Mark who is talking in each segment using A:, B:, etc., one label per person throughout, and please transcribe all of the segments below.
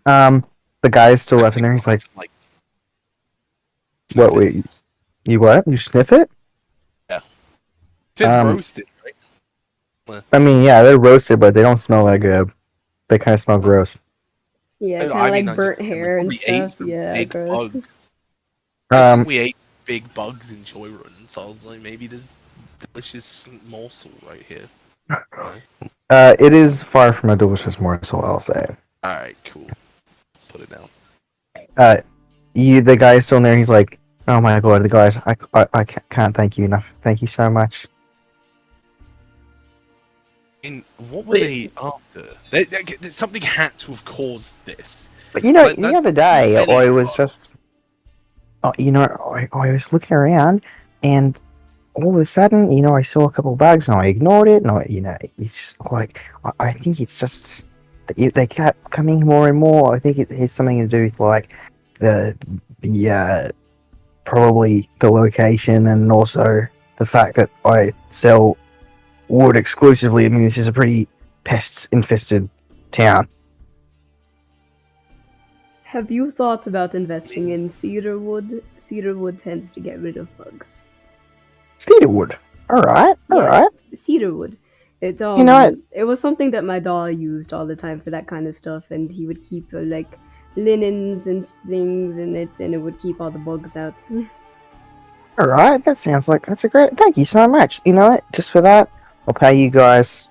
A: The guy is still left in there. He's like,
B: Like,
A: "What? Wait, you what? You sniff it?"
B: yeah. Been roasted, right?
A: I mean, yeah, they're roasted, but they don't smell that good. They kind of smell gross.
C: Yeah, kind of
B: I mean,
C: like burnt hair and stuff. Yeah,
B: big
C: gross.
B: bugs. I think
A: Um,
B: we ate big bugs in Joy Run, so I was like, maybe there's delicious morsel right here.
A: it is far from a delicious morsel, I'll say.
B: Alright, cool. Put it down.
A: The guy is still in there. He's like, "Oh my god, the guys, I can't thank you enough. Thank you so much."
B: And what were they after? Something had to have caused this.
A: But the other day, I was just, I was looking around, and all of a sudden, I saw a couple of bugs, and I ignored it, and it's just like, I think it's just, they kept coming more and more. I think it has something to do with like the probably the location, and also the fact that I sell wood exclusively. I mean, this is a pretty pests infested town.
C: Have you thought about investing in cedar wood? Cedar wood tends to get rid of bugs.
A: Cedar wood. All right.
C: Cedar wood. It's it was something that my dad used all the time for that kind of stuff, and he would keep like linens and things in it, and it would keep all the bugs out.
A: All right. That sounds like that's a great. Thank you so much. You know what? Just for that, I'll pay you guys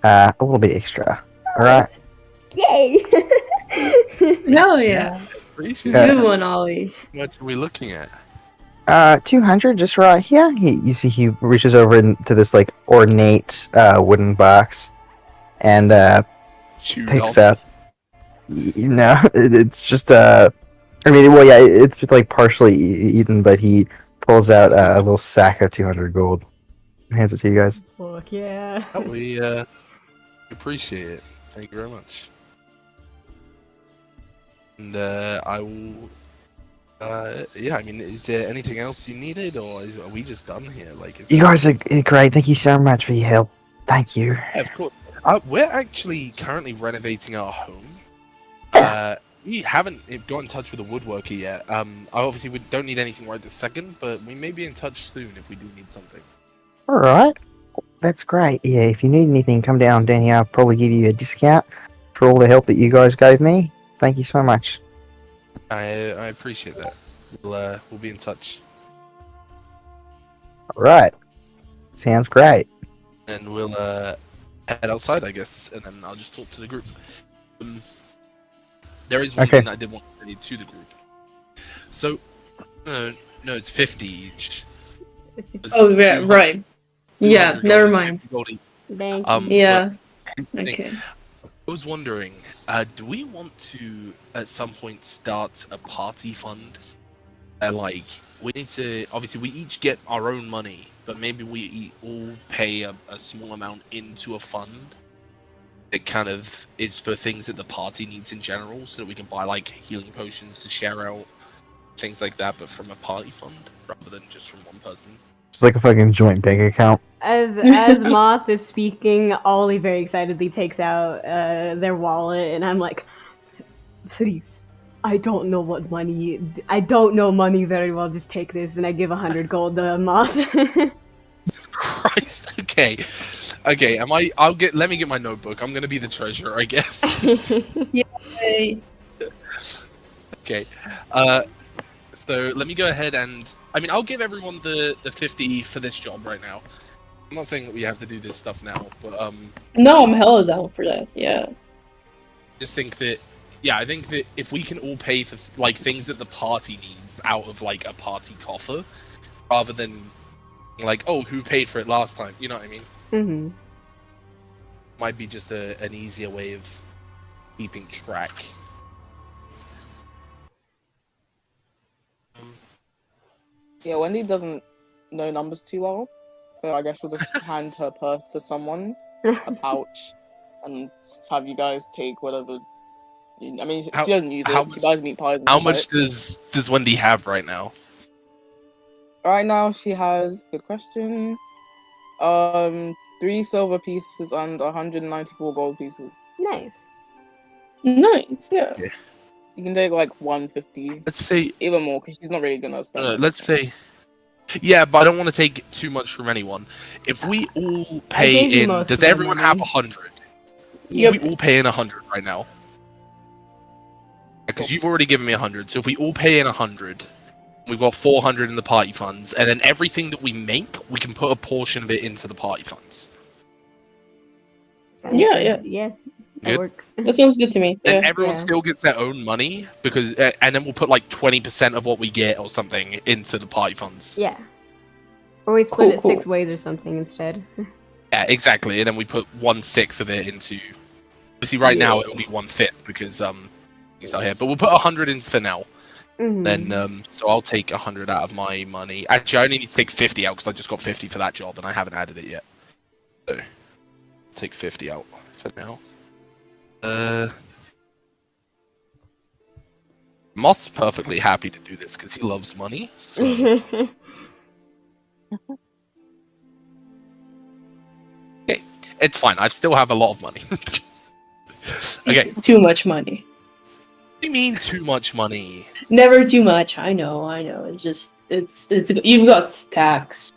A: a little bit extra. All right.
C: Yay!
D: Hell yeah.
B: Appreciate
D: Good one, Ollie.
B: How much are we looking at?
A: 200 just right here. You see he reaches over into this like ornate wooden box and picks up. It's just I mean, well, yeah, it's like partially eaten, but he pulls out a little sack of 200 gold, and hands it to you guys.
C: Fuck yeah!
B: We appreciate it. Thank you very much. And I will. Yeah, I mean, is there anything else you needed, or are we just done here? Like,
A: You guys are great. Thank you so much for your help. Thank you.
B: Yeah, of course. We're actually currently renovating our home. We haven't got in touch with a woodworker yet. Obviously, we don't need anything right this second, but we may be in touch soon if we do need something.
A: All right, that's great. Yeah, if you need anything, come down here. I'll probably give you a discount for all the help that you guys gave me. Thank you so much.
B: I appreciate that. We'll be in touch.
A: All right, sounds great.
B: And we'll head outside, I guess, and then I'll just talk to the group. There is one thing I did want to say to the group. So, no, it's 50 each.
D: Oh, yeah, right. Yeah, never mind.
C: Thank you.
D: Yeah. Okay.
B: I was wondering, do we want to at some point start a party fund? Like, we need to, obviously we each get our own money, but maybe we all pay a small amount into a fund that kind of is for things that the party needs in general, so that we can buy like healing potions to share out, things like that, but from a party fund rather than just from one person.
A: It's like a fucking joint bank account.
C: As Möth is speaking, Ollie very excitedly takes out their wallet, and I'm like, please, I don't know money very well, just take this, and I give 100 gold to Möth.
B: Jesus Christ, okay, let me get my notebook, I'm gonna be the treasurer, I guess.
D: Yay.
B: Okay, so let me go ahead and, I mean, I'll give everyone the 50 for this job right now. I'm not saying that we have to do this stuff now, but
D: No, I'm hella down for that. Yeah.
B: just think that, yeah, I think that if we can all pay for like things that the party needs out of like a party coffer, rather than like, oh, who paid for it last time? You know what I mean?
C: Mm-hmm.
B: Might be just an easier way of keeping track.
E: Yeah, Wendy doesn't know numbers too well, so I guess we'll just hand her purse to someone, a pouch, and have you guys take whatever. I mean, she doesn't use it. She buys meat pies.
B: How much does Wendy have right now?
E: Right now, she has, good question, 3 silver pieces and 194 gold pieces.
C: Nice.
D: Nice, yeah.
E: You can take like 150,
B: Let's say,
E: even more, because she's not really gonna spend.
B: let's say, yeah, but I don't want to take too much from anyone. If we all pay
C: gave you
B: in,
C: most
B: does
C: of the
B: everyone
C: money.
B: have 100?
D: Yep.
B: We all pay in 100 right now. Because you've already given me 100, so if we all pay in 100, we've got 400 in the party funds, and then everything that we make, we can put a portion of it into the party funds.
C: Sounds
D: Yeah,
C: good. Yeah, that
B: Good.
C: works.
D: That sounds good to me.
B: And
D: Yeah.
B: everyone
C: Yeah.
B: still gets their own money, because, and then we'll put like 20% of what we get or something into the party funds.
C: Yeah. Or we split
D: Cool,
C: it 6
D: cool.
C: ways or something instead.
B: Yeah, exactly. And then we put 1/6 of it into. Obviously, right now
D: Yeah.
B: it'll be 1/5 because he's out here. But we'll put 100 in for now.
C: Mhm.
B: Then so I'll take 100 out of my money. Actually, I only need to take 50 out because I just got 50 for that job and I haven't added it yet. So take 50 out for now. Moth's perfectly happy to do this because he loves money. So okay, it's fine. I still have a lot of money. Okay.
D: Too much money.
B: What do you mean too much money?
D: Never too much. I know. It's just it's you've got stacks.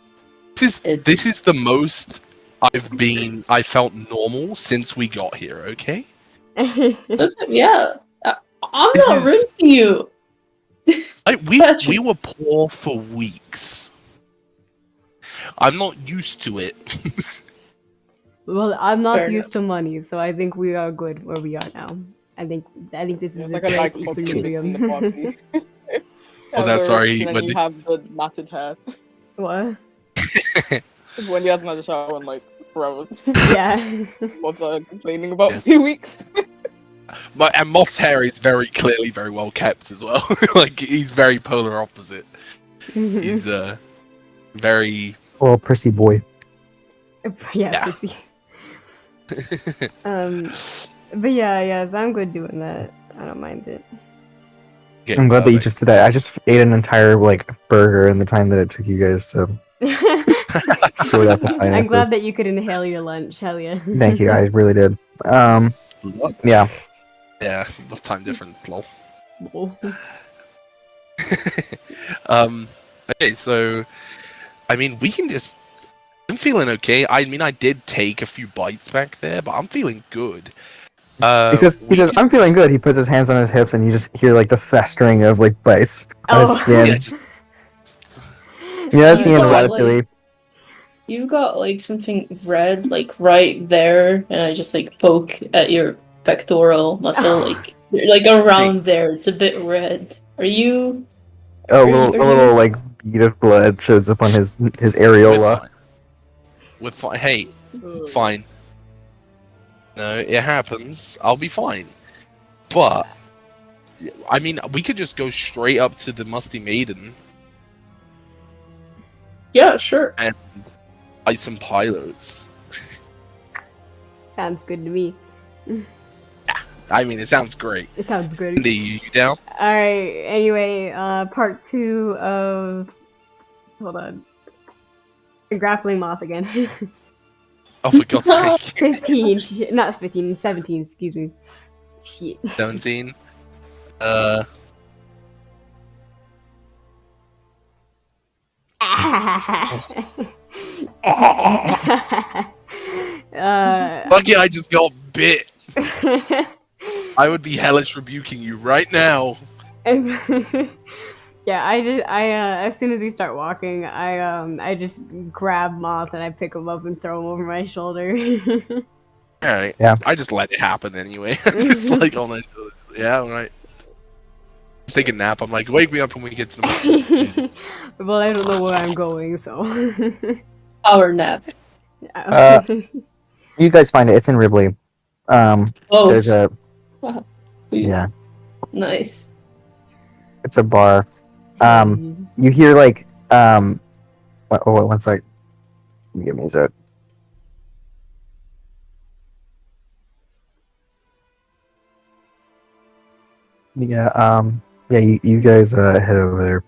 B: This is the most I felt normal since we got here, okay?
D: Yeah. I'm
B: This
D: not
B: is-
D: rude to you.
B: We
D: Patrick.
B: were poor for weeks. I'm not used to it.
C: Well, I'm not
D: Fair
C: used to money, so I think we are good where we are now. I think this
E: It's
C: is
E: like
C: a
E: a
C: great
E: dichotomy in the
C: equilibrium.
E: party.
B: Was that sorry,
E: And then
B: Wendy?
E: you have the matted hair.
C: What?
E: Wendy hasn't had a shower in like forever.
C: Yeah.
E: What's complaining about
B: Yeah.
E: 2 weeks?
B: And Moth's hair is very clearly very well kept as well. Like he's very polar opposite. He's very
A: Little prissy boy.
C: yeah,
B: Yeah.
C: pussy. But yeah, so I'm good doing that. I don't mind it.
B: okay,
A: I'm glad that you
B: perfect.
A: just did that. I just ate an entire like burger in the time that it took you guys to sort out the
C: I'm
A: finances.
C: glad that you could inhale your lunch. Hell yeah.
A: Thank you, I really did. Yeah.
B: Yeah, the time difference, lol.
C: Lol.
B: Okay, so I mean we can just I'm feeling okay. I mean I did take a few bites back there, but I'm feeling good.
A: He says,
B: we could-
A: I'm feeling good. He puts his hands on his hips and you just hear like the festering of like bites on
C: Oh.
A: his skin.
B: yeah, just-
A: You know that scene in
D: Oh, like-
A: Ratatouille?
D: You've got like something red like right there, and I just like poke at your pectoral muscle, like around there. It's a bit red. Are you?
A: A
D: Are you-
A: little,
D: are
A: a little
D: you-
A: like bead of blood shows up on his
B: we're
A: areola.
B: fine. We're fine. Hey, fine. No, it happens. I'll be fine. But I mean, we could just go straight up to the Musty Maiden
D: Yeah, sure.
B: and fight some pilots.
C: Sounds good to me.
B: I mean, it sounds great.
C: It sounds good.
B: Wendy, you down?
C: Alright, anyway, part 2 of... Hold on. Grappling Moth again.
B: Oh, for God's sake.
C: 15. Not 15, 17, excuse me. Shit.
B: 17. Lucky I just got bit. I would be hellish rebuking you right now.
C: Yeah, as soon as we start walking, I just grab Moth and I pick him up and throw him over my shoulder.
B: Alright.
A: Yeah.
B: I just let it happen anyway. Just like on my shoulder. Yeah, alright. Just take a nap. I'm like, wake me up when we get to the Musty.
C: Well, I don't know where I'm going, so.
D: Power nap.
A: You guys find it. It's in Ribley.
D: Oh,
A: There's a
D: wow.
A: yeah.
D: Nice.
A: It's a bar. You hear like wait, one sec. Give me a sec. Yeah, yeah, you guys head over there,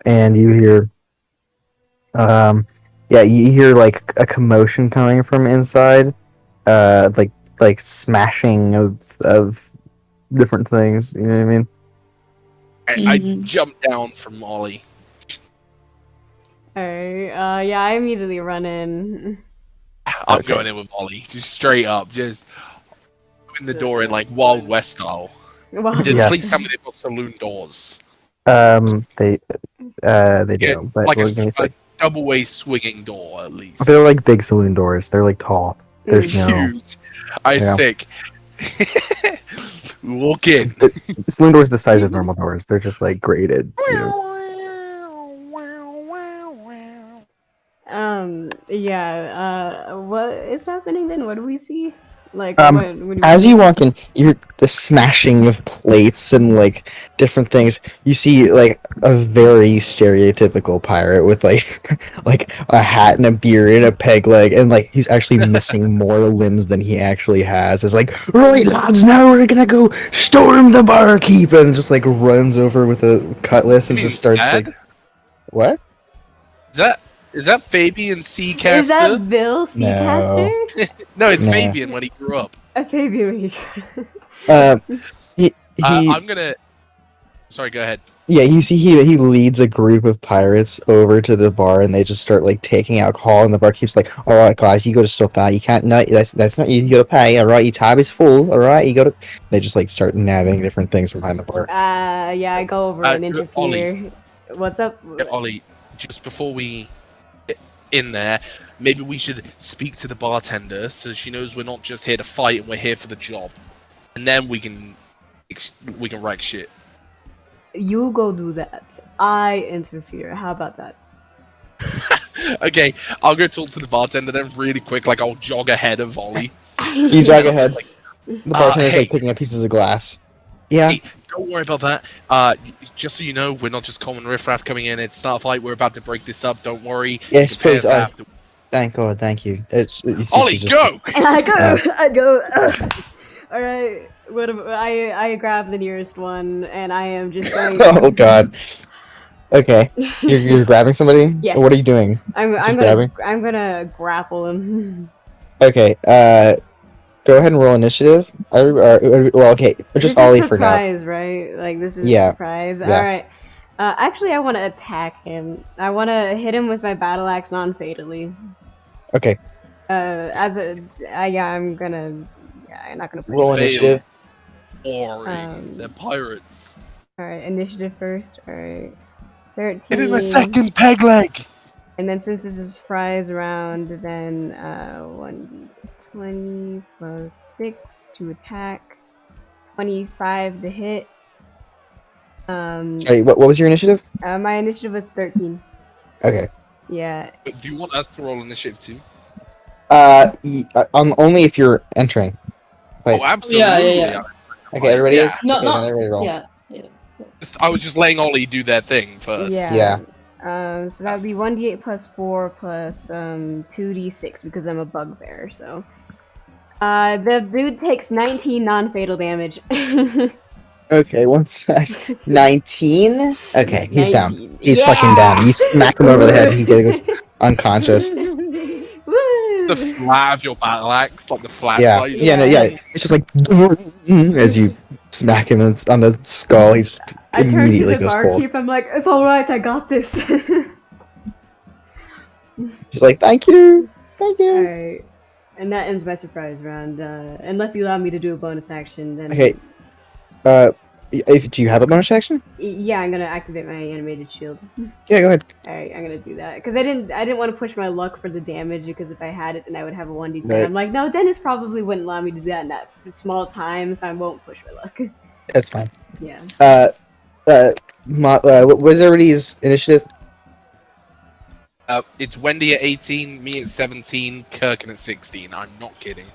A: and you hear, yeah, you hear like a commotion coming from inside, like smashing of different things. You know what I mean?
B: I jump down from Ollie.
C: Alright, yeah, I immediately run in.
B: I'm
A: Okay.
B: going in with Ollie, just straight up, just in the door in like Wild West style.
C: Well,
A: Yeah.
B: Please tell me they've got saloon doors.
A: They
B: Yeah,
A: do, but
B: like
A: we're gonna
B: a
A: say
B: double-way swinging door at least.
A: they're like big saloon doors. They're like tall. There's no
B: Huge. I
A: Yeah.
B: sick. Walk in.
A: the saloon doors the size of normal doors. They're just like graded.
C: Yeah, what is happening then? What do we see? Like, when
A: As you walk in, you're the smashing of plates and like different things. You see like a very stereotypical pirate with like like a hat and a beard and a peg leg, and like he's actually missing more limbs than he actually has. It's like, right lads, now we're gonna go storm the barkeep, and just like runs over with a cutlass and just starts like, what?
B: Is that Fabian Seacaster?
C: Is that Bill Seacaster?
B: No, it's
A: No.
B: Fabian when he grew up.
C: A Fabian.
A: He
B: I'm gonna. Sorry, go ahead.
A: Yeah, you see, he leads a group of pirates over to the bar, and they just start like taking alcohol, and the barkeep's like, "All right, guys, you got to stop that. You can't. No, that's not you. You got to pay. All right, your tab is full. All right, you got to." They just like start nabbing different things from behind the bar.
C: Yeah, I go over and interfere.
B: Ollie.
C: What's up?
B: Yeah, Ollie, just before we get in there, maybe we should speak to the bartender so she knows we're not just here to fight and we're here for the job, and then we can wreck shit.
C: You go do that. I interfere. How about that?
B: Okay, I'll go talk to the bartender then really quick, like I'll jog ahead of Ollie.
A: You jog ahead. The bartender's
B: hey.
A: like picking up pieces of glass. Yeah.
B: Hey, don't worry about that. Just so you know, we're not just common riffraff coming in. It's not a fight. We're about to break this up. Don't worry.
A: Yes,
B: You can pay
A: please.
B: us afterwards.
A: Thank God. Thank you. It's
B: Ollie,
A: just-
B: go!
C: I go. All right. I grab the nearest one, and I am just going.
A: Oh God. Okay. You're grabbing somebody.
C: Yeah.
A: What are you doing?
C: I'm
A: grabbing?
C: gonna grapple him.
A: Okay. Go ahead and roll initiative. Well, okay. Just
C: This
A: Ollie
C: is
A: for now.
C: surprise, right? Like this is
A: Yeah.
C: a surprise.
A: Yeah.
C: All right. Actually, I want to attack him. I want to hit him with my battle axe non-fatally.
A: Okay.
C: I'm not gonna. Push
A: Roll
C: it.
A: initiative.
B: Boring. They're pirates.
C: All right, initiative first. All right, 13.
B: It is my second peg leg.
C: And then since this is Fry's round, then 1d20 plus 6 to attack, 25 to hit.
A: Sorry, what was your initiative?
C: My initiative was 13.
A: Okay.
C: Yeah.
B: Do you want us to roll initiative too?
A: Only if you're entering. Wait.
B: Oh, absolutely.
D: Yeah.
A: Okay, everybody
B: Yeah.
A: is.
D: No,
A: Okay,
D: no.
A: then everybody roll.
D: Yeah.
B: I was just letting Ollie do their thing first.
C: Yeah. So that would be 1d8 plus 4 plus 2d6 because I'm a bugbear. So, the dude takes 19 non-fatal damage.
A: Okay, one sec. 19? Okay, he's down.
C: 19.
A: He's
C: Yeah!
A: fucking down. You smack him over the head, he goes unconscious.
C: Woo!
B: The flat of your battle axe, like the flat
A: Yeah.
B: side.
A: Yeah. It's just like as you smack him on the skull, he just
C: I turn to
A: immediately
C: the
A: goes cold.
C: barkeep. I'm like, it's all right. I got this.
A: She's like, thank you. Thank you.
C: Alright. And that ends my surprise round. Unless you allow me to do a bonus action, then...
A: Okay. Do you have a bonus action?
C: Yeah, I'm gonna activate my animated shield.
A: Yeah, go ahead.
C: Alright, I'm gonna do that. Because I didn't want to push my luck for the damage, because if I had it, then I would have a 1d10.
A: Right.
C: I'm like, no, Dennis probably wouldn't allow me to do that in that small time, so I won't push my luck.
A: That's fine.
C: Yeah.
A: What was everybody's initiative?
B: It's Wendy at 18, me at 17, Kirkan at 16. I'm not kidding.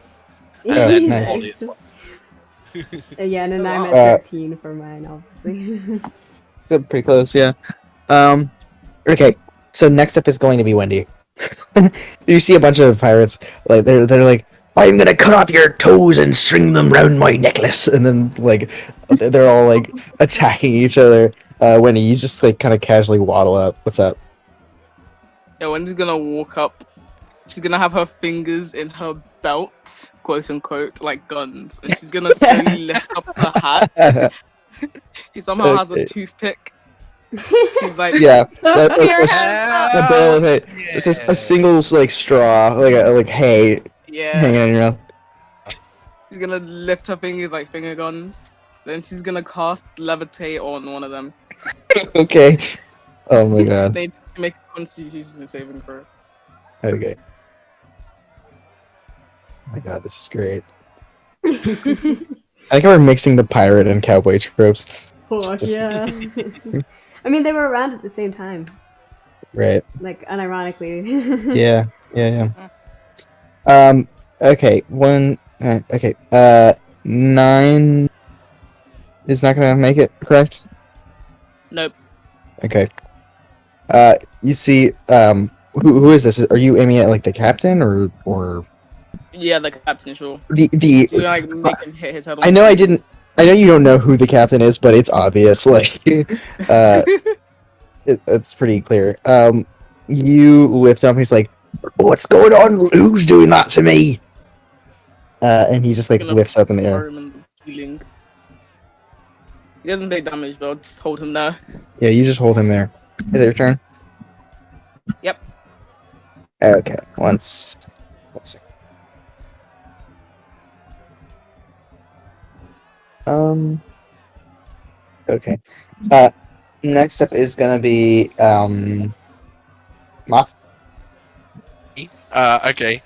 A: Oh,
B: then
A: nice.
B: Ollie as well.
C: Yeah, and then I'm
A: Uh,
C: at 13 for mine, obviously.
A: Still pretty close, yeah. Okay, so next up is going to be Wendy. You see a bunch of pirates, like they're like, I'm gonna cut off your toes and string them round my necklace, and then like they're all like attacking each other. Wendy, you just like kind of casually waddle up. What's up?
E: Yeah, Wendy's gonna walk up. She's gonna have her fingers in her belt, quote unquote, like guns, and she's gonna slowly lift up her hat She somehow has
A: Okay.
E: a toothpick. She's like,
A: Yeah,
B: Yeah.
A: a bowl of hay. It's just a single like straw, like hay
E: yeah.
A: hanging on your mouth.
E: She's gonna lift her fingers like finger guns. Then she's gonna cast levitate on one of them.
A: Okay. Oh my god.
E: They make a Constitution saving throw.
A: Okay. Oh my god, this is great. I think we're mixing the pirate and cowboy tropes.
C: Fuck
A: Just-
C: yeah. I mean, they were around at the same time,
A: Right.
C: like unironically.
A: Yeah. Okay. Okay. 9 is not gonna make it, correct?
E: Nope.
A: Okay. You see, who is this? Are you aiming at like the captain or
E: Yeah, the captain, sure.
A: the?
E: She's gonna like make him hit his head on
A: I know I know you don't know who the captain is, but it's obvious. Like, it's pretty clear. You lift up. He's like, "What's going on? Who's doing that to me?" And he just like
E: Gonna
A: lifts up in the air.
E: throw him in the ceiling. He doesn't take damage, but I'll just hold him there.
A: Yeah, you just hold him there. Is it your turn?
E: Yep.
A: Okay. Let's see. Okay. Next up is gonna be Moth.
B: Okay.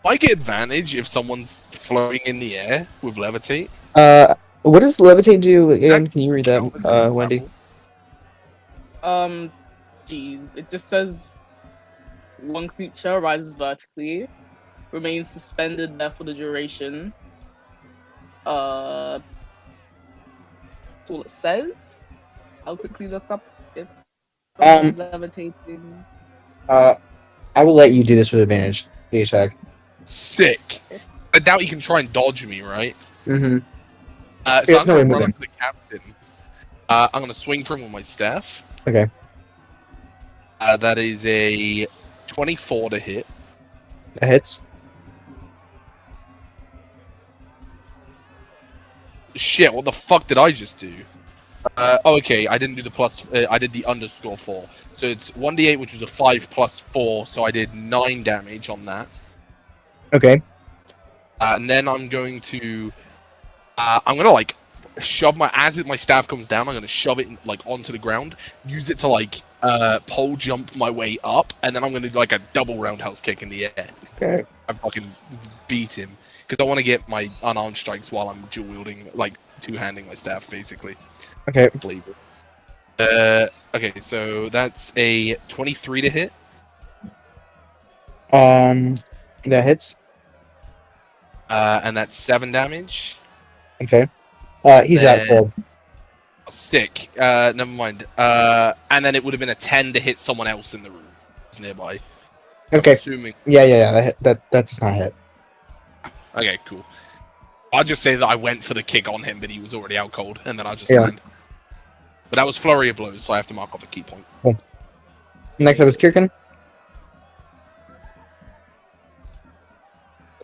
B: I get advantage if someone's floating in the air with levitate.
A: What does levitate do again? Can you read that, Wendy?
E: Jeez. It just says one creature rises vertically, remains suspended there for the duration. That's all it says. I'll quickly look up if someone's levitating.
A: I will let you do this with advantage. The attack.
B: Sick. I doubt you can try and dodge me, right?
A: Mm-hmm.
B: So
A: There's
B: I'm
A: no
B: going
A: way
B: to run
A: moving.
B: up to the captain. I'm going to swing for him with my staff.
A: Okay.
B: That is a 24 to hit.
A: That hits.
B: Shit, what the fuck did I just do? Okay, I didn't do the plus. I did the underscore 4. So it's 1d8, which was a 5 plus 4. So I did 9 damage on that.
A: Okay.
B: And then I'm going to. I'm gonna like shove my staff comes down. I'm gonna shove it like onto the ground. Use it to like pole jump my way up, and then I'm gonna do like a double roundhouse kick in the air.
A: Okay.
B: I fucking beat him because I want to get my unarmed strikes while I'm dual wielding, like two-handing my staff, basically.
A: Okay.
B: Okay, so that's a 23 to hit.
A: That hits.
B: And that's 7 damage.
A: Okay. He's out cold.
B: Sick. Never mind. And then it would have been a 10 to hit someone else in the room who's nearby.
A: Okay.
B: I'm assuming.
A: Yeah. That does not hit.
B: Okay, cool. I'll just say that I went for the kick on him, but he was already out cold, and then I'll just
A: Yeah.
B: land. But that was flurry of blows, so I have to mark off a key point.
A: Next up is Kirkan.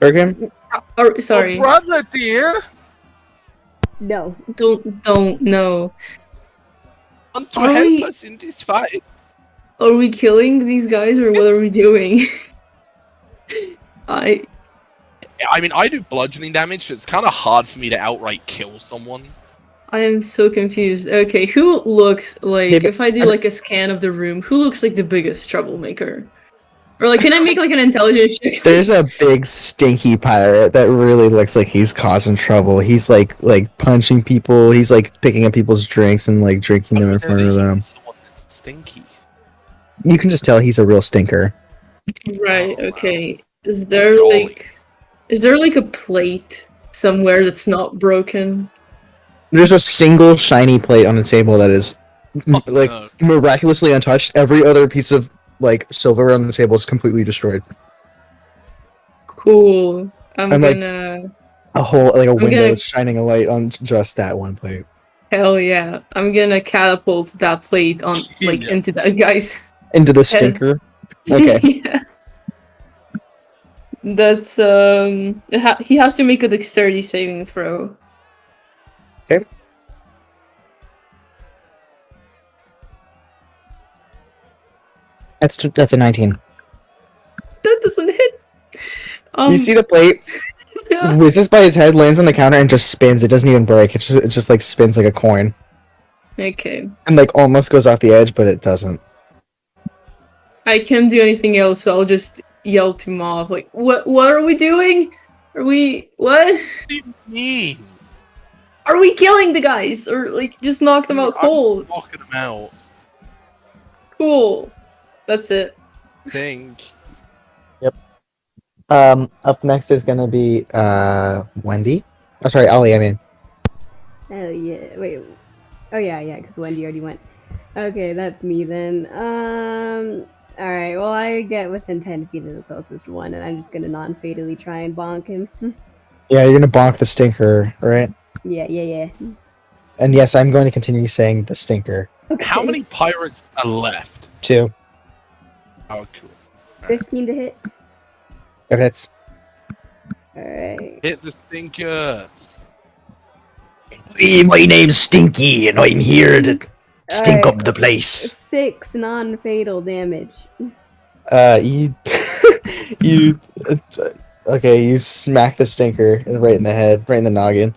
A: Kirkan?
D: Sorry.
B: Oh, brother, dear!
C: No.
D: Don't know.
B: Want to
D: Are
B: help
D: we-
B: us in this fight?
D: Are we killing these guys or what are we doing? I
B: mean, I do bludgeoning damage, so it's kind of hard for me to outright kill someone.
D: am so confused. Okay, who looks like,
A: Maybe-
D: if I do like a scan of the room, who looks like the biggest troublemaker? Or like, can I make like an intelligence check?
A: There's a big stinky pirate that really looks like he's causing trouble. He's like punching people. He's like picking up people's drinks and like drinking them in front of them.
B: He's the one that's stinky.
A: You can just tell he's a real stinker.
D: Right,
B: Oh, wow.
D: okay. Is there like a plate somewhere that's not broken?
A: There's a single shiny plate on the table that is like
B: no.
A: miraculously untouched. Every other piece of like silverware on the table is completely destroyed.
D: Cool. I'm
A: like-
D: gonna
A: A whole like a window
D: gonna-
A: is shining a light on just that one plate.
D: hell yeah. I'm gonna catapult that plate on like
B: Yeah.
D: into that guy's
A: Into the stinker. Okay.
D: yeah. That's he has to make a dexterity saving throw.
A: Okay. That's a 19.
D: That doesn't hit.
A: You see the plate whizzes by his head, lands on the counter, and just spins. It doesn't even break. It just like spins like a coin,
D: Okay.
A: and like almost goes off the edge, but it doesn't.
D: I can't do anything else, so I'll just yell to Moth, like, what are we doing? What?
B: What do you mean?
D: Are we killing the guys? Or, like, just knock them out cold?
B: I'm knocking them out.
D: Cool. That's it.
B: Think.
A: Up next is gonna be Wendy. Oh, sorry, Ollie. I mean,
C: Oh yeah. Wait. Oh yeah, because Wendy already went. Okay, that's me then. All right. Well, I get within 10 feet of the closest one, and I'm just gonna non-fatally try and bonk him.
A: yeah, you're gonna bonk the stinker, right?
C: Yeah.
A: And yes, I'm going to continue saying the stinker.
C: Okay.
B: How many pirates are left?
A: 2.
B: Oh, cool.
C: 15 to hit.
A: It hits.
C: All right.
B: Hit the stinker.
A: Hey, my name's Stinky, and I'm here to stink
C: Alright.
A: up the place.
C: 6 non-fatal damage.
A: You, you, okay, you smack the stinker right in the head, right in the noggin.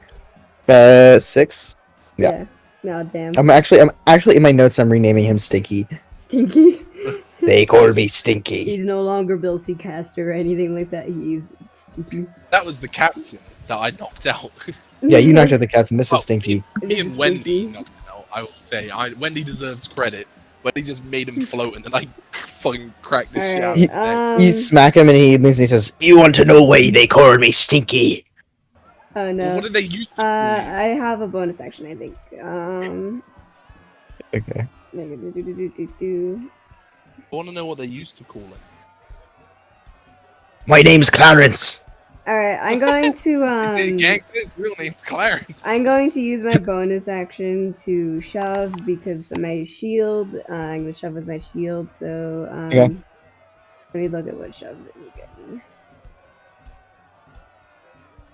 A: 6. Yeah.
C: No, damn.
A: I'm actually in my notes. I'm renaming him Stinky.
C: Stinky.
A: They call me Stinky.
C: He's no longer Bill C. Caster or anything like that. He's Stinky.
B: That was the captain that I knocked out.
A: Yeah, you knocked out the captain. This
B: Oh,
A: is Stinky.
B: Me and
C: This is
B: Wendy
C: Stinky.
B: knocked him out, I will say. Wendy deserves credit. Wendy just made him float and then I fucking cracked the shit out of his neck.
A: You smack him, and he leans and he says, "You want to know why they call me Stinky?"
C: Oh no.
B: Well, what did they use to
C: I have a bonus action, I think.
A: Okay.
B: I want to know what they used to call him.
A: My name's Clarence.
C: Alright, I'm going to
B: His real name's Clarence.
C: I'm going to use my bonus action to shove because of my shield. I'm gonna shove with my shield, so
A: Okay.
C: let me look at what shove that you get.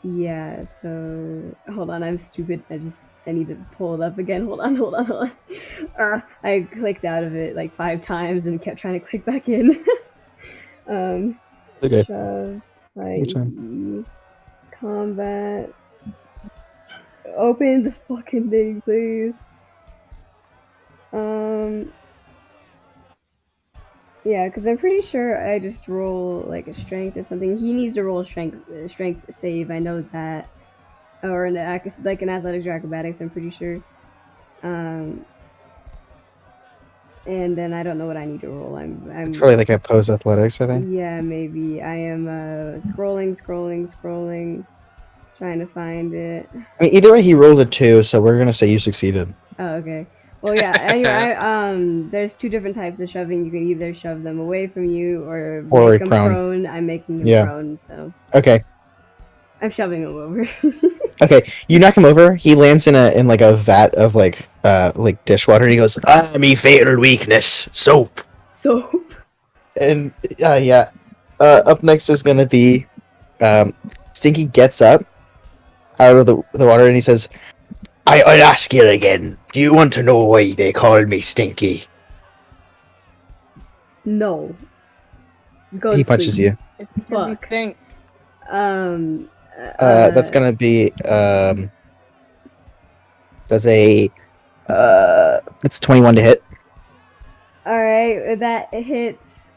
C: Yeah, so hold on, I'm stupid. I need to pull it up again. Hold on. I clicked out of it like 5 times and kept trying to click back in.
A: Okay.
C: Shove,
A: Your
C: fight, combat. Open the fucking thing, please. Yeah, because I'm pretty sure I just roll like a strength or something. He needs to roll a strength save. I know that, or an athletics or acrobatics. I'm pretty sure. And then I don't know what I need to roll. I'm
A: It's probably like opposed athletics, I think.
C: yeah, maybe. I am scrolling, trying to find it.
A: I mean, either way, he rolled a 2, so we're gonna say you succeeded.
C: Oh, okay. Well, yeah. Anyway, there's 2 different types of shoving. You can either shove them away from you or make them prone. I'm making them prone, so
A: Okay.
C: I'm shoving him over.
A: Okay. You knock him over. He lands in like a vat of like dishwater, and he goes, "Ah, me fatal weakness, soap."
C: Soap.
A: And yeah. Up next is gonna be Stinky gets up out of the water, and he says, I'll ask you again. Do you want to know why they call me Stinky?
C: No. Go
A: He
C: to
A: punches
C: sleep.
A: you.
E: It's because you
C: Fuck.
E: think.
A: That's gonna be does a it's 21 to hit.
C: Alright, that hits.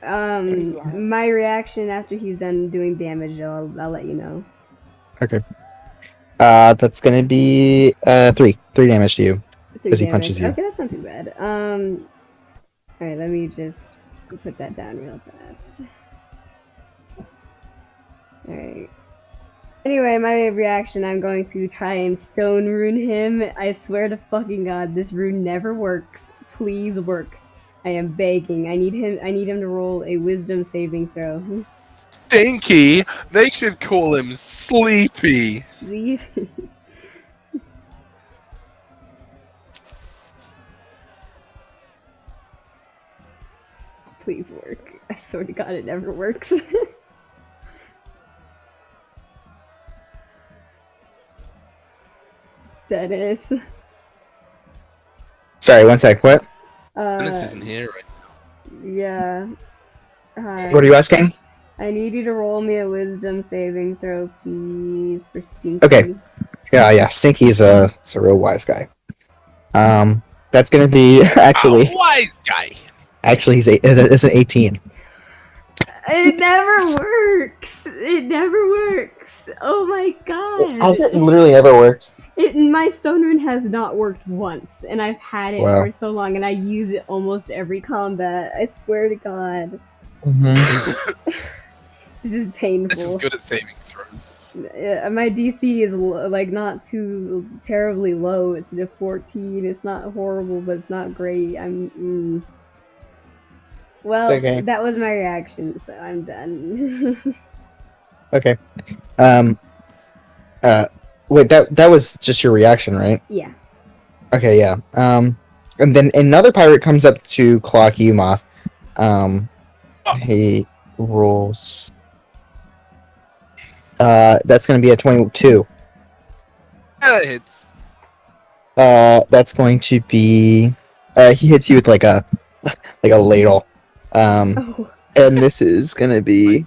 C: My reaction after he's done doing damage, I'll let you know.
A: Okay. That's gonna be 3 damage to you.
C: 3
A: 'Cause he
C: damage.
A: punches you.
C: Okay, that's not too bad. Alright, let me just put that down real fast. Alright. Anyway, my reaction, I'm going to try and stone rune him. I swear to fucking god, this rune never works. Please work. I am begging. I need him to roll a wisdom saving throw.
B: Stinky? They should call him Sleepy.
C: Leave. Please work. I swear to god it never works. Dennis.
A: Sorry, one sec. What?
B: Dennis isn't here right
C: Yeah. Hi.
A: What are you asking?
C: I need you to roll me a wisdom saving throw, please, for Stinky.
A: Okay. Yeah. Stinky's is a real wise guy. That's gonna be actually.
B: Wise guy.
A: Actually, it's an 18.
C: It never works. It never works. Oh my god.
A: Has it literally never worked?
C: My stone rune has not worked once, and I've had it
A: Wow.
C: for so long, and I use it almost every combat. I swear to God,
A: Mm-hmm.
C: this is painful.
B: This is good at saving throws.
C: My DC is like not too terribly low. It's a 14. It's not horrible, but it's not great. Well,
A: Okay.
C: that was my reaction, so I'm done.
A: Okay. Wait, that was just your reaction, right?
C: Yeah.
A: Okay, yeah. And then another pirate comes up to clock you, Moth. He rolls. That's gonna be a 22.
B: That hits.
A: That's going to be. He hits you with like a ladle.
C: Oh.
A: And this is gonna be.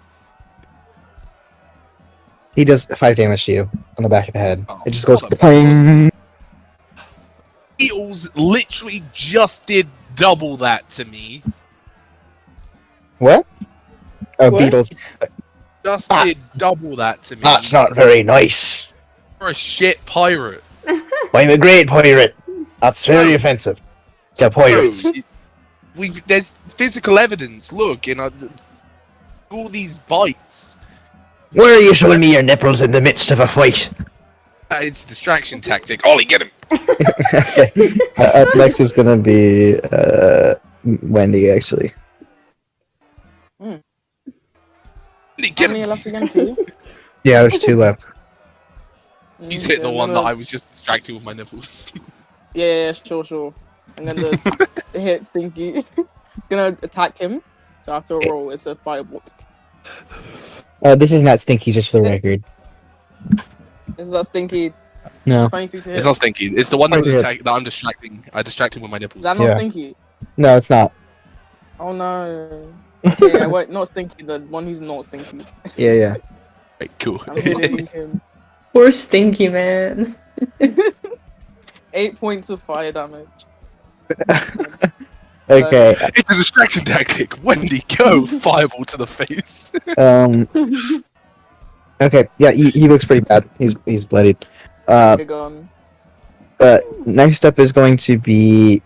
A: He does 5 damage to you on the back of the head.
B: Oh,
A: It just goes
B: what a-
A: ping.
B: Beetles literally just did double that to me.
A: What? Oh,
D: What?
A: beetles.
B: Just
A: Ah.
B: did double that to me.
A: That's not very nice.
B: You're a shit pirate.
A: I'm a great pirate. That's very offensive to pirates.
B: Bro, there's physical evidence. Look, all these bites.
A: Why are you showing me your nipples in the midst of a fight?
B: It's a distraction tactic. Ollie, get him.
A: Okay. Up next is gonna be Wendy, actually.
B: Ollie,
E: How
B: get
E: many are
B: him.
E: left again? 2?
A: Yeah, there's 2 left.
B: He's hitting the one that I was just distracted with my nipples.
E: Yeah, sure. I'm gonna hit Stinky. Gonna attack him. So after a roll, it's a firebolt.
A: This is not Stinky, just for the record.
E: Is that Stinky?
A: No.
E: 23 to hit.
B: It's not Stinky. It's the one that,
A: Oh, it is.
B: that I'm distracting. I distracted with my
E: Is
B: nipples.
E: that not
A: Yeah.
E: Stinky?
A: No, it's not.
E: Oh no. Okay, yeah, wait, not Stinky, the one who's not Stinky.
A: Yeah.
B: Right, cool.
E: I'm hitting him.
D: Poor Stinky man.
E: 8 points of fire damage.
A: Okay.
B: It's a distraction tactic. Wendy, go! Fireball to the face.
A: Okay. Yeah, he looks pretty bad. He's bloodied.
E: You're gone.
A: Next up is going to be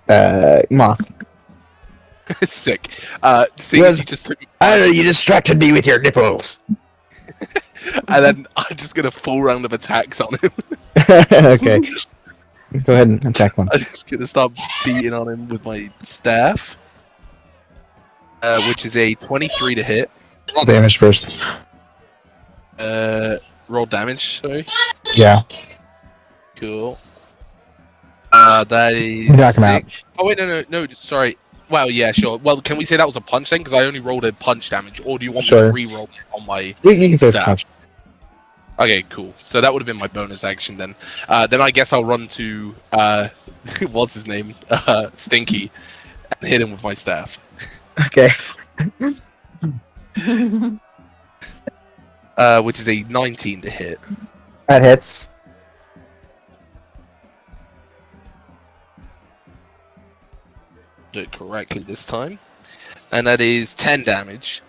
A: Moth.
B: It's sick. See,
A: Yes.
B: you just took,
A: You distracted me with your nipples.
B: and then I'm just gonna full round of attacks on him.
A: Okay. Go ahead and attack once.
B: I'm just gonna start beating on him with my staff, which is a 23 to hit.
A: Roll damage first.
B: Roll damage. Sorry.
A: Yeah.
B: Cool. That is.
A: Knock him out.
B: Oh wait, no. Sorry. Well, yeah, sure. Well, can we say that was a punch then? Because I only rolled a punch damage, or do you want me
A: Sure.
B: to re-roll it on my?
A: You can say it's
B: Stab.
A: punch.
B: Okay, cool. So that would have been my bonus action then. Then I guess I'll run to what's his name, Stinky, and hit him with my staff.
A: Okay.
B: Which is a 19 to hit.
A: That hits.
B: Do it correctly this time, and that is 10 damage.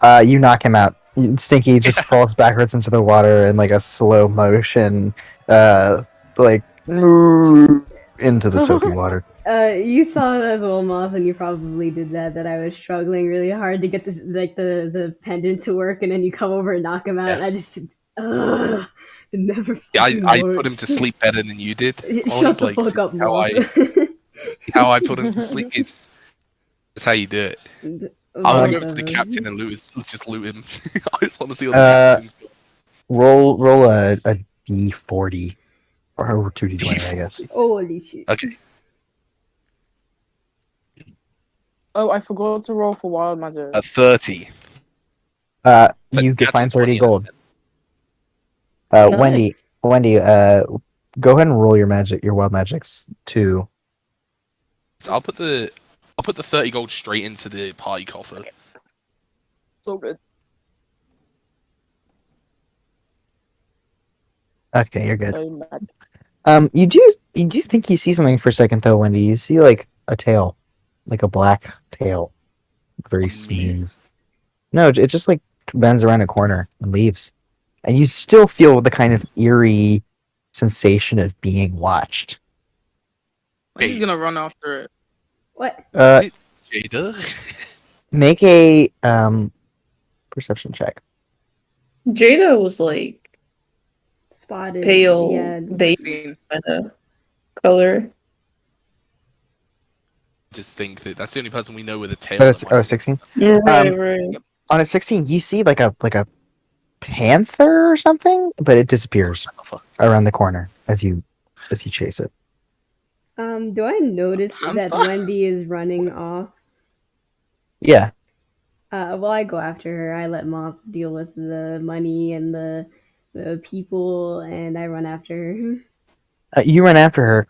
A: You knock him out. Stinky just falls backwards into the water in like a slow motion, like into the soapy water.
C: You saw it as well, Moth, and you probably did that I was struggling really hard to get this, like, the pendant to work, and then you come over and knock him out, and I just, it never
B: Yeah,
C: fucking
B: I
C: works.
B: put him to sleep better than you did.
C: Shut the
B: Like,
C: fuck up,
B: how
C: Moth.
B: how I put him to sleep is that's how you do it. I'm gonna go over to the captain and just loot him. I just want to see what the captain's doing.
A: Roll a d40 or 2d20, I guess.
C: Holy shit.
B: Okay.
E: Oh, I forgot to roll for wild magic.
B: 30.
A: You can find 30
B: 20.
A: gold.
D: Nice.
A: Wendy, go ahead and roll your magic, your wild magics too.
B: So I'll put the. I'll put the 30 gold straight into the party coffer.
E: So good.
A: Okay, you're good.
E: Very mad.
A: You do think you see something for a second though, Wendy. You see like a tail, like a black tail, very
B: On me.
A: smooth. No, it just like bends around a corner and leaves, and you still feel the kind of eerie sensation of being watched.
E: He's gonna run after it.
C: What?
A: Uh,
B: Is it Jada?
A: make a perception check.
D: Jada was like
C: Spotted.
D: pale,
C: Yeah.
D: beige
E: 16.
D: kind of color.
B: Just think that that's the only person we know with a tail.
A: Oh,
B: that might be
A: 16?
D: Yeah, right,
A: Um,
D: right.
A: On a 16, you see like a panther or something, but it disappears around the corner as you chase it.
C: Do I notice that
E: Panther?
C: Wendy is running off?
A: Yeah.
C: Well, I go after her. I let Moth deal with the money and the people, and I run after her.
A: You run after her.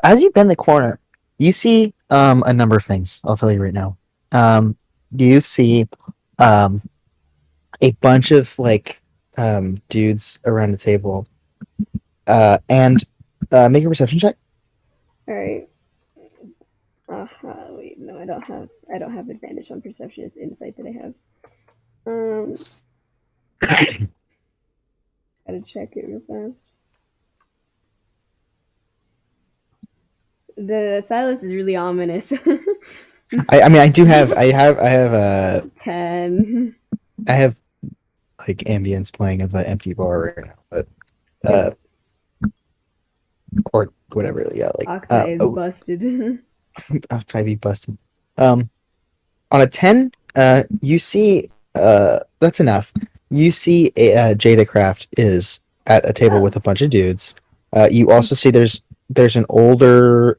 A: As you bend the corner, you see a number of things. I'll tell you right now. You see a bunch of like dudes around the table, and make a perception check.
C: All right. Wait, no, I don't have advantage on perception. It's insight that I have. Gotta check it real fast. The silence is really ominous.
A: I mean, I have
C: 10.
A: I have like ambience playing of an empty bar right now, but or whatever. Yeah, like
C: Octa is busted.
A: I'll try to be busted. On a 10, you see, that's enough. You see, Jada Craft is at a table with a bunch of dudes. You also see there's an older,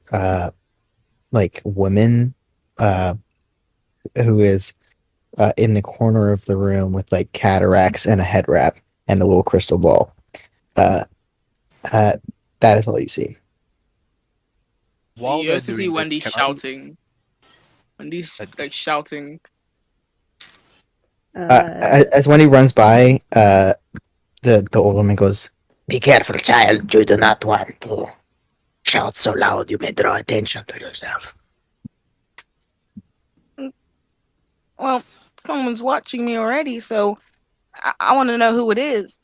A: like woman, who is in the corner of the room with like cataracts and a head wrap and a little crystal ball. That is all you see.
B: While
E: You
B: they're
E: also see
B: doing this,
E: Wendy
B: can I-
E: shouting. Wendy's like shouting.
A: As Wendy runs by, the old woman goes, "Be careful, child. You do not want to shout so loud. You may draw attention to yourself."
E: Well, someone's watching me already, so I want to know who it is.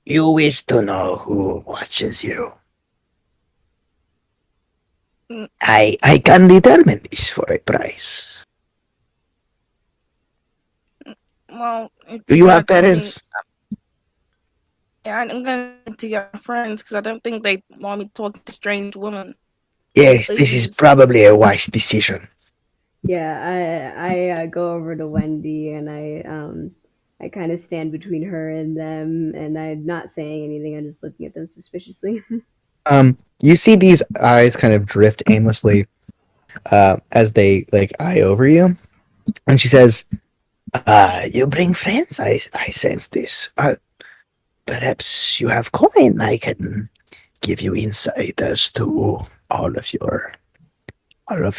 A: You wish to know who watches you.
E: Mm.
A: I can determine this for a price.
E: Well, if
A: Do
E: you're
A: you have
E: gonna tell me-
A: parents?
E: Yeah, I'm gonna to your friends because I don't think they want me talking to strange women.
A: Yes, this is
E: Ladies.
A: probably a wise decision.
C: Yeah, I go over to Wendy and I kind of stand between her and them, and I'm not saying anything. I'm just looking at them suspiciously.
A: You see these eyes kind of drift aimlessly, as they like eye over you, and she says, "You bring friends. I sense this. Perhaps you have coin. I can give you insight as to all of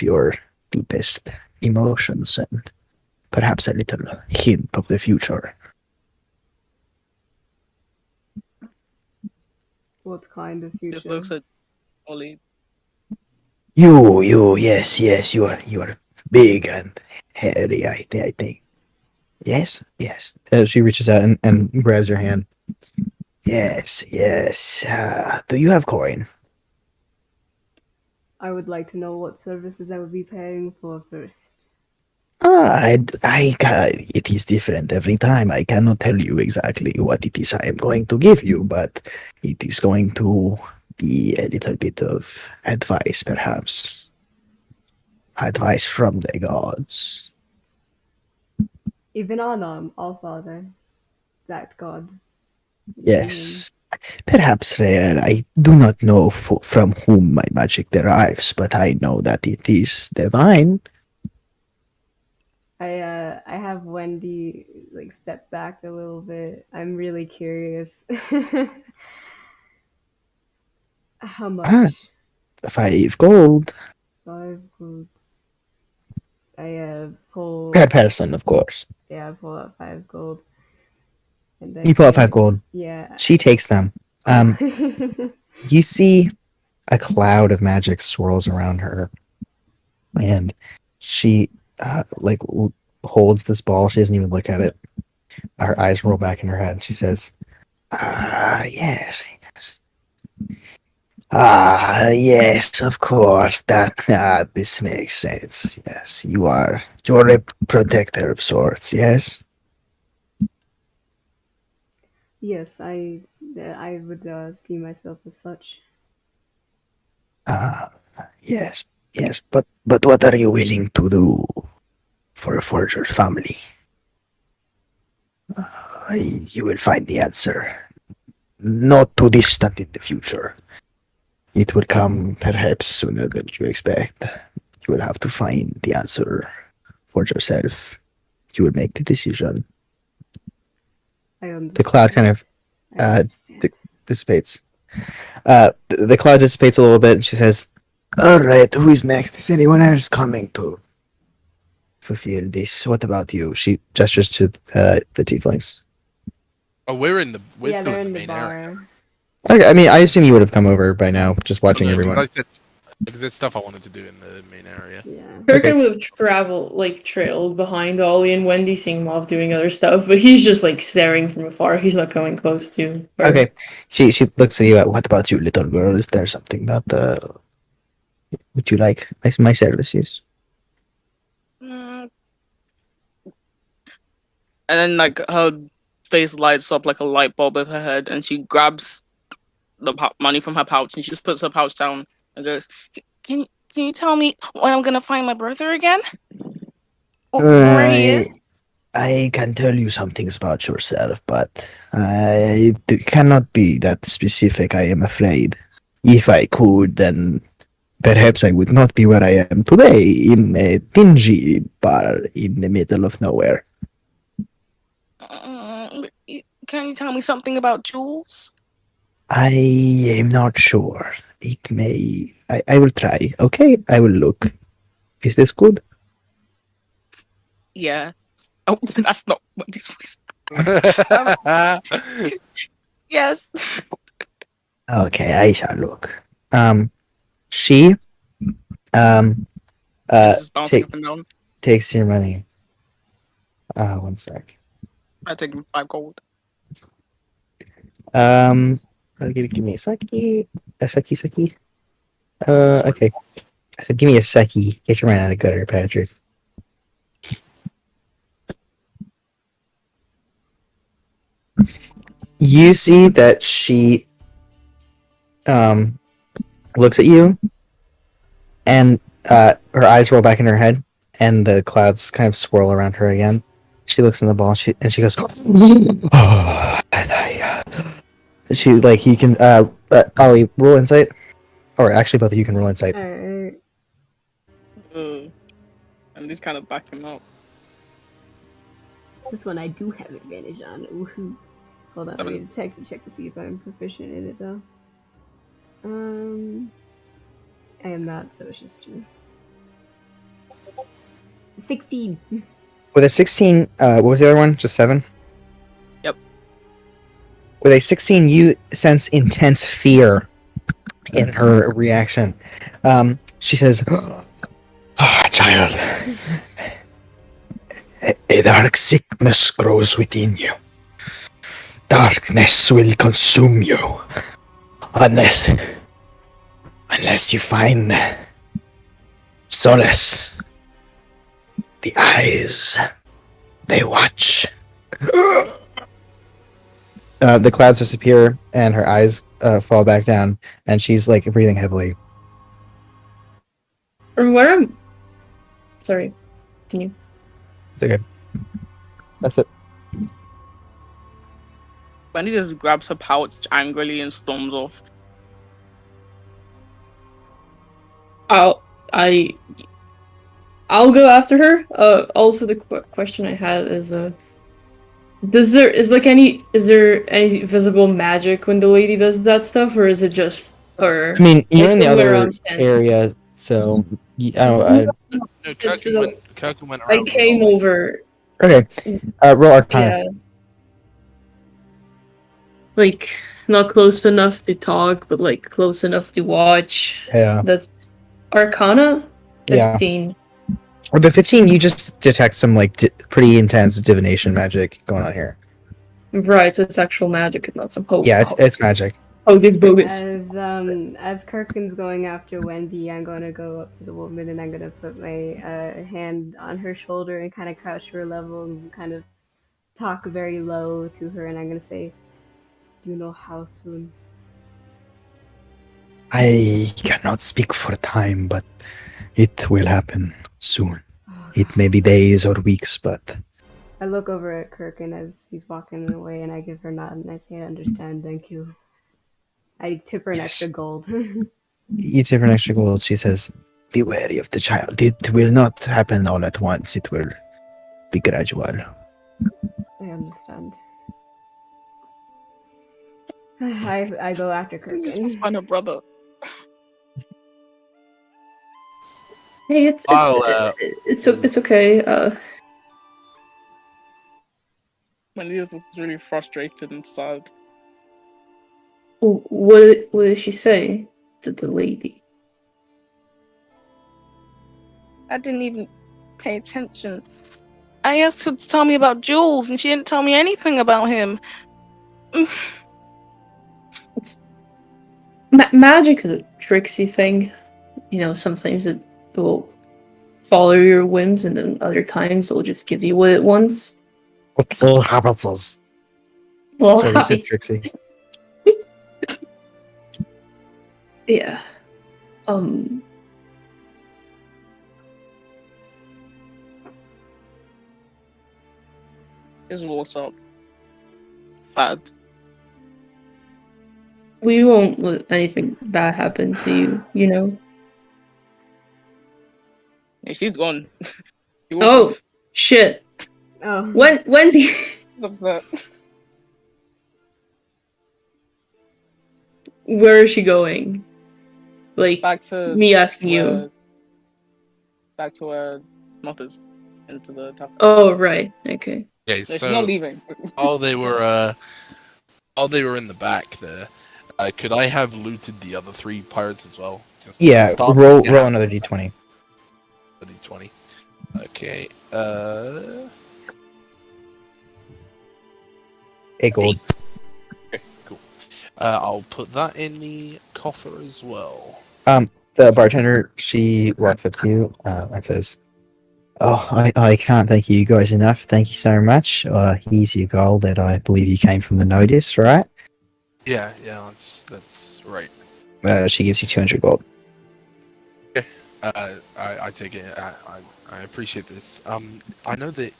A: your deepest emotions and perhaps a little hint of the future."
C: What kind of future?
E: Just looks at Ollie.
A: Yes, you are big and hairy. I think. Yes. She reaches out and grabs your hand. Yes. Do you have coin?
C: I would like to know what services I would be paying for first.
A: It is different every time. I cannot tell you exactly what it is I am going to give you, but it is going to be a little bit of advice, perhaps. Advice from the gods.
C: Even All Father, that god.
A: Yes. Perhaps rare. I do not know from whom my magic derives, but I know that it is divine.
C: I have Wendy like step back a little bit. I'm really curious. How much?
A: 5 gold.
C: 5 gold. I pull.
A: Per person, of course.
C: Yeah, I pull out 5 gold. And I
A: You pull out
C: say,
A: 5 gold.
C: Yeah.
A: She takes them. You see a cloud of magic swirls around her, and she holds this ball. She doesn't even look at it. Her eyes roll back in her head. She says, yes. Yes, of course. This makes sense. Yes, you're a protector of sorts. Yes.
C: Yes, I would see myself as such.
A: Yes. But what are you willing to do for your family? You will find the answer. Not too distant in the future. It will come perhaps sooner than you expect. You will have to find the answer for yourself. You will make the decision.
C: I understand.
A: The cloud kind of
C: I understand.
A: dissipates. The cloud dissipates a little bit, and she says, "All right, who is next? Is anyone else coming to fulfill this? What about you?" She gestures to the tieflings.
B: Oh, we're
C: Yeah,
B: still
C: they're
B: in
C: in
B: the
C: the
B: main area.
C: bar.
A: Okay, I mean, I assume you would have come over by now, just watching everyone.
B: Because there's stuff I wanted to do in the main area.
C: Yeah.
D: Kirkan would have trailed behind Ollie and Wendy, seeing them off doing other stuff, but he's just like staring from afar. He's not coming close to her.
A: Okay, she looks at you. What about you, little girl? Is there something that would you like my services?
E: And then like her face lights up like a light bulb in her head, and she grabs the money from her pouch and she just puts her pouch down and goes, Can you tell me when I'm gonna find my brother again? Where he is?"
A: I can tell you some things about yourself, but I cannot be that specific, I am afraid. If I could, then perhaps I would not be where I am today, in a dingy bar in the middle of nowhere.
E: Can you tell me something about Jules?
A: I am not sure. It may... I will try, okay? I will look. Is this good?
E: Yeah. Oh, that's not what this was. Yes.
A: Okay, I shall look. She
E: Just bouncing up and down.
A: takes your money. 1 sec.
E: I take him 5 gold.
A: Give me a seki. Seki. Okay. I said, give me a seki. Get your man out of gutter, Patrick. You see that she looks at you, and her eyes roll back in her head, and the clouds kind of swirl around her again. She looks in the ball, and she goes, "Oh, she like you can Ollie, roll insight, or actually both of you can roll insight."
C: Alright.
E: And these kind of back him up.
C: This one I do have advantage on. Woohoo. Hold on, let me check to see if I'm proficient in it though. I am not, so it's just 2. 16.
A: With a 16, what was the other one? Just 7?
E: Yep.
A: With a 16, you sense intense fear in her reaction. She says, child, a dark sickness grows within you. Darkness will consume you. Unless you find solace. The eyes, they watch. The clouds disappear, and her eyes fall back down, and she's like breathing heavily.
D: From where I'm... Sorry. Continue.
A: It's okay. That's it.
E: Wendy just grabs her pouch angrily and storms off.
D: I'll go after her. Also, the question I had is, is there any visible magic when the lady does that stuff, or is it just her?
A: I mean, you're
D: like,
A: in the
D: from where
A: other
D: I'm standing?
A: area, so
B: No, Kirkan went
D: I
B: around.
D: came over.
A: Okay. Roll Arcana.
D: Yeah. Like, not close enough to talk, but like close enough to watch.
A: Yeah.
D: That's Arcana?
A: Yeah.
D: 15.
A: With the 15, you just detect some like pretty intense divination magic going on here.
D: Right, so it's actual magic and not some hope.
A: Yeah, it's magic.
D: Hocus bogus.
C: As Kirkan's going after Wendy, I'm gonna go up to the woman and I'm gonna put my hand on her shoulder and kind of crouch to her level and kind of talk very low to her, and I'm gonna say, "Do you know how soon?"
A: I cannot speak for time, but it will happen soon.
C: Oh,
A: It may be days or weeks, but
C: I look over at Kirkan as he's walking away, and I give her a nod and I say, "I understand, thank you." I tip her an
A: Yes.
C: extra gold.
A: you tip an extra gold. She says, "Be wary of the child. It will not happen all at once. It will be gradual."
C: I understand. I go after
E: You just must
C: Kirkan.
E: find her brother.
D: Hey,
B: I'll,
D: it's okay.
E: Wendy is really frustrated and sad.
D: What did she say to the lady?
E: I didn't even pay attention. I asked her to tell me about Jules, and she didn't tell me anything about him.
D: Magic is a tricksy thing. You know, sometimes it will follow your whims, and then other times it'll just give you what it wants.
A: What's all happens?
D: Well,
A: Sorry, you said Trixie.
D: yeah.
E: Just walks up. Sad.
D: We won't let anything bad happen to you, you know?
E: Yeah, she's gone. She walks
D: Oh,
E: off.
D: shit.
C: Oh.
D: Wendy!
E: She's upset.
D: Where is she going? Like,
E: Back to
D: me asking
E: where,
D: you.
E: Back to where Möth is. Into the tavern.
D: Oh, right. Okay.
B: Okay,
E: No, she's
B: so
E: not leaving.
B: while they were in the back there, could I have looted the other 3 pirates as well? Just
A: Yeah,
B: start-
A: roll
B: yeah,
A: another d20.
B: a d20. Okay.
A: 8 gold.
B: Okay, cool. I'll put that in the coffer as well.
A: The bartender, she walks up to you and says, "Oh, I can't thank you guys enough. Thank you so much. Here's your gold that I believe you came from the notice, right?"
B: Yeah, that's right.
A: She gives you 200 gold.
B: I take it. I appreciate this. I know that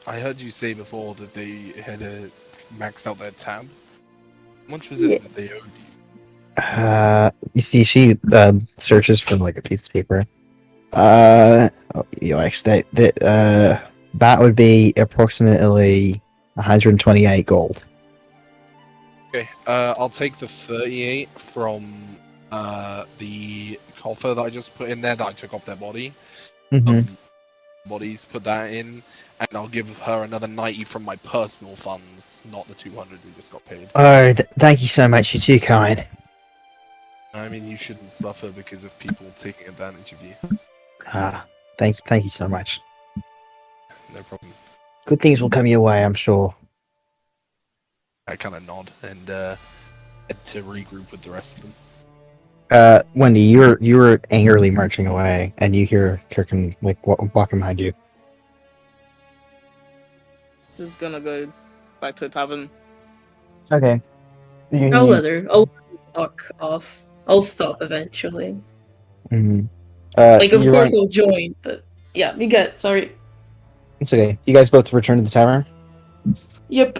B: I heard you say before that they had maxed out their tab. How much was it that they owed you?
A: You see, she searches for like a piece of paper. That would be approximately 128 gold.
B: Okay, I'll take the 38 from the coffer that I just put in there that I took off their body.
A: Mm-hmm.
B: Bodies, put that in, and I'll give her another 90 from my personal funds, not the 200 we just got paid.
A: Oh, thank you so much. You're too kind.
B: I mean, you shouldn't suffer because of people taking advantage of you.
A: Thank you so much.
B: No problem.
A: Good things will come your way, I'm sure.
B: I kind of nod and head to regroup with the rest of them.
A: Wendy, you were angrily marching away, and you hear Kirkan like walking behind you.
E: Just gonna go back to the tavern.
A: Okay.
D: I'll let her walk off. I'll stop eventually.
A: Mm-hmm.
D: Like, of
A: you're
D: course
A: right.
D: I'll join, but yeah, we get. Sorry.
A: It's okay. You guys both return to the tavern?
D: Yep.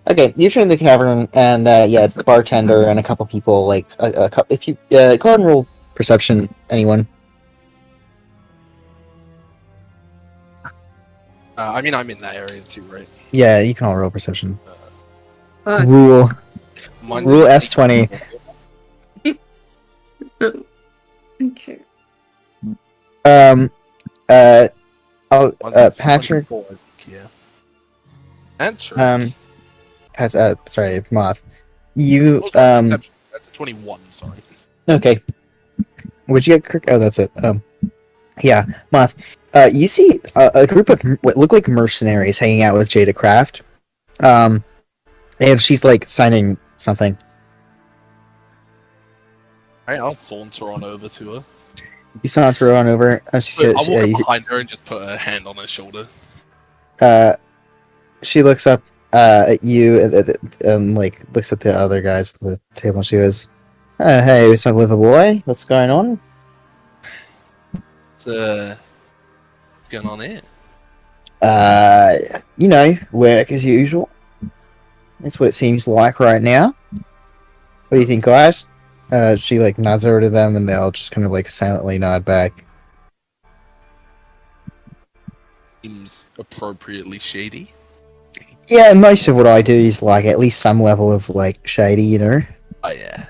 A: Okay, you return to the tavern, and yeah, it's the bartender and a couple people. Like, if you go ahead and roll perception, anyone.
B: I mean, I'm in that area too, right?
A: Yeah, you can all roll perception.
D: Fuck.
A: Rule
B: Mine's
A: Rule
B: a-
A: S20.
D: Okay.
A: Oh,
B: One's a
A: Patrick.
B: 24, I think, yeah. Patrick.
A: Sorry, Moth. You
B: Oh, sorry, perception. That's a 21, sorry.
A: okay? Would you get? Oh, that's it. Yeah, Moth. You see a group of what look like mercenaries hanging out with Jada Craft. And she's like signing something.
B: Alright, I'll saunter on over to her.
A: You saunter her on over. She
B: So
A: says,
B: I'll walk up behind her and just put a hand on her shoulder.
A: she looks up at you and like looks at the other guys at the table. And she goes, "Hey, what's up, little boy? What's going on?"
B: What's going on here?
A: You know, work as usual. That's what it seems like right now. What do you think, guys? She like nods over to them, and they all just kind of like silently nod back.
B: Seems appropriately shady.
A: Yeah, most of what I do is like at least some level of like shady, you know.
B: Oh yeah.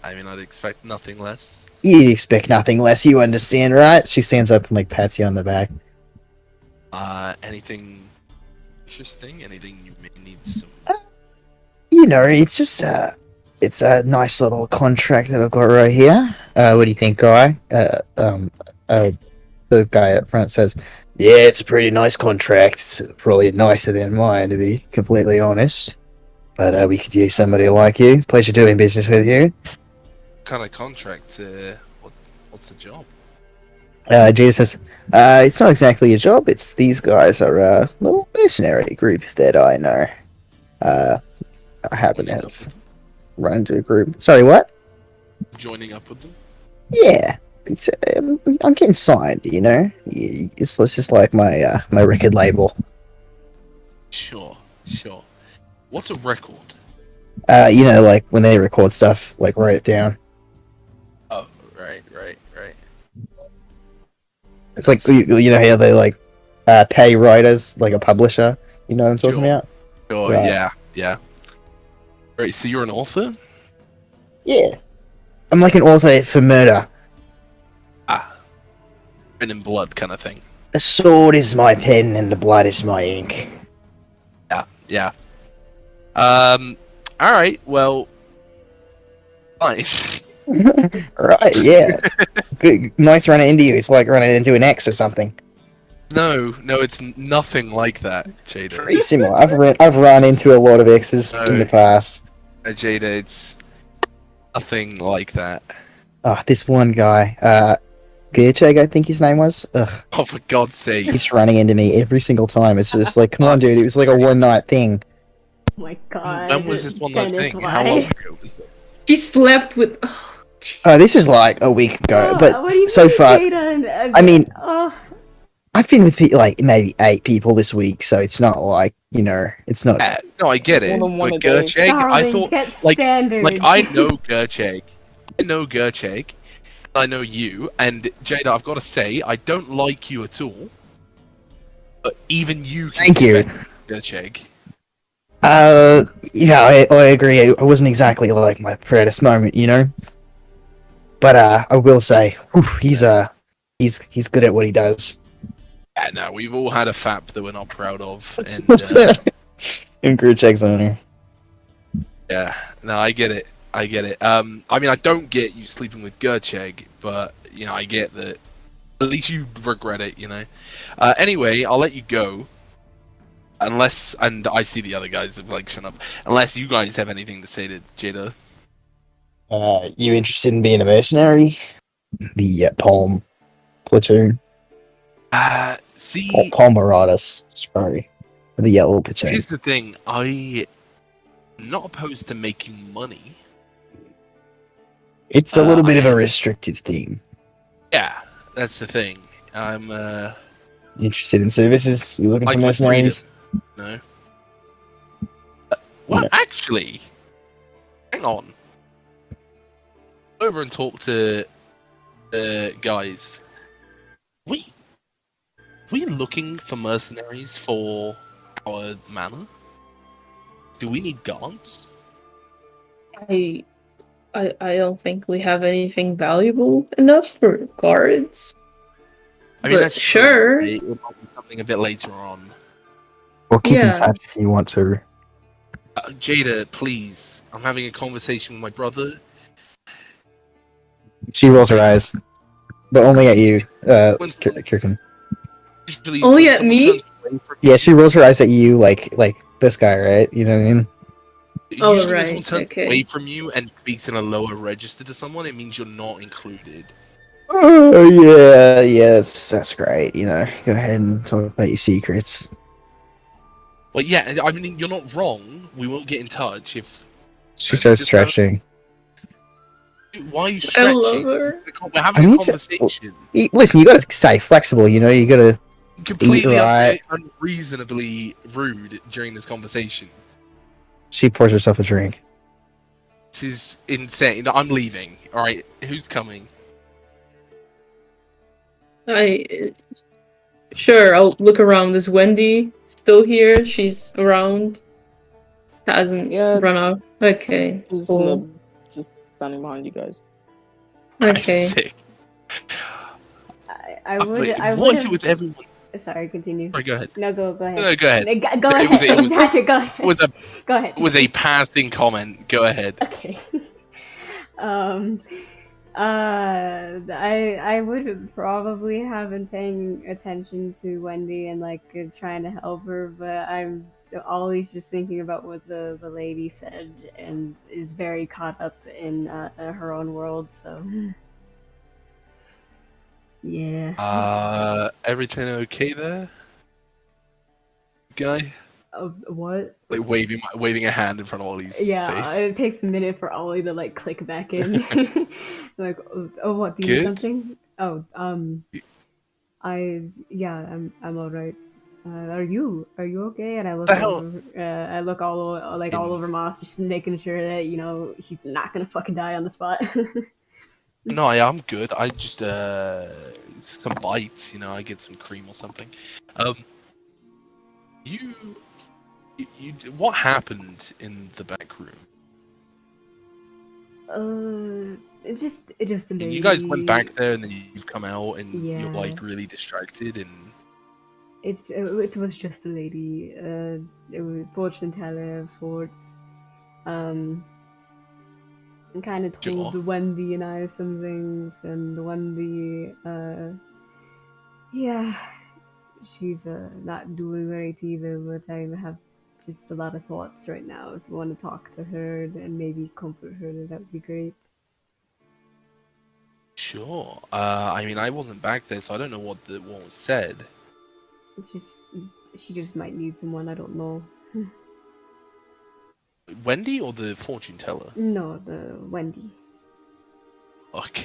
B: I mean, I'd expect nothing less.
A: You expect nothing less, you understand, right? She stands up and like pats you on the back.
B: Anything interesting? Anything you may need some?
A: You know, it's just it's a nice little contract that I've got right here. What do you think, guy? The guy up front says, "Yeah, it's a pretty nice contract. It's probably nicer than mine, to be completely honest. But we could use somebody like you. Pleasure doing business with you."
B: What kind of contract? What's the job?
A: Jada says, "It's not exactly a job. It's these guys are a little mercenary group that I know. I happen to have run into a group. Sorry, what?
B: Joining up with them?
A: Yeah, it's I'm getting signed. You know, it's just like my my record label.
B: Sure. What's a record?
A: You know, like when they record stuff, like write it down.
B: Oh, right.
A: It's like you know how they like pay writers like a publisher. You know what I'm talking about?
B: Sure.
A: Right.
B: Yeah. Right. So you're an author?
A: Yeah, I'm like an author for murder.
B: Written in blood, kind of thing.
A: The sword is my pen and the blood is my ink.
B: Yeah. All right. Well, fine.
A: Right, yeah. Good, nice running into you. It's like running into an ex or something.
B: No, it's nothing like that, Jada.
A: Pretty similar. I've run into a lot of exes in the past.
B: Jada, it's nothing like that.
A: Oh, this one guy, Gercheg, I think his name was. Ugh,
B: Oh, for God's sake.
A: keeps running into me every single time. It's just like, come on, dude. It was like a one night thing.
C: Oh my god.
B: When was this one night
C: Dennis,
B: thing?
C: why?
B: How long ago was this?
D: He slept with.
A: Oh, this was like a week ago.
C: Oh,
A: But
C: what do you
A: so
C: mean,
A: far,
C: Jada?
A: I mean,
C: oh,
A: I've been with like maybe 8 people this week, so it's not like you know, it's not.
B: No, I get it.
E: More than one
B: But
E: a day.
B: Gercheg, I
C: darling,
B: thought,
C: get
B: like,
C: standards.
B: I know Gercheg. I know you, and Jada, I've got to say, I don't like you at all. But even you can
A: Thank you.
B: Gercheg.
A: Yeah, I agree. I wasn't exactly like my proudest moment, you know. But I will say, he's good at what he does.
B: Yeah, no, we've all had a FAP that we're not proud of, and
A: In Grucheg's owner.
B: yeah, no, I get it. I mean, I don't get you sleeping with Gercheg, but you know, I get that. At least you regret it, you know. Anyway, I'll let you go. And I see the other guys have like shut up. Unless you guys have anything to say to Jada.
A: You interested in being a mercenary? The Palm platoon.
B: See,
A: Palm Marauders. Sorry, the yellow platoon.
B: here's the thing. I'm not opposed to making money.
A: It's a little bit of a restricted thing.
B: Yeah, that's the thing. I'm
A: Interested in services? You looking
B: like
A: for
B: my
A: mercenaries?
B: no. Well,
A: Yeah.
B: actually, hang on. Over and talk to guys. We looking for mercenaries for our manor? Do we need guards?
D: I don't think we have anything valuable enough for guards.
B: I mean,
D: But
B: that's
D: sure.
B: It would not be something something a bit later on.
A: Or keep in
D: Yeah.
A: touch if you want to.
B: Jada, please. I'm having a conversation with my brother.
A: She rolls her eyes, but only at you,
B: When
A: Kirkan.
B: usually
D: Only
B: when
D: at
B: someone
D: me?
B: turns away from
A: Yeah, she rolls her eyes at you like this guy, right? You know what I mean?
D: Oh,
B: usually when
D: right,
B: someone turns
D: okay.
B: away from you and speaks in a lower register to someone, it means you're not included.
A: Oh yeah, that's great. You know, go ahead and talk about your secrets.
B: Well, yeah, I mean, you're not wrong. We won't get in touch if.
A: She starts
B: just have-
A: stretching.
B: Why are you
D: I love
B: stretching?
D: her.
B: We're having a
A: need to-
B: conversation.
A: Listen, you gotta stay flexible. You know, you gotta.
B: Completely
A: right.
B: unreasonably rude during this conversation.
A: She pours herself a drink.
B: This is insane. I'm leaving. All right, who's coming?
D: Sure, I'll look around. Is Wendy still here? She's around. Hasn't
E: Yeah.
D: run off. Okay,
E: Just,
D: cool.
E: just standing behind you guys.
D: Okay.
B: I'm sick.
C: I
B: Wait,
C: would. I
B: what
C: would.
B: is it with everyone?
C: Sorry, continue.
B: Sorry, go ahead.
C: No, go ahead.
B: No, go ahead.
C: Go
B: It was-
C: ahead,
B: it was-
C: Patrick. Go ahead.
B: It was a
C: Go ahead.
B: it was a passing comment. Go ahead.
C: Okay. I would probably have been paying attention to Wendy and like trying to help her, but I'm always just thinking about what the lady said and is very caught up in her own world. So yeah.
B: Everything okay there, guy?
C: What?
B: Like waving a hand in front of Ollie's
C: Yeah,
B: face.
C: it takes a minute for Ollie to like click back in. Like, oh, what? Do you need
B: Good?
C: something? Oh, I'm all right. Are you okay? And I look
B: The hell?
C: over, I look all over Moth, just making sure that he's not gonna fucking die on the spot.
B: No, yeah, I'm good. I just some bites. I get some cream or something. You what happened in the back room?
C: It's just a lady.
B: You guys went back there and then you've come out and you're
C: Yeah.
B: like really distracted and
C: It was just a lady. It was fortune teller of sorts. And kind of told
B: Sure.
C: Wendy and I some things, and Wendy, yeah, she's not doing great either. But I have just a lot of thoughts right now. If you want to talk to her and maybe comfort her, that would be great.
B: sure. I mean, I wasn't back there, so I don't know what was said.
C: It's just she just might need someone. I don't know.
B: Wendy or the fortune teller?
C: No, the Wendy,
B: Fuck.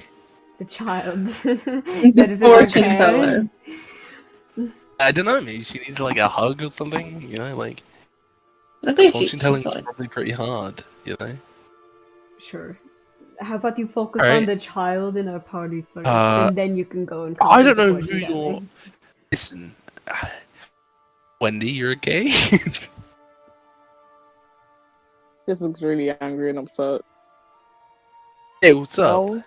C: the child.
D: The
C: That is in
D: fortune
C: her
D: teller.
C: bed.
B: I don't know. Maybe she needed like a hug or something. Like
D: I think
B: fortune telling
D: she's
B: is
D: fine.
B: probably pretty hard.
C: Sure. How about you focus
B: Alright.
C: on the child in our party first,
B: Uh,
C: and then you can go and.
B: I don't
C: comfort the
B: know who
C: fortune
B: you're.
C: teller.
B: Listen, Wendy, you're gay.
E: This looks really angry and upset.
B: Hey, what's up?
E: Well,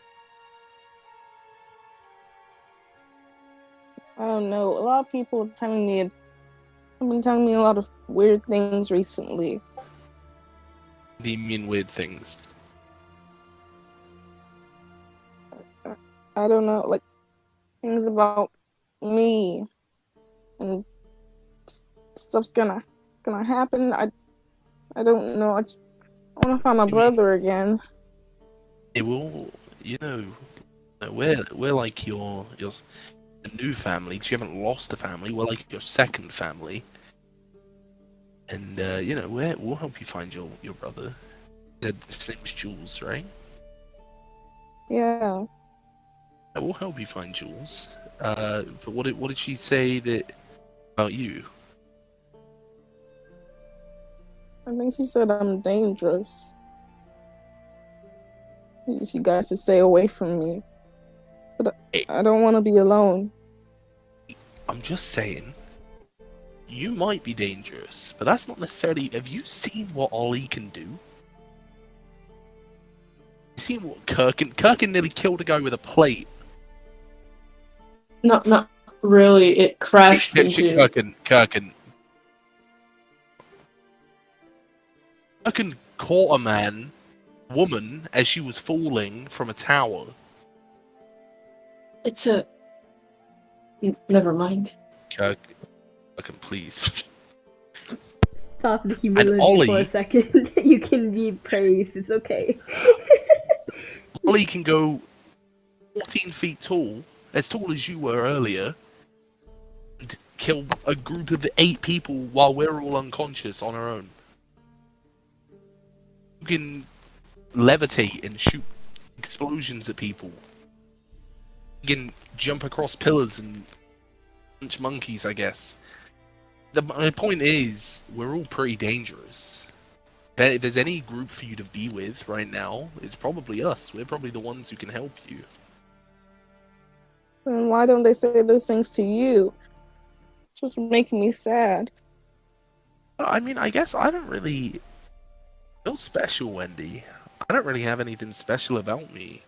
E: I don't know. A lot of people have been telling me a lot of weird things recently.
B: Do you mean weird things?
E: I don't know, like things about me and stuff's gonna happen. I don't know. I want to find my brother again.
B: It will. We're like your new family. 'Cause you haven't lost a family. We're like your second family. And we'll help you find your brother. His name's Jules, right?
E: Yeah.
B: We'll help you find Jules. But what did she say about you?
E: I think she said I'm dangerous. You guys should stay away from me. But I don't want to be alone.
B: I'm just saying. You might be dangerous, but that's not necessarily. Have you seen what Ollie can do? You seen what Kirkan nearly killed a guy with a plate.
D: Not Really, it crashed into.
B: Kirkan caught a woman, as she was falling from a tower.
D: It's a. Never mind.
B: Kirkan, please.
C: Stop the humility for
B: Ollie-
C: a second. You can be praised. It's okay.
B: Ollie can go 14 feet tall as you were earlier, and kill a group of 8 people while we're all unconscious on our own. You can levitate and shoot explosions at people. You can jump across pillars and punch monkeys, I guess. My point is, we're all pretty dangerous. If there's any group for you to be with right now, it's probably us. We're probably the ones who can help you.
E: Then why don't they say those things to you? It's just making me sad.
B: I mean, I guess I don't really feel special, Wendy. I don't really have anything special about me.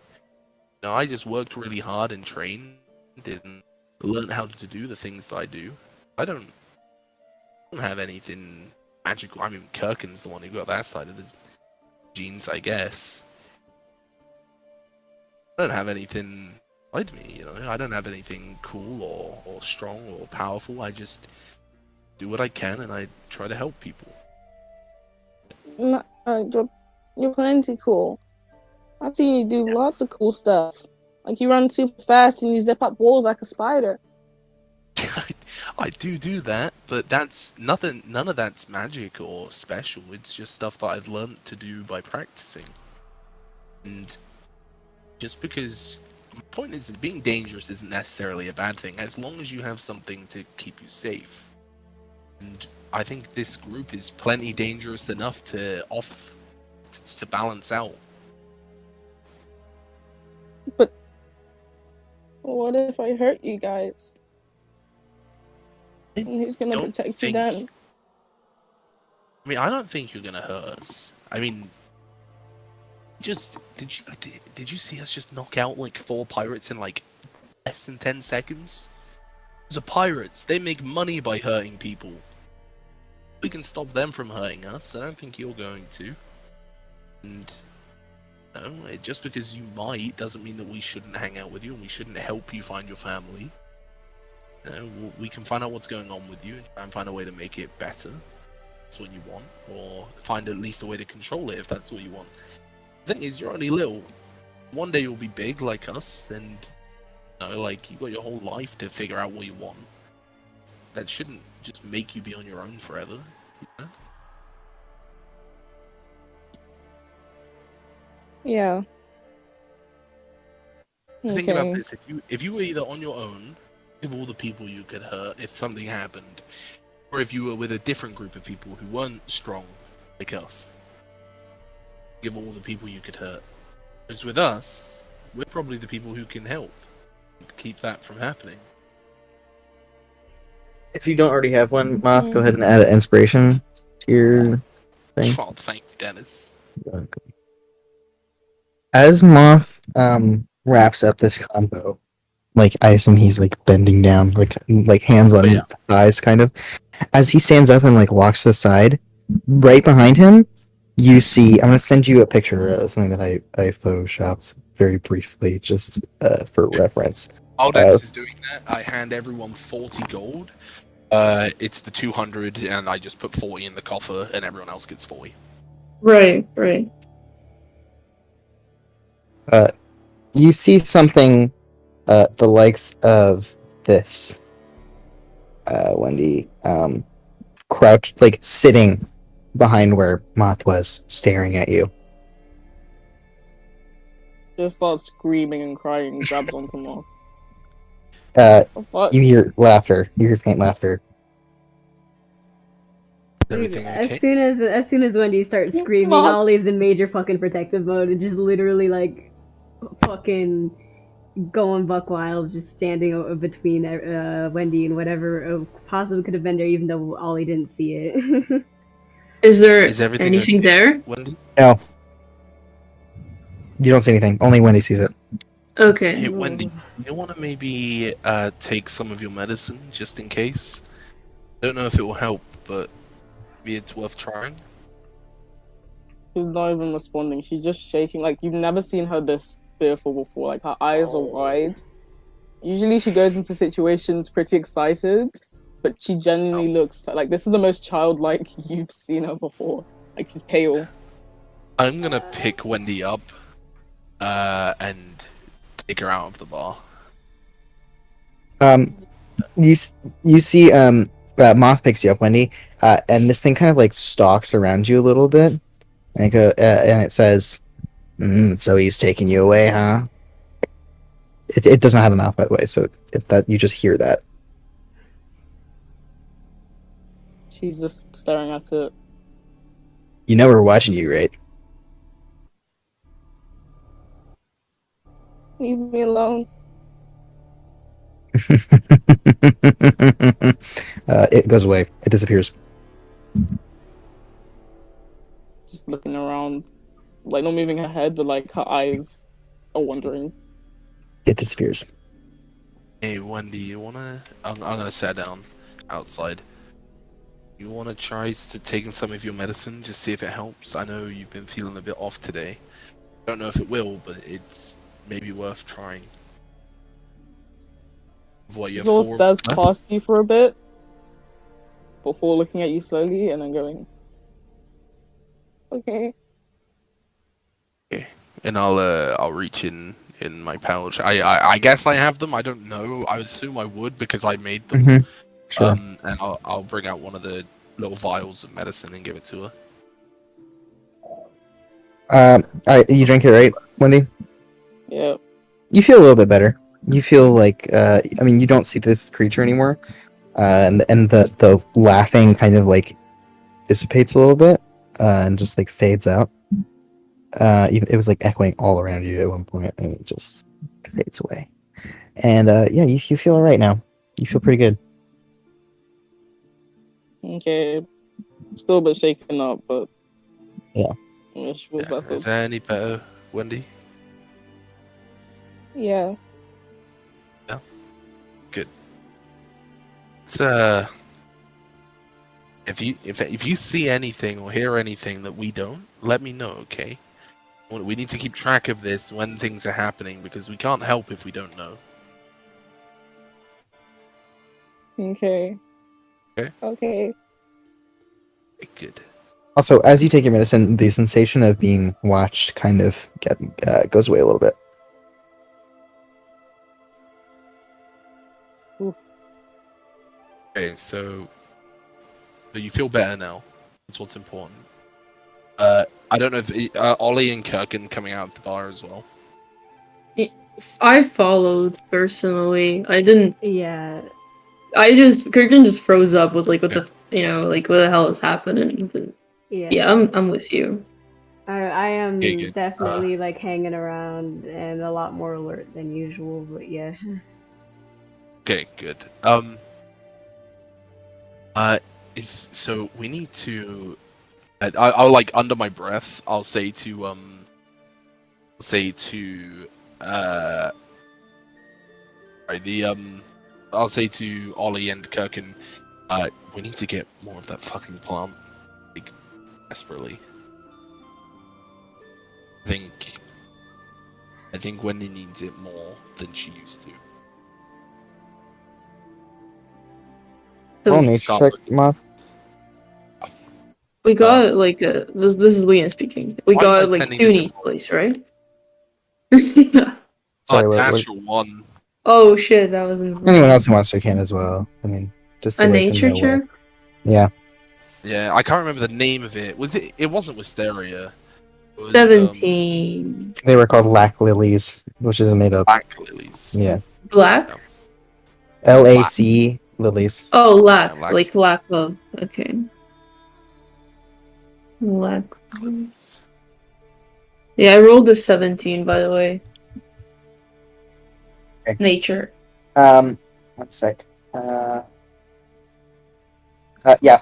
B: No, I just worked really hard and trained and learned how to do the things that I do. I don't have anything magical. I mean, Kirkan's the one who got that side of the genes, I guess. I don't have anything inside me, you know. I don't have anything cool or strong or powerful. I just do what I can and I try to help people.
E: No, you're plenty cool. I've seen you do lots of cool stuff. Like you run super fast and you zip up walls like a spider.
B: I do that, but that's nothing. None of that's magic or special. It's just stuff that I've learned to do by practicing. And just because my point is that being dangerous isn't necessarily a bad thing, as long as you have something to keep you safe. And I think this group is plenty dangerous enough to balance out.
E: But what if I hurt you guys? And who's gonna
B: Don't
E: protect you
B: think-
E: then?
B: I mean, I don't think you're gonna hurt us. I mean, did you see us just knock out like 4 pirates in like less than 10 seconds? Those are pirates. They make money by hurting people. We can stop them from hurting us. I don't think you're going to. And no, just because you might doesn't mean that we shouldn't hang out with you and we shouldn't help you find your family. You know, we can find out what's going on with you and try and find a way to make it better. That's what you want, or find at least a way to control it if that's what you want. The thing is, you're only little. One day you'll be big like us, and you know, like you got your whole life to figure out what you want. That shouldn't just make you be on your own forever. You know?
E: Yeah.
B: Just think about this: if you were either on your own, of all the people you could hurt if something happened, or if you were with a different group of people who weren't strong like us, give all the people you could hurt. Because with us, we're probably the people who can help keep that from happening.
A: If you don't already have one, Moth, go ahead and add an inspiration to your thing.
B: Oh, thank you, Dennis.
A: As Moth wraps up this combo, like I assume he's like bending down, like hands on thighs, kind of. As he stands up and like walks to the side, right behind him, you see. I'm gonna send you a picture of something that I photoshopped very briefly, just for reference.
B: While Dennis is doing that, I hand everyone 40 gold. It's the 200, and I just put 40 in the coffer, and everyone else gets 40.
D: Right.
A: You see something, the likes of this, Wendy, crouched, like sitting behind where Moth was, staring at you.
E: Just starts screaming and crying and grabs onto more.
A: You hear laughter. You hear faint laughter.
B: Is everything okay?
C: As soon as Wendy starts screaming,
E: Mom.
C: Ollie's in major fucking protective mode and just literally like fucking going buck wild, just standing between Wendy and whatever possibly could have been there, even though Ollie didn't see it.
D: Is there
B: everything
D: anything
B: okay,
D: there?
B: Wendy?
A: No. You don't see anything. Only Wendy sees it.
D: Okay.
B: Hey, Wendy, you want to maybe take some of your medicine just in case? I don't know if it will help, but maybe it's worth trying.
E: She's not even responding. She's just shaking. Like, you've never seen her this fearful before. Like, her eyes are wide. Usually she goes into situations pretty excited, but she genuinely looks like this is the most childlike you've seen her before. Like, she's pale.
B: I'm gonna pick Wendy up and take her out of the bar.
A: You see Moth picks you up, Wendy, and this thing kind of like stalks around you a little bit, and it says, "So he's taking you away, huh?" It does not have a mouth, by the way, so that you just hear that.
E: She's just staring at it.
A: You know we're watching you, right?
E: Leave me alone.
A: It goes away. It disappears.
E: Just looking around, like not moving her head, but like her eyes are wandering.
A: It disappears.
B: Hey, Wendy, you wanna? I'm gonna sit down outside. You wanna try taking some of your medicine, just see if it helps? I know you've been feeling a bit off today. I don't know if it will, but it's maybe worth trying. What you
E: Zor stares past you for a bit before looking at you slowly and then going, "Okay."
B: Okay, and I'll reach in my pouch. I guess I have them. I don't know. I assume I would because I made them.
A: Mm-hmm. Sure.
B: And I'll bring out one of the little vials of medicine and give it to her.
A: You drink it, right, Wendy?
E: Yeah.
A: You feel a little bit better. You feel like, I mean, you don't see this creature anymore, and the laughing kind of like dissipates a little bit, and just like fades out. It was like echoing all around you at one point, and it just fades away. And yeah, you feel alright now. You feel pretty good.
E: Okay. Still a bit shaken up, but
A: Yeah.
E: she feels better.
B: Is that any better, Wendy?
E: Yeah.
B: Good. It's if you see anything or hear anything that we don't, let me know, okay? We need to keep track of this when things are happening because we can't help if we don't know.
E: Okay.
B: Okay.
E: Okay.
B: Good.
A: Also, as you take your medicine, the sensation of being watched kind of goes away a little bit.
B: Okay, so you feel better now. That's what's important. I don't know if Ollie and Kirkan coming out of the bar as well.
D: I followed personally. I didn't.
C: Yeah.
D: Kirkan just froze up. Was like, what the, like, what the hell is happening? But, yeah, I'm with you.
C: I am
B: Okay,
C: definitely like hanging around and a lot more alert than usual, but yeah.
B: Okay, good. So we need to. I'll like under my breath. I'll say to I'll say to Ollie and Kirkan, we need to get more of that fucking plant, like desperately. I think Wendy needs it more than she used to.
A: Roll
D: So
A: nature check, Moth.
D: we got like this is Lian speaking. We
B: Why am I
D: got like
B: sending this
D: Tooni's
B: in-
D: place, right?
A: Sorry, what?
B: Natural one.
D: Oh shit, that was in
A: Anyone else who wants to can as well. I mean, just to
D: a
A: let them
D: nature
A: know where.
D: check.
A: Yeah.
B: Yeah, I can't remember the name of it. It wasn't Wisteria. It was,
D: 17.
A: They were called lac lilies, which is made up.
B: Black lilies.
A: Yeah.
D: Black?
A: LAC lilies.
D: Oh, lack.
B: Yeah, lack.
D: Like lack of. Okay. Lack.
B: Lilies.
D: Yeah, I rolled a 17, by the way.
A: Okay.
D: Nature.
A: 1 sec. Yeah.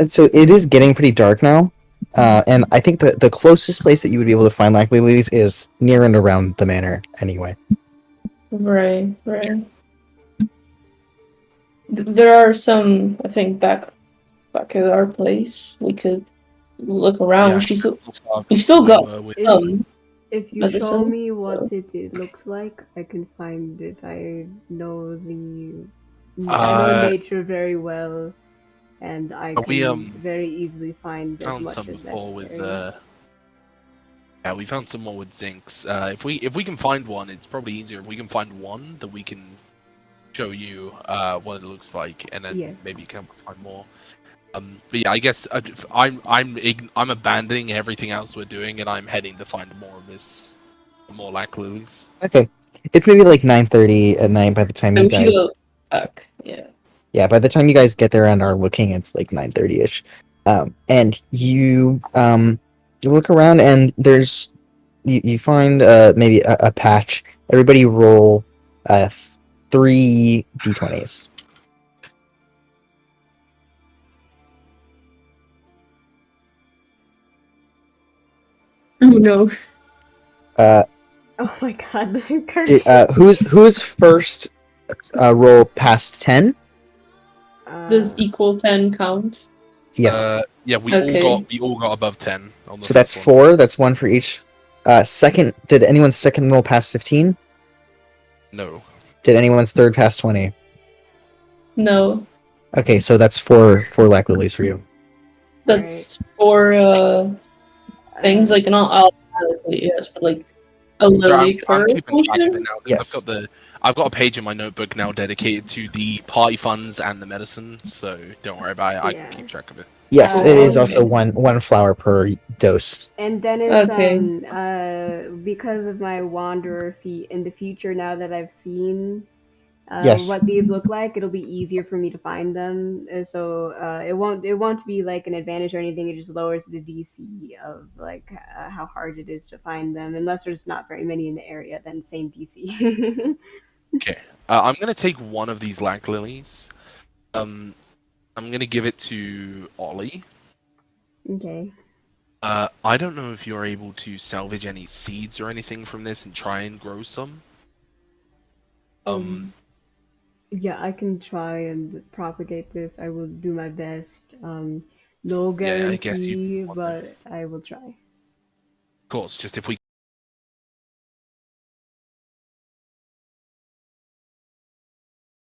A: So it is getting pretty dark now. And I think the closest place that you would be able to find Lack Lilies is near and around the manor, anyway.
D: Right. There are some, I think, back at our place. We could look around. We've still got some.
C: If you show
D: medicine,
C: me what
D: so.
C: it looks like, I can find it. I know nature very well, and I can very easily find as
B: found
C: much
B: some
C: as
B: before
C: necessary.
B: with we found some more with zincs. If we can find one, it's probably easier if we can find one that we can show you what it looks like, and then maybe you can help us find more. But yeah, I guess I'm abandoning everything else we're doing, and I'm heading to find more of this, more Lack Lilies.
A: Okay, it's maybe like 9:30 at night by the time you guys.
D: Go back. Yeah.
A: Yeah, by the time you guys get there and are looking, it's like 9:30ish. And you look around, and there's you find maybe a patch. Everybody roll 3 d20s.
D: Oh no.
C: Oh my god,
A: Who's first? Roll past 10.
D: Does equal 10 count?
A: Yes.
B: Yeah, we all got above 10.
A: So that's 4. That's 1 for each. Second, did anyone's second roll past 15?
B: No.
A: Did anyone's third pass 20?
D: No.
A: Okay, so that's 4 Lack Lilies for you.
D: That's 4 things, like not automatically, yes, but like a lily per
B: I'm keeping track of it now.
A: Yes.
B: I've got a page in my notebook now dedicated to the party funds and the medicine, so don't worry about it. I can keep track of it.
A: Yes, it is also one flower per dose.
C: And Dennis, because of my wanderer feat in the future, now that I've seen what these look like, it'll be easier for me to find them. So it won't be like an advantage or anything. It just lowers the DC of like how hard it is to find them, unless there's not very many in the area. Then same DC.
B: Okay, I'm gonna take one of these Lack Lilies. I'm gonna give it to Ollie.
C: Okay.
B: I don't know if you're able to salvage any seeds or anything from this and try and grow some.
C: Yeah, I can try and propagate this. I will do my best. No guarantee, but I will try.
B: Of course, just if we.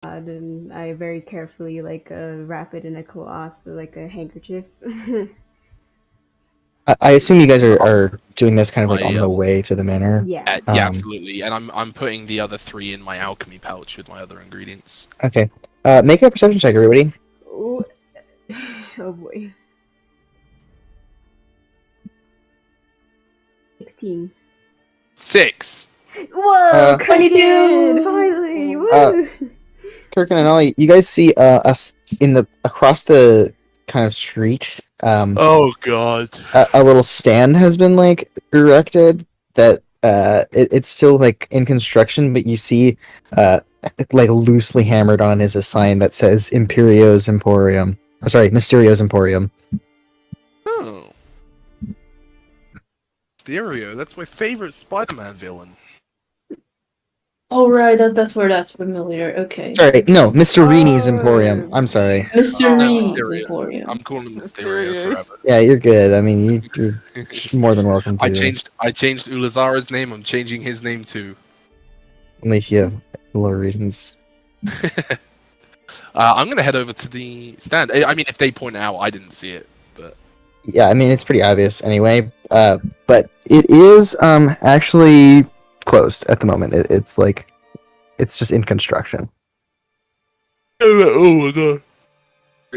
C: And I very carefully wrap it in a cloth, like a handkerchief.
A: I assume you guys are doing this kind of like on the way to the manor.
C: Yeah.
B: Yeah, absolutely. And I'm putting the other 3 in my alchemy pouch with my other ingredients.
A: Okay. Make a perception check, everybody.
C: Oh boy. 16.
B: 6.
C: Whoa! 22! Finally! Woo!
A: Kirkan and Ollie, you guys see us across the kind of street.
B: Oh god!
A: A little stand has been like erected that it's still like in construction, but you see like loosely hammered on is a sign that says Mysterio's Emporium.
B: Oh, Mysterio, that's my favorite Spider-Man villain.
D: Oh right, that's where that's familiar. Okay.
A: Sorry, no, Mr. Rini's Emporium. I'm sorry.
D: Mr. Rini's Emporium.
B: I'm calling him Mysterio forever.
A: Yeah, you're good. I mean, you're more than welcome to.
B: I changed Ulazara's name. I'm changing his name too.
A: Only if you have lower reasons.
B: I'm gonna head over to the stand. I mean, if they point out, I didn't see it, but
A: yeah, I mean it's pretty obvious anyway. But it is actually closed at the moment. It's like it's just in construction.
B: Oh my god!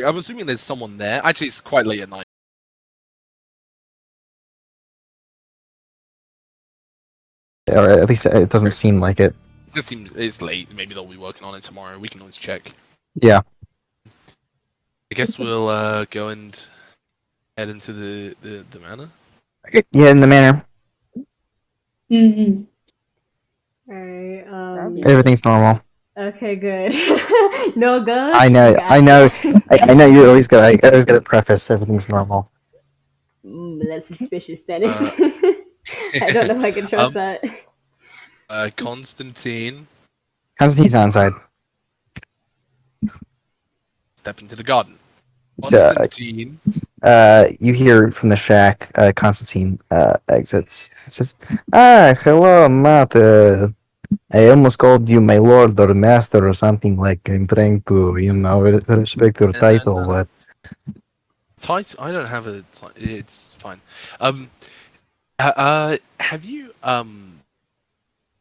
B: I'm assuming there's someone there. Actually, it's quite late at night.
A: Or at least it doesn't seem like it.
B: It just seems it's late. Maybe they'll be working on it tomorrow. We can always check.
A: Yeah.
B: I guess we'll go and head into the manor.
A: Yeah, in the manor.
D: Mm-hmm.
C: Alright,
A: everything's normal.
C: Okay, good. No ghosts?
A: I know. I know you're always gonna preface everything's normal.
C: That's suspicious, Dennis. I don't know if I can trust that.
B: Constantine,
A: Constantine's outside.
B: step into the garden.
A: Duh.
B: Constantine.
A: You hear from the shack, Constantine exits. It says, hello, Matt. I almost called you my lord or master or something like I'm trying to, respect your title, but...
B: Title? I don't have a title. It's fine. Have you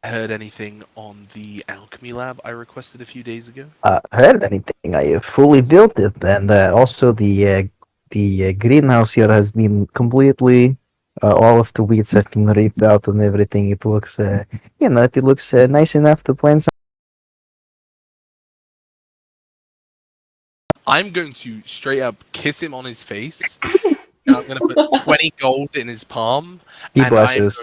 B: heard anything on the alchemy lab I requested a few days ago?
A: Heard anything? I have fully built it, and also the greenhouse here has been completely... all of the weeds have been ripped out and everything. It looks, it looks nice enough to plant some...
B: I'm going to straight up kiss him on his face. And I'm going to put 20 gold in his palm.
A: He
B: and
A: blushes.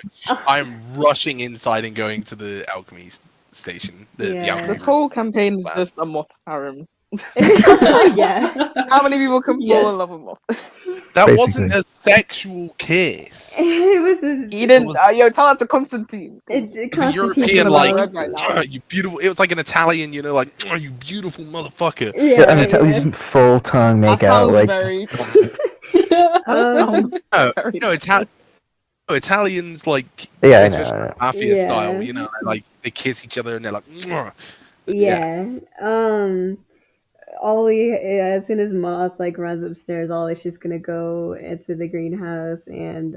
B: I'm rushing inside and going to the alchemy station. The
C: Yeah.
B: alchemy
E: This
B: room.
E: whole campaign is
B: Wow.
E: just a moth harem.
C: Yeah.
E: How many people can fall
D: Yes.
E: in love with moth?
B: That
A: Basically.
B: wasn't a sexual kiss.
C: It was a,
E: He didn't.
B: was-
E: Yo, tell that to Constantine.
C: it's
B: It was a
C: Constantine
B: European,
C: love.
B: like,
E: Red right now.
B: you beautiful. It was like an Italian, like, you beautiful motherfucker.
C: Yeah,
A: and it's just full tongue
E: That
A: make out
E: sounds
A: like...
E: very.
C: Um,
B: Italians like,
A: Yeah, I
B: especially
A: know.
B: mafia
C: Yeah.
B: style, they kiss each other and they're like, "Mwah."
C: yeah. Ollie, as soon as Moth runs upstairs, Ollie's just gonna go into the greenhouse and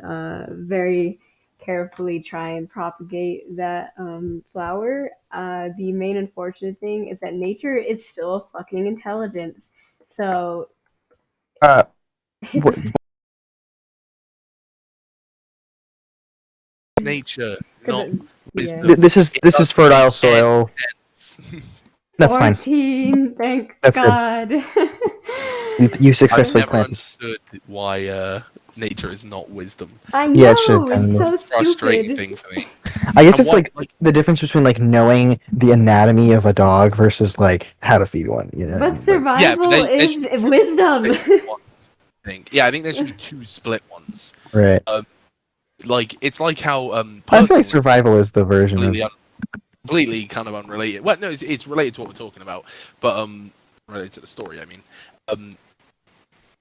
C: very carefully try and propagate that flower. The main unfortunate thing is that nature is still a fucking intelligence. So
A: What-
B: Nature,
C: 'Cause
B: not
C: it-
B: wisdom.
C: yeah.
A: This is fertile soil.
B: Sense.
A: That's fine.
C: 14, thank
A: That's good.
C: God.
A: You
B: I've
A: successfully
B: never
A: plant this.
B: understood why nature is not wisdom.
C: I know,
A: Yeah, it should kind
C: it's
A: of-
C: so
B: It's a frustrating
C: stupid.
B: thing for me.
A: I guess
B: And
A: it's
B: why-
A: like the difference between knowing the anatomy of a dog versus how to feed one.
C: But
A: Like,
C: survival
B: they
C: is
B: should-
C: wisdom.
B: I think. Yeah, I think there should be two split ones.
A: right.
B: It's like how
A: I feel
B: personally,
A: like survival is the version of.
B: completely kind of unrelated. Well, no, it's related to what we're talking about, but related to the story. I mean,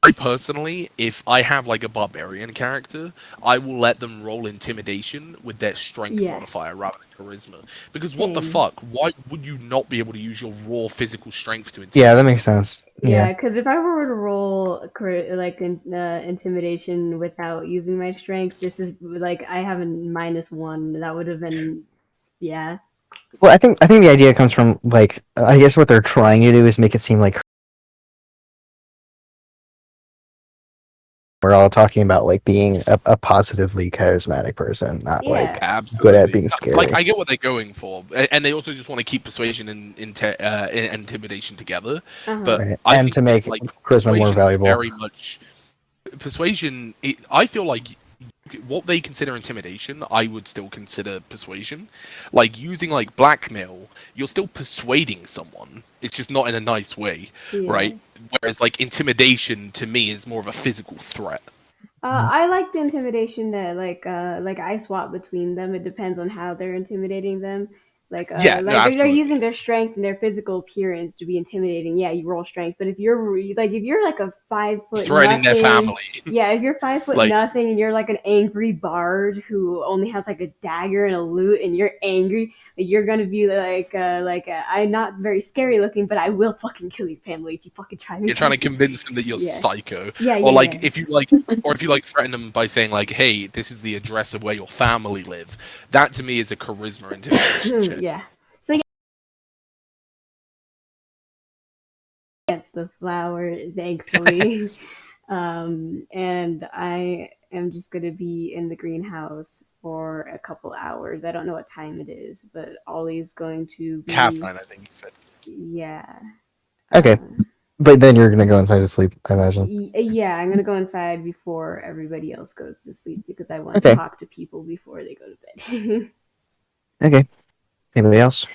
B: I personally, if I have a barbarian character, I will let them roll intimidation with their strength
C: Yeah.
B: modifier rather than charisma. Because what the
C: Same.
B: fuck? Why would you not be able to use your raw physical strength to intimidate?
A: Yeah, that makes sense.
C: Yeah, because if I were to roll intimidation without using my strength, this is I have a -1. That would have been, yeah.
A: Well, I think the idea comes from I guess what they're trying to do is make it seem like we're all talking about being a positively charismatic person, not
C: Yeah.
B: Absolutely.
A: good at being scary.
B: I get what they're going for, and they also just want to keep persuasion and intimidation together. But
A: Right.
B: I
A: And
B: think,
A: to make charisma more
B: persuasion is
A: valuable.
B: very much persuasion. I feel like what they consider intimidation, I would still consider persuasion. Using blackmail, you're still persuading someone. It's just not in a nice way,
C: Yeah.
B: right? Whereas intimidation to me is more of a physical threat.
C: I like the intimidation that I swap between them. It depends on how they're intimidating them.
B: Yeah, no,
C: they're
B: absolutely.
C: using their strength and their physical appearance to be intimidating. Yeah, you roll strength, but if you're a 5 foot
B: Threatening their
C: nothing-
B: family.
C: yeah, if you're 5 foot nothing and you're an angry bard who only has a dagger and a lute, and you're angry, you're gonna be I'm not very scary looking, but I will fucking kill your family if you fucking try me.
B: You're trying to convince them that you're
C: Yeah.
B: psycho.
C: Yeah,
B: Or
C: yeah.
B: if you threaten them by saying hey, this is the address of where your family live. That to me is a charisma intimidation check.
C: Yeah. So yeah, gets the flower, thankfully. And I am just gonna be in the greenhouse for a couple hours. I don't know what time it is, but Ollie's going to be
B: Half nine, I think you said.
C: Yeah.
A: Okay. But then you're gonna go inside to sleep, I imagine.
C: Yeah, I'm gonna go inside before everybody else goes to sleep because I want
A: Okay.
C: to talk to people before they go to bed.
A: Okay. Anybody else?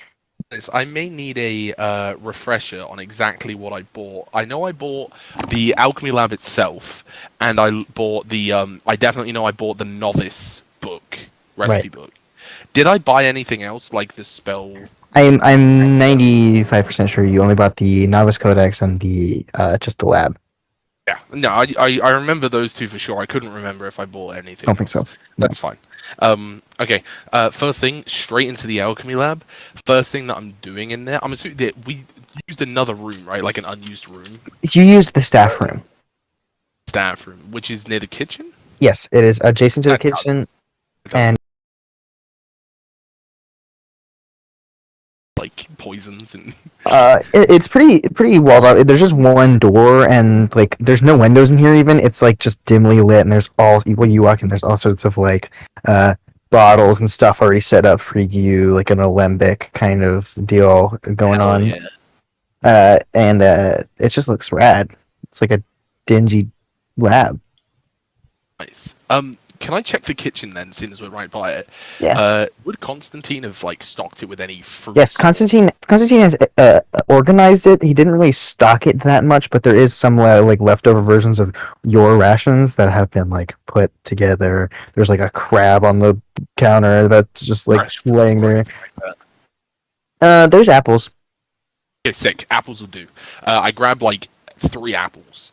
B: I may need a refresher on exactly what I bought. I know I bought the Alchemy Lab itself, and I bought the. I definitely know I bought the Novice book, recipe
A: Right.
B: book. Did I buy anything else like the spell?
A: I'm 95% sure you only bought the Novice Codex and the just the lab.
B: Yeah, no, I remember those two for sure. I couldn't remember if I bought anything
A: Don't think
B: else.
A: so. No.
B: That's fine. Okay. First thing, straight into the alchemy lab. First thing that I'm doing in there, I'm assuming that we used another room, right? Like an unused room,
A: You used the staff room.
B: staff room, which is near the kitchen.
A: Yes, it is adjacent to the
B: That counts.
A: kitchen,
B: It doesn't
A: and
B: like poisons and
A: it's pretty well done. There's just one door, and like there's no windows in here. Even it's like just dimly lit, and there's all when you walk in, there's all sorts of like bottles and stuff already set up for you, like an alembic kind of deal going
B: hell
A: on.
B: yeah.
A: And it just looks rad. It's like a dingy lab.
B: Nice. Can I check the kitchen then, since we're right by it?
A: Yeah.
B: Would Constantine have like stocked it with any fruit?
A: Yes, Constantine has organized it. He didn't really stock it that much, but there is some like leftover versions of your rations that have been like put together. There's like a crab on the counter that's just like
B: Fresh
A: laying there.
B: like that.
A: There's apples.
B: Okay, sick. Apples will do. I grab like 3 apples.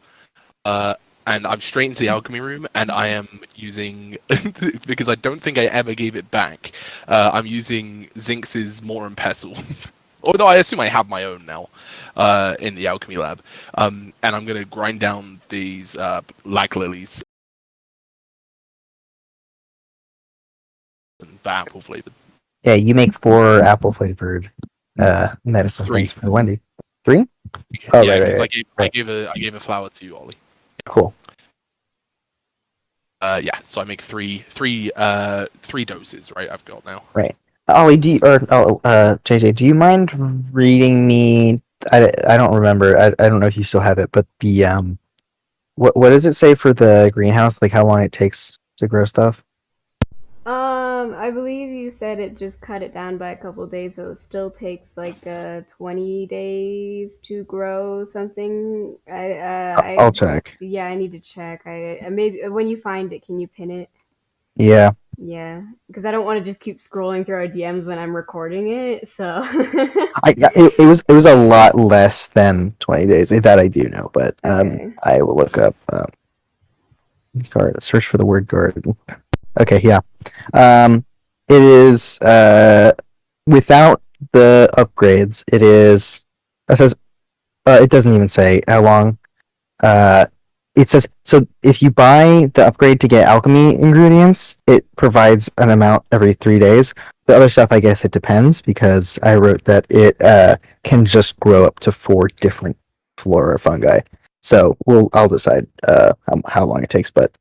B: And I'm straight into the alchemy room, and I am using because I don't think I ever gave it back. I'm using Zinx's More and Pestle, although I assume I have my own now in the alchemy lab. And I'm gonna grind down these lag lilies and apple flavored.
A: Yeah, you make 4 apple flavored medicine
B: 3.
A: things for Wendy. 3? Oh,
B: Yeah,
A: right,
B: because
A: right.
B: I gave a flower to you, Ollie.
A: Cool.
B: Yeah, so I make three doses, right? I've got now.
A: Right. Ollie, JJ, do you mind reading me? I don't remember. I don't know if you still have it, but the what does it say for the greenhouse? Like how long it takes to grow stuff?
C: I believe you said it just cut it down by a couple of days, so it still takes like 20 days to grow something.
A: I'll check.
C: Yeah, I need to check. I maybe when you find it, can you pin it?
A: Yeah.
C: Yeah, because I don't want to just keep scrolling through our DMs when I'm recording it. So.
A: It was a lot less than 20 days. That I do know, but
C: Okay.
A: I will look up search for the word garden. Okay, yeah. It is without the upgrades. It is. It says. It doesn't even say how long. It says so. If you buy the upgrade to get alchemy ingredients, it provides an amount every 3 days. The other stuff, I guess, it depends because I wrote that it can just grow up to 4 different flora or fungi. So I'll decide how long it takes, but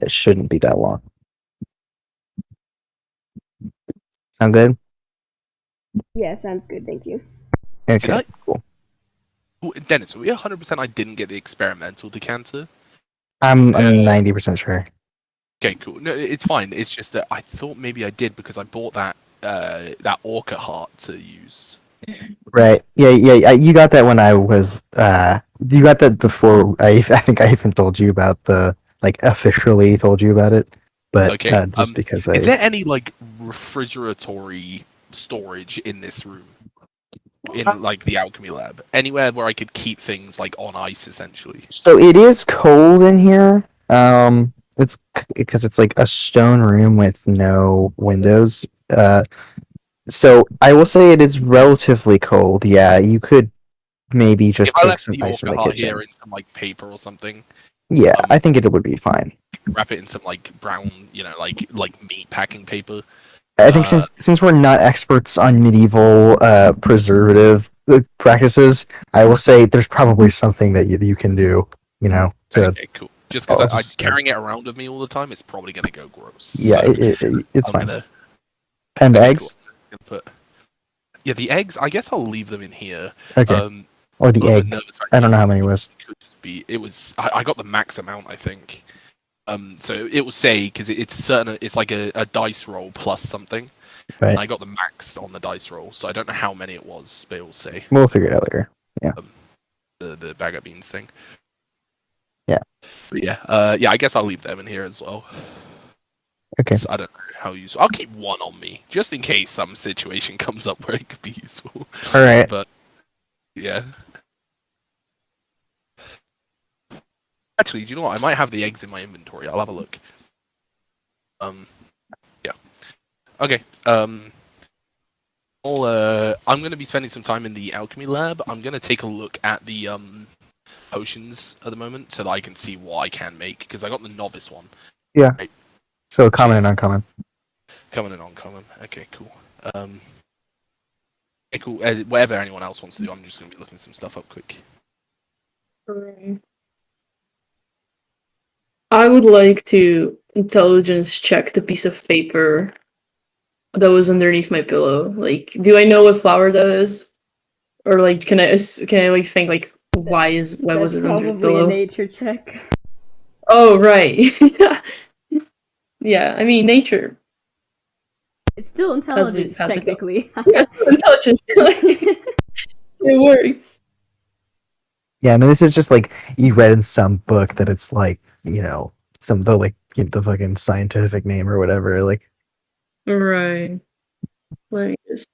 A: it shouldn't be that long. Sound good?
C: Yeah, sounds good. Thank you.
A: Okay, cool.
B: Dennis, are we 100% I didn't get the experimental decanter?
A: I'm 90% sure.
B: Okay, cool. No, it's fine. It's just that I thought maybe I did because I bought that orca heart to use.
A: Right. Yeah. You got that when I was. You got that before. I think I even told you about officially told you about it. But
B: Okay.
A: just because
B: is there any like refrigeratory storage in this room? In like the alchemy lab, anywhere where I could keep things like on ice, essentially.
A: So it is cold in here. It's because it's like a stone room with no windows. So I will say it is relatively cold. Yeah, you could maybe just
B: If I
A: take
B: left
A: some
B: the
A: ice from
B: orca
A: the
B: heart
A: kitchen.
B: here in some like paper or something,
A: Yeah, I think it would be fine.
B: wrap it in some like brown, like meat packing paper.
A: I think since we're not experts on medieval preservative practices, I will say there's probably something that you can do. To
B: Okay, cool. Just because I'm carrying it around with me all the time, it's probably gonna go gross.
A: Yeah,
B: so
A: it's
B: I'm
A: fine. And
B: okay,
A: eggs?
B: Cool. Yeah, the eggs. I guess I'll leave them in here.
A: Okay. Or the egg. I don't know how many it was.
B: It could just be. It was. I got the max amount, I think. So it will say because it's certain. It's like a dice roll plus something.
A: Right.
B: And I got the max on the dice roll, so I don't know how many it was, but it will say
A: We'll figure it out later.
B: the bag of beans thing.
A: Yeah.
B: But yeah, I guess I'll leave them in here as well.
A: Okay.
B: I don't know how useful. I'll keep one on me just in case some situation comes up where it could be useful.
A: All right.
B: But yeah. Actually, do you know what? I might have the eggs in my inventory. I'll have a look. Yeah. Okay. I'm going to be spending some time in the alchemy lab. I'm going to take a look at the potions at the moment so that I can see what I can make because I got the novice one.
A: Yeah.
B: Right.
A: So common and uncommon.
B: Common and uncommon. Okay, cool. Okay, cool. Whatever anyone else wants to do, I'm just going to be looking some stuff up quick.
D: I would like to intelligence check the piece of paper that was underneath my pillow. Like, do I know what flower that is? Or like, can I like think like why was it under your
C: Probably a
D: pillow?
C: nature check.
D: Oh right. Yeah, I mean nature.
C: It's still intelligence,
D: had to go.
C: technically.
D: Yeah, intelligence. It works.
A: Yeah, no, this is just like you read in some book that it's like, the fucking scientific name or whatever. Like,
D: Right. Let me just.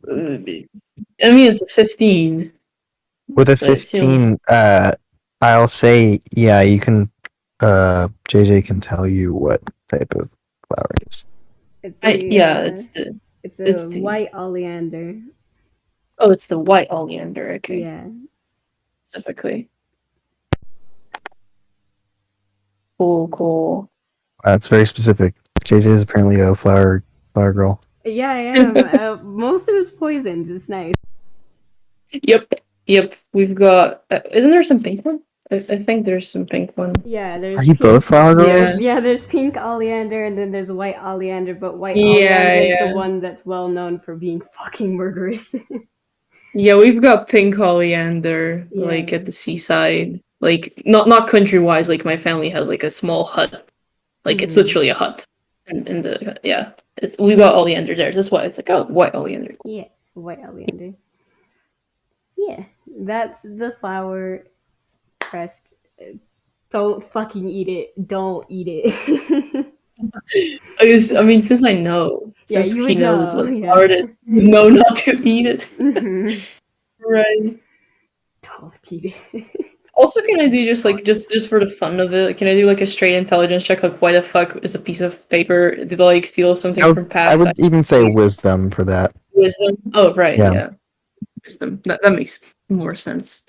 D: I mean, it's a 15.
A: with a
D: So I assume-
A: 15, I'll say, yeah, you can. JJ can tell you what type of flower it is.
C: It's
D: it's
C: a
D: the-
C: white oleander.
D: Oh, it's the white oleander. Okay.
C: Yeah.
D: Specifically. Cool.
A: That's very specific. JJ is apparently a flower girl.
C: Yeah, I am. Most of it's poisons. It's nice.
D: Yep. We've got. Isn't there some pink one? I think there's some pink one.
C: Yeah, there's.
A: Are you
C: pink,
A: both flower girls?
D: Yeah.
C: Yeah, there's pink oleander and then there's white oleander, but white
D: Yeah,
C: oleander is
D: yeah.
C: the one that's well known for being fucking murderous.
D: Yeah, we've got pink oleander, like
C: Yeah.
D: at the seaside. Like not country wise, like my family has like a small hut. Like it's
C: Mhm.
D: literally a hut. And we got oleander there. That's why it's like, oh, white oleander.
C: Yeah, white oleander. Yeah, that's the flower crest. Don't fucking eat it. Don't eat it.
D: I mean, since I know,
C: Yeah,
D: since
C: you
D: he
C: would
D: knows
C: know,
D: what
C: yeah.
D: flower it is, you know not to eat it.
C: Mhm.
D: Right.
C: Don't eat it.
D: Also, can I do just for the fun of it? Can I do like a straight intelligence check? Like, why the fuck is a piece of paper? Did I like steal something from
A: I
D: past?
A: would even say wisdom for that.
D: Wisdom. Oh, right.
A: Yeah.
D: Yeah. Wisdom. That makes more sense.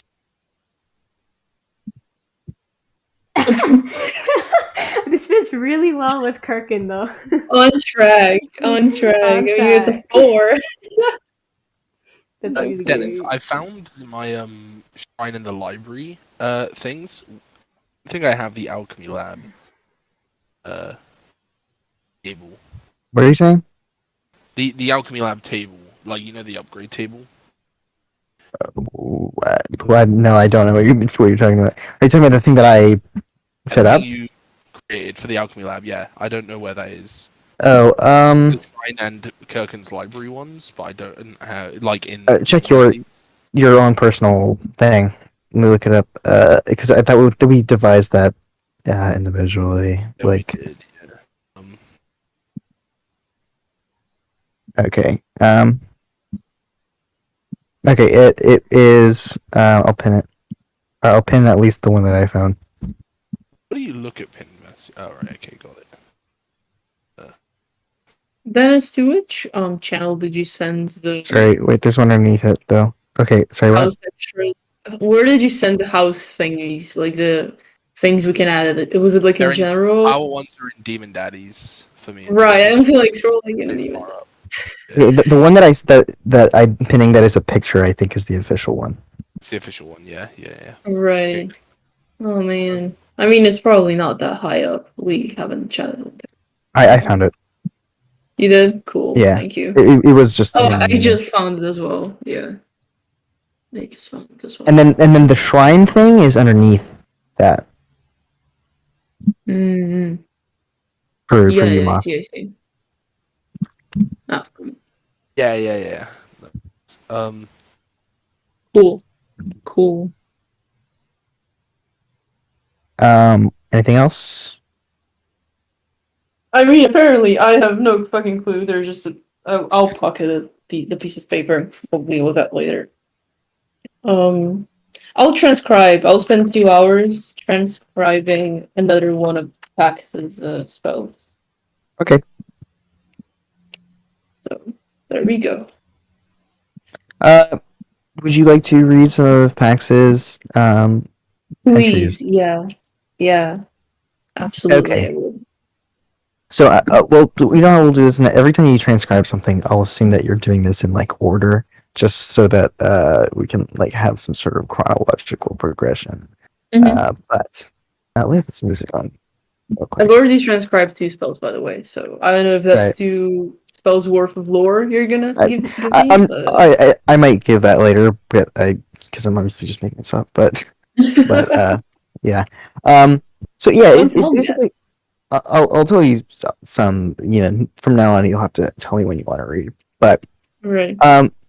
C: This fits really well with Kirkan, though.
D: On track. I mean, it's a 4.
C: That's really
B: Dennis,
C: good.
B: I found my shrine in the library things. I think I have the alchemy lab table.
A: What are you saying?
B: The alchemy lab table, like the upgrade table.
A: What? No, I don't know what you're talking about. Are you talking about the thing that I set
B: The
A: up?
B: thing you created for the alchemy lab, yeah. I don't know where that is.
A: Oh,
B: The shrine and Kirkan's library ones, but I don't like in.
A: check your own personal thing. Let me look it up. Because I thought we devised that individually.
B: Yeah, we did, yeah.
A: Okay. Okay. It is. I'll pin it. I'll pin at least the one that I found.
B: What do you look at pin mess? Oh right, okay, got it.
D: Dennis, to which channel did you send the
A: Sorry, wait. There's one underneath it though. Okay. Sorry. What?
D: house extra? Where did you send the house thingies? Like the things we can add? Was it like
B: They're
D: in general?
B: Our ones are in Demon Daddies for me.
D: Right. I don't feel like scrolling in
B: Pretty
D: even.
B: far up.
A: The one that I'm pinning that is a picture. I think is the official one.
B: It's the official one, yeah.
D: Right. Oh man. I mean, it's probably not that high up. We haven't chatted.
A: I found it.
D: You did? Cool.
A: Yeah.
D: Thank you.
A: It was just.
D: Oh, I just found it as well. Yeah. I just found it as well.
A: And then the shrine thing is underneath that.
D: Mm-hmm.
A: for
D: Yeah,
A: you,
D: yeah, I
A: Moth.
D: see, I see. Ah,
B: Yeah.
D: cool. Cool.
A: Anything else?
D: I mean, apparently, I have no fucking clue. There's just I'll pocket the piece of paper. We'll deal with that later. I'll transcribe. I'll spend 2 hours transcribing another one of Pax's spells.
A: Okay.
D: So there we go.
A: Would you like to read some of Pax's
D: Please,
A: entries?
D: yeah, absolutely.
A: Okay.
D: I would.
A: So, well, you know how we'll do this. Every time you transcribe something, I'll assume that you're doing this in like order, just so that we can like have some sort of chronological progression.
D: Mhm.
A: But let's music on real
D: I've
A: quick.
D: already transcribed 2 spells, by the way. So I don't know if that's
A: Right.
D: 2 spells worth of lore you're gonna give
A: I,
D: me.
A: I'm,
D: But...
A: I might give that later, but because I'm obviously just making this up. But yeah. So yeah,
D: Don't
A: it's
D: tell me yet.
A: basically. I'll tell you some. From now on, you'll have to tell me when you want to read. But
D: Right.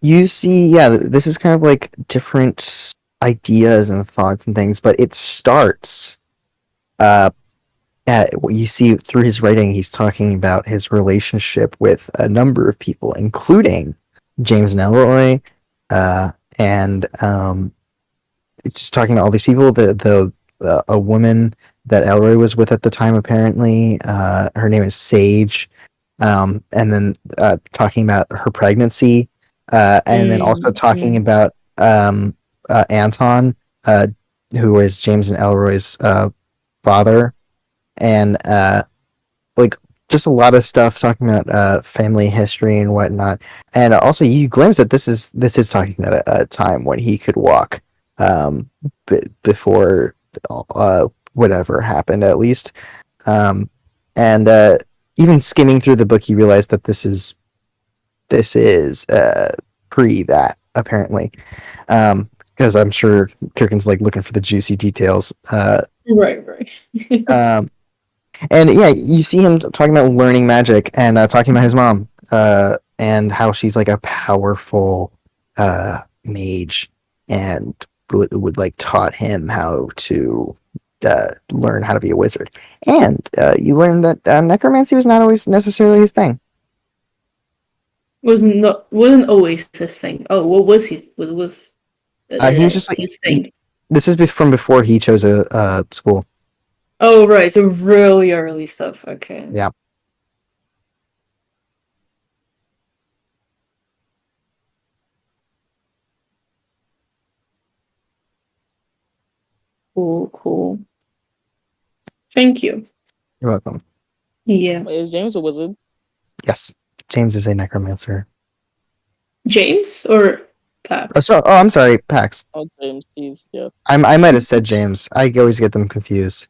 A: you see, this is kind of like different ideas and thoughts and things, but it starts. What you see through his writing, he's talking about his relationship with a number of people, including James and Elroy, and it's just talking about all these people. A woman that Elroy was with at the time, apparently, her name is Sage, and then talking about her pregnancy, and then also talking about Anton, who is James and Elroy's father, and like just a lot of stuff talking about family history and whatnot. And also, you glimpse that this is talking about a time when he could walk, before whatever happened, at least. And even skimming through the book, you realize that this is pre that, apparently, because I'm sure Kirkan's like looking for the juicy details.
D: Right.
A: And yeah, you see him talking about learning magic and talking about his mom, and how she's like a powerful mage, and would like taught him how to learn how to be a wizard. And you learn that necromancy was not always necessarily his thing.
D: Wasn't always his thing. Oh, what was he? What was
A: He was just like
D: his thing?
A: this is from before he chose a school.
D: Oh, right. So really early stuff. Okay.
A: Yeah.
D: Cool. Thank you.
A: You're welcome.
D: Yeah.
E: Wait, is James a wizard?
A: Yes, James is a necromancer.
D: James or Pax?
A: I'm sorry, Pax.
E: Oh, James, jeez, yeah.
A: I might have said James. I always get them confused.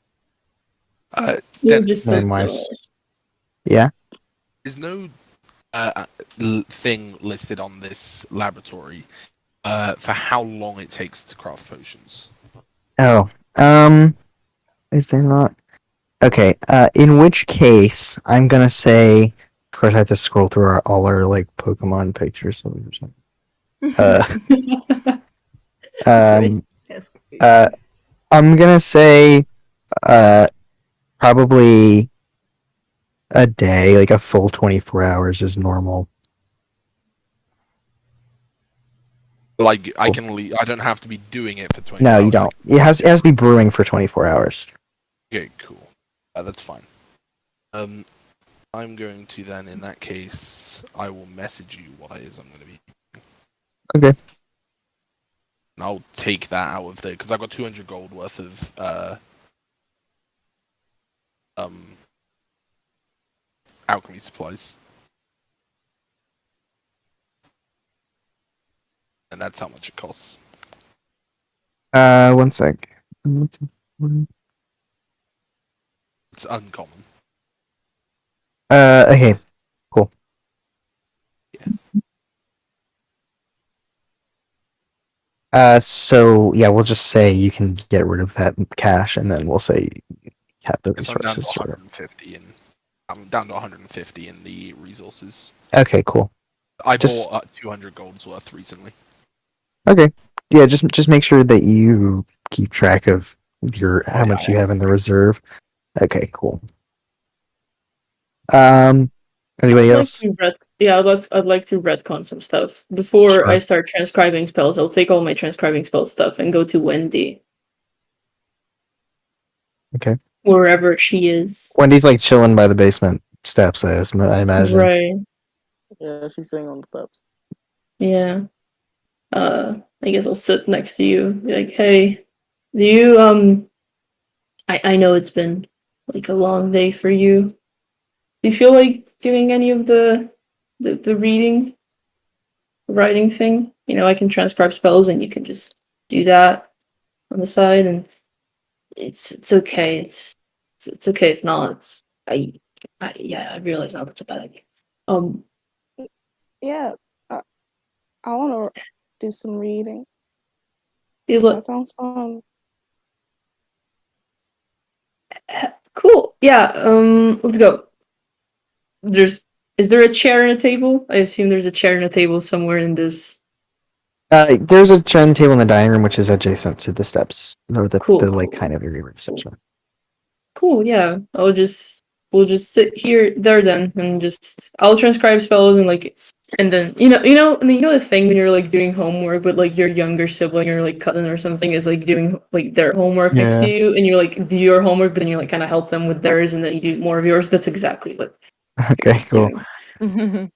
D: You
B: Dennis,
D: just said
A: name-wise.
D: so.
A: Yeah.
B: there's no thing listed on this laboratory for how long it takes to craft potions.
A: Oh. Is there not? Okay. In which case, I'm gonna say. Of course, I have to scroll through all our like Pokemon pictures.
C: That's
A: I'm gonna say, probably a day, like a full 24 hours is normal.
B: Like I don't have to be doing it for 24
A: No,
B: hours.
A: you don't. It has to be brewing for 24 hours.
B: Okay, cool. That's fine. I'm going to then, in that case, I will message you what it is I'm going to be.
A: Okay.
B: And I'll take that out of there because I've got 200 gold worth of alchemy supplies, and that's how much it costs.
A: 1 sec.
B: It's uncommon.
A: Okay. Cool. So yeah, we'll just say you can get rid of that cash, and then we'll say you have the
B: Because I'm down to
A: resources for it.
B: 150 and I'm down to 150 in the resources.
A: Okay, cool.
B: I
A: Just-
B: bought 200 gold's worth recently.
A: Okay. Yeah, just make sure that you keep track of your how
B: yeah,
A: much
B: I
A: you
B: am.
A: have in the reserve. Okay, cool. Um, anybody
D: I'd like
A: else?
D: to I'd like to retcon some stuff. Before I
A: Sure.
D: start transcribing spells, I'll take all my transcribing spell stuff and go to Wendy.
A: Okay.
D: Wherever she is.
A: Wendy's like chilling by the basement steps, I imagine.
D: Right.
E: Yeah, she's sitting on the steps.
D: Yeah. I guess I'll sit next to you. Be like, hey, do you I know it's been like a long day for you. Do you feel like doing any of the reading, writing thing? You know, I can transcribe spells and you can just do that on the side, and it's okay. It's okay if not. I realize now that's a bad idea.
E: Yeah, I want to do some reading.
D: Yeah,
E: That sounds fun.
D: cool. Yeah. Let's go. Is there a chair and a table? I assume there's a chair and a table somewhere in this.
A: There's a chair on the table in the dining room, which is adjacent to the steps, or
D: Cool,
A: the like
D: cool.
A: kind of area where the steps are.
D: Cool. Yeah. We'll just sit here there then, and just I'll transcribe spells and like, and then and you know the thing when you're like doing homework with like your younger sibling or like cousin or something is like doing like their homework next to
A: Yeah.
D: you, and you're like do your homework, but then you like kind of help them with theirs, and then you do more of yours. That's exactly what
A: Okay, cool.
D: doing.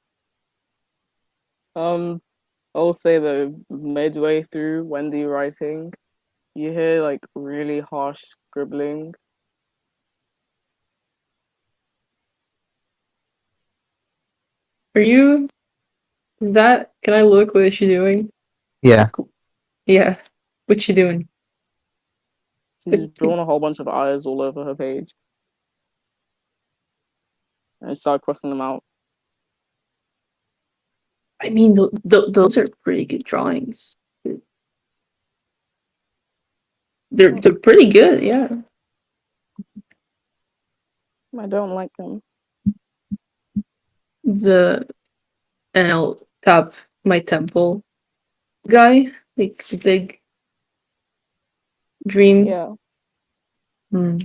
E: I'll say though, midway through Wendy writing, you hear like really harsh scribbling.
D: Are you? Is that? Can I look? What is she doing?
A: Yeah.
D: Yeah. What's she doing?
E: She's drawn a whole bunch of eyes all over her page. And she started crossing them out.
D: I mean, those are pretty good drawings. They're pretty good, yeah.
E: I don't like them.
D: And I'll tap my temple guy, like the big dream.
E: Yeah.
D: Hmm.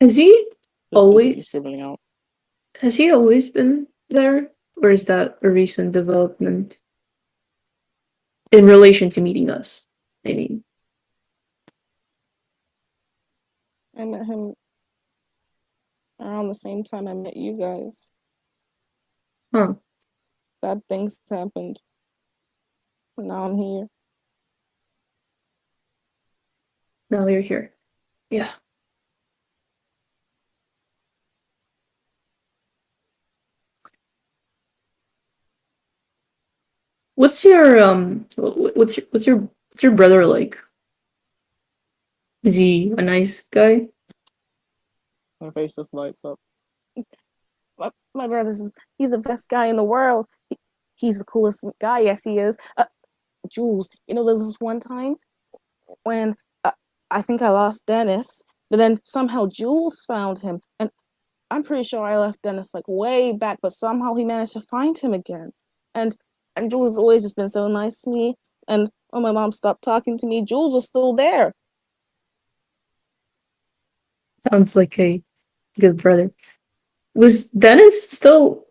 D: Has he
E: Just
D: always
E: scribbling out.
D: has he always been there, or is that a recent development in relation to meeting us? I mean,
E: I met him around the same time I met you guys.
D: huh?
E: Bad things happened. Now I'm here.
D: Now you're here. Yeah. What's your what's your brother like? Is he a nice guy?
E: My face just lights up. My brother's he's the best guy in the world. He's the coolest guy. Yes, he is. Jules, you know, there's this one time when I think I lost Dennis, but then somehow Jules found him, and I'm pretty sure I left Dennis like way back, but somehow he managed to find him again. And Jules has always just been so nice to me. And when my mom stopped talking to me, Jules was still there.
D: Sounds like a good brother. Was Dennis still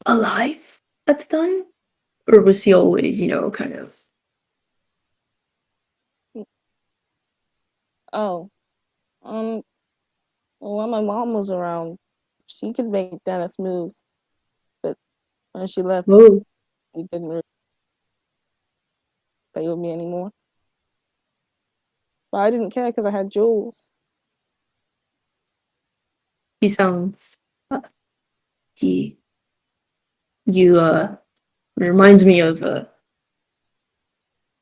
D: alive at the time? Or was he always, kind of.
E: Oh, well, when my mom was around, she could make Dennis move, but when she left,
D: Oh,
E: he didn't really play with me anymore. But I didn't care because I had Jules.
D: he sounds. He. You, reminds me of,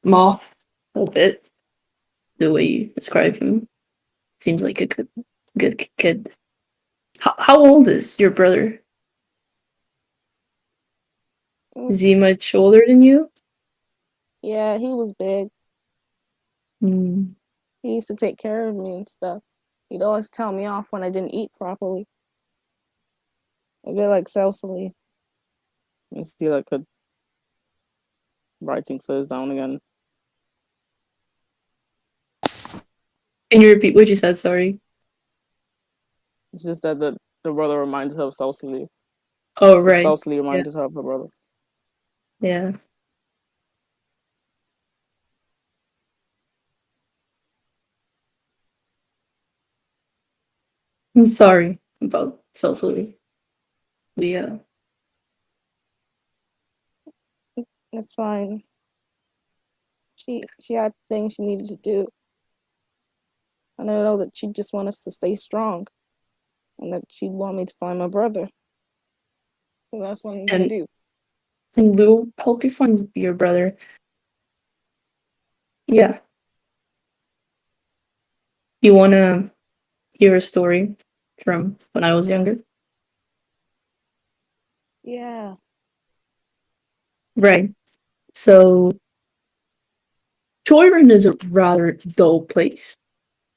D: Moth a bit. The way you describe him. Seems like a good kid. How old is your brother? Is he much older than you?
E: Yeah, he was big.
D: Hmm.
E: He used to take care of me and stuff. He'd always tell me off when I didn't eat properly. A bit like Cecily. You see, like, her writing slows down again.
D: Can you repeat what you said? Sorry.
E: It's just that the brother reminded her of Cecily.
D: Oh, right.
E: Cecily reminded her of her brother.
D: Yeah. I'm sorry about Cecily. Yeah.
E: It's fine. She had things she needed to do. And I know that she'd just want us to stay strong. And that she'd want me to find my brother. So that's what I'm gonna do.
D: And we'll help you find your brother. Yeah. You wanna hear a story from when I was younger?
E: Yeah.
D: Right. So Jordan is a rather dull place.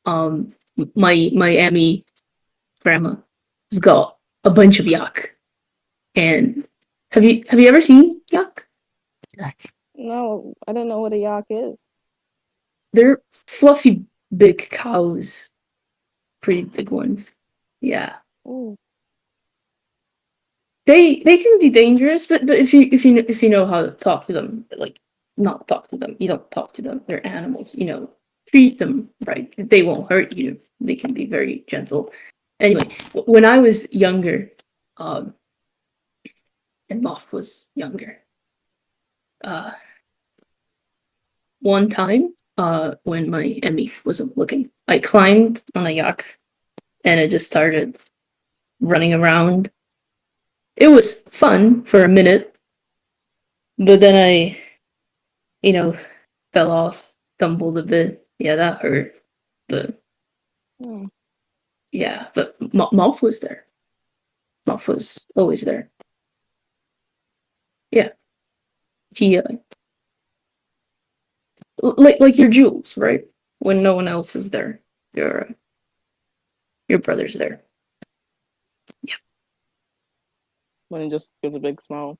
D: My Emmy grandma has got a bunch of yak. And have you ever seen yak?
E: No, I don't know what a yak is.
D: They're fluffy big cows. Pretty big ones. Yeah.
E: Ooh.
D: They can be dangerous, but if you know how to talk to them, like not talk to them, you don't talk to them. They're animals, treat them right. They won't hurt you. They can be very gentle. Anyway, when I was younger, um, and Moth was younger, uh, one time, when my Emmy wasn't looking, I climbed on a yak, and I just started running around. It was fun for a minute, but then I fell off, stumbled a bit. Yeah, that hurt. But yeah, but Moth was there. Moth was always there. Yeah, he like your jewels, right? When no one else is there, your brother's there. Yeah.
E: When he just gives a big smile.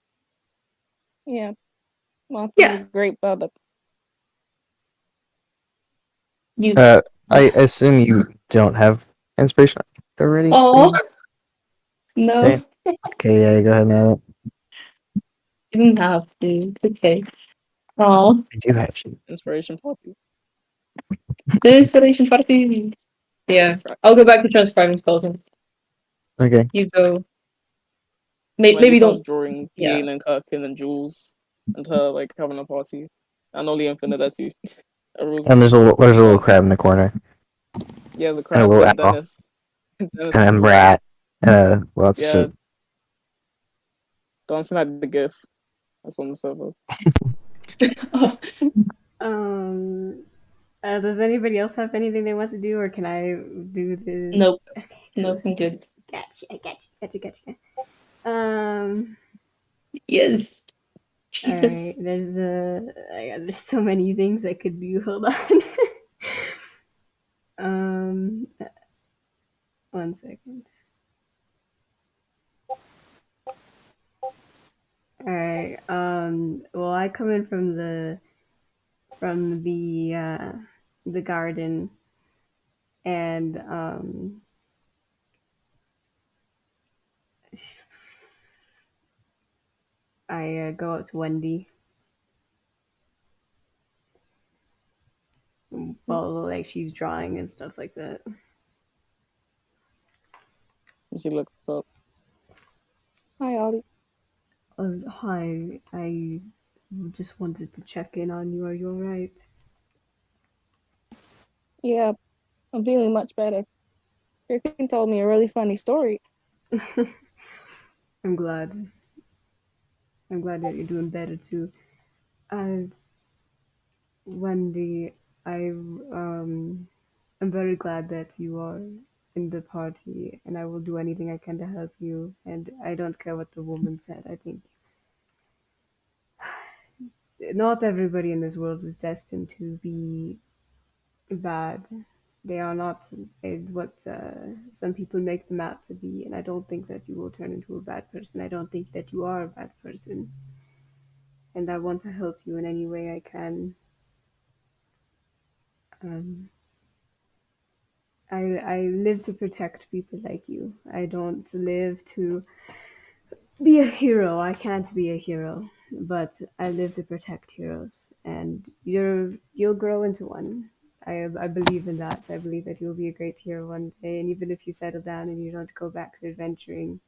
E: Yeah. Moth is
D: Yeah.
E: a great brother.
D: You.
A: I assume you don't have inspiration already.
D: Oh
A: Lian?
D: no,
A: Okay. Okay, yeah, go ahead and add it.
D: you didn't have to. It's okay. Oh,
A: I do have.
E: Inspiration party.
D: the inspiration party. Yeah, I'll go back to transcribing spells and
A: Okay.
D: you go.
E: Wendy
D: Maybe
E: starts
D: don't.
E: drawing
D: Yeah.
E: Lian and Kirkan and Jules and her like having a party. And only Infinite that too.
A: And there's a little crab in the corner.
E: Yeah, there's a
A: And a
E: crab
A: little
E: and
A: owl.
E: Dennis. Dennis
A: And a rat. Lots of
E: yeah.
A: shit.
E: Dancing at the GIF. That's on the server.
C: Does anybody else have anything they want to do, or can I do the?
D: Nope.
C: Okay,
D: Nope, I'm good.
C: Gotcha.
D: Yes.
C: All right.
D: Jesus.
C: There's so many things I could do. Hold on. 1 second. All right. Well, I come in from the garden, and I go up to Wendy. Well, like she's drawing and stuff like that.
E: And she looks up. Hi, Ollie.
C: Hi. I just wanted to check in on you. Are you alright?
E: Yeah, I'm feeling much better. Kirkan told me a really funny story.
C: I'm glad. I'm glad that you're doing better too. Wendy, I'm very glad that you are in the party, and I will do anything I can to help you. And I don't care what the woman said. I think not everybody in this world is destined to be bad. They are not what some people make them out to be, and I don't think that you will turn into a bad person. I don't think that you are a bad person, and I want to help you in any way I can. Um, I live to protect people like you. I don't live to be a hero. I can't be a hero, but I live to protect heroes, and you'll grow into one. I believe in that. I believe that you'll be a great hero one day, and even if you settle down and you don't go back to adventuring,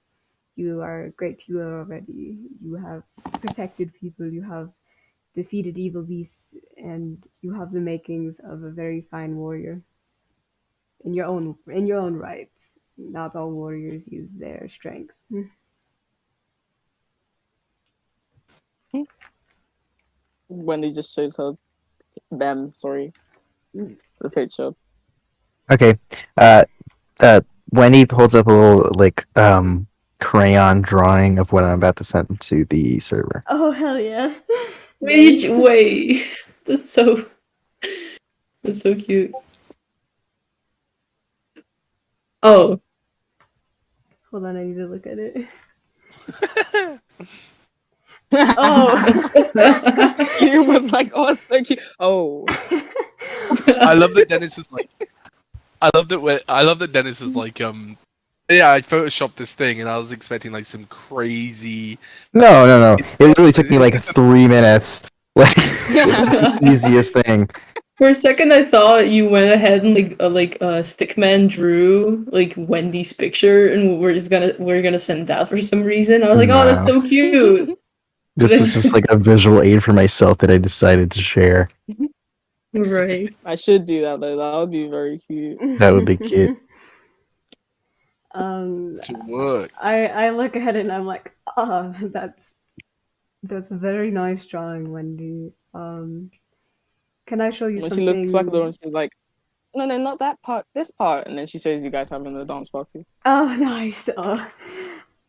C: you are a great hero already. You have protected people. You have defeated evil beasts, and you have the makings of a very fine warrior in your own right. Not all warriors use their strength.
E: Wendy just shows her them, sorry, the picture.
A: Okay. Wendy holds up a little like crayon drawing of what I'm about to send to the server.
C: Oh hell yeah!
D: Wait,
C: Nice.
D: wait. That's so cute. Oh.
C: Hold on, I need to look at it. Oh.
E: You was like, oh, it's so cute. Oh.
B: I love that Dennis is like. I love that Dennis is like. Yeah, I photoshopped this thing, and I was expecting like some crazy.
A: No. It literally took me like 3 minutes. Like it was the easiest thing.
D: For a second, I thought you went ahead and Stickman drew like Wendy's picture, and we're gonna send that for some reason. I was like, oh, that's so cute.
A: This was just like a visual aid for myself that I decided to share.
D: Right.
E: I should do that though. That would be very cute.
A: That would be cute.
B: To work.
C: I look at it and I'm like, oh, that's a very nice drawing, Wendy. Can I show you
E: When
C: something?
E: she looks back at the door and she's like, no, not that part, this part. And then she shows you guys having the dance party.
C: Oh, nice.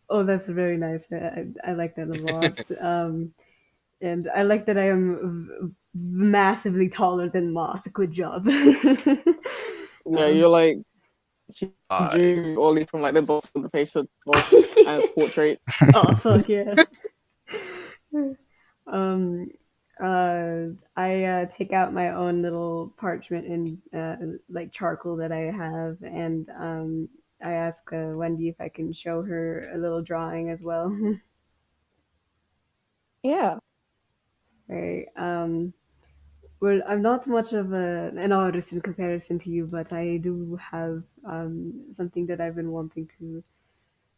C: Oh, that's very nice. I like that a lot. And I like that I am massively taller than Moth. Good job.
E: Yeah, you're like, she drew Ollie from like the bottom of the face of and his portrait.
C: Oh, fuck yeah. I take out my own little parchment and like charcoal that I have, and I ask Wendy if I can show her a little drawing as well.
E: Yeah.
C: Right. Well, I'm not much of an artist in comparison to you, but I do have something that I've been wanting to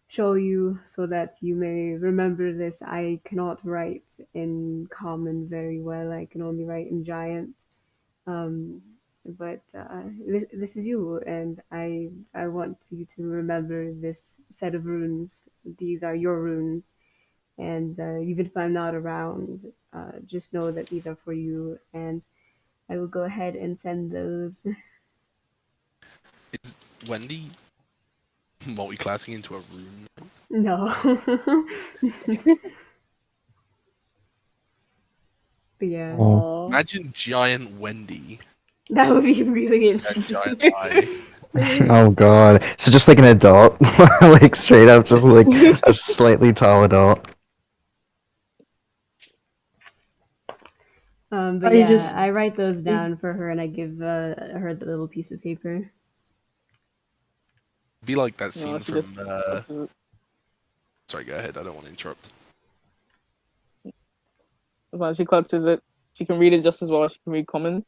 C: show you so that you may remember this. I cannot write in common very well. I can only write in giant. But this is you, and I want you to remember this set of runes. These are your runes, and even if I'm not around, just know that these are for you, and I will go ahead and send those.
B: Is Wendy multi-classing into a rune?
C: No. But yeah,
A: Oh.
B: Imagine giant Wendy.
C: that would be really
B: That
C: interesting.
B: giant eye.
A: Oh god. So just like an adult. Like straight up just like a slightly tall adult.
C: But
D: I
C: yeah,
D: just-
C: I write those down for her, and I give her the little piece of paper.
B: Be like that scene
E: No, she
B: from.
E: just
B: Sorry, go ahead. I don't want to interrupt.
E: when she clutches it, she can read it just as well as she can read common.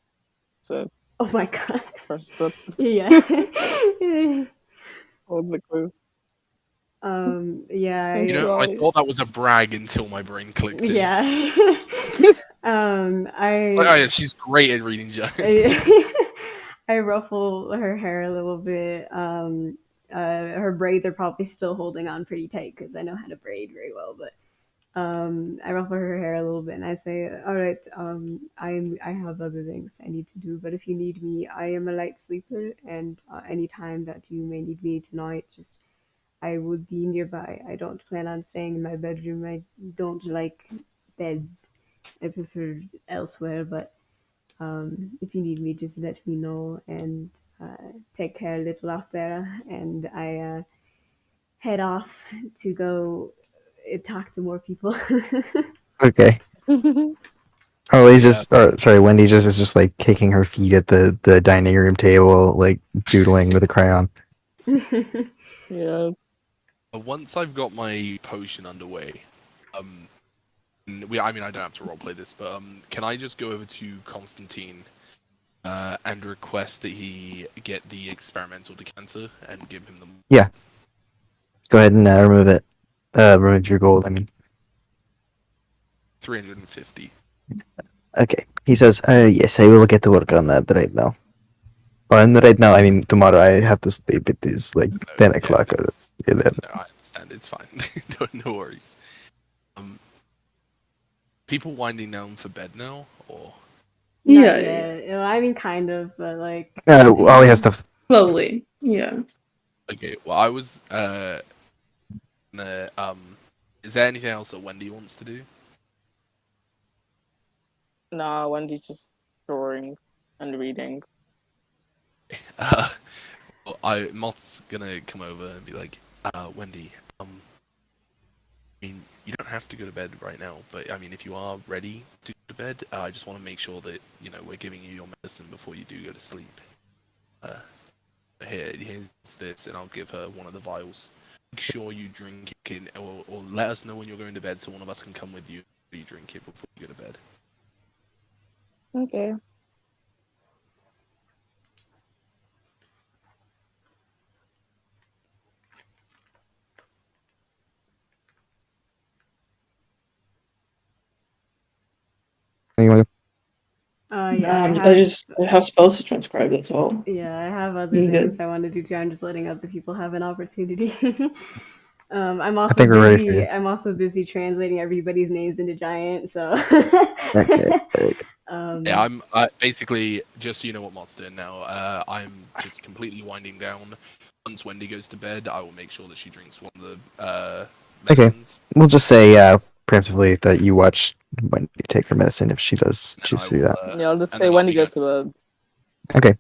E: So
C: Oh my god.
E: press the
C: Yeah.
E: holds it close.
C: Yeah.
B: You know, I
E: Right.
B: thought that was a brag until my brain clicked in.
C: Yeah.
B: Oh, yeah, she's great at reading giant.
C: I ruffle her hair a little bit. Her braids are probably still holding on pretty tight because I know how to braid very well. But I ruffle her hair a little bit and I say, "All right, I have other things I need to do, but if you need me, I am a light sleeper, and any time that you may need me tonight, just I would be nearby. I don't plan on staying in my bedroom. I don't like beds. I prefer elsewhere, but If you need me, just let me know, and take care, little out there. And I head off to go talk to more people.
A: Okay. Harley's just, or sorry, Wendy just is just like kicking her feet at the dining room table, like doodling with a crayon.
E: Yeah.
B: Once I've got my potion underway, I mean, I don't have to roleplay this, but can I just go over to Constantine and request that he get the experimental decanter and give him the
A: Yeah. Go ahead and remove it. Remove your gold. I mean.
B: 350.
A: Okay. He says, yes, I will get to work on that right now. And right now, I mean, tomorrow I have to sleep. It is like 10 o'clock or 11.
B: No, I understand. It's fine. No worries. People winding down for bed now, or
C: Not
D: Yeah,
C: yet. I mean, kind of, but like.
A: Ollie has stuff.
D: slowly. Yeah.
B: okay. Well, I was is there anything else that Wendy wants to do?
E: Nah, Wendy's just drawing and reading.
B: Well, Moth's gonna come over and be like, Wendy, I mean, you don't have to go to bed right now, but I mean, if you are ready to go to bed, I just want to make sure that we're giving you your medicine before you do go to sleep. Here's this, and I'll give her one of the vials. Make sure you drink it, or let us know when you're going to bed, so one of us can come with you. You drink it before you go to bed.
E: Okay.
A: Anyway,
C: Yeah,
D: I have spells to transcribe. That's all.
C: Yeah, I have other
D: You
C: things
D: good?
C: I want to do too. I'm just letting other people have an opportunity. I'm
A: I
C: also
A: think we're ready for
C: busy.
A: you.
C: I'm also busy translating everybody's names into giant. So.
A: Okay.
B: Yeah, I'm basically just so you know what Moth's doing now. I'm just completely winding down. Once Wendy goes to bed, I will make sure that she drinks one of the
A: Okay.
B: medicines.
A: We'll just say preemptively that you watch when you take her medicine if she does
B: and
A: choose
B: I
A: to do
B: will,
A: that.
E: Yeah, I'll just
B: and
E: say
B: then I'll
E: Wendy
B: be
E: goes to
B: going
E: bed.
A: Okay.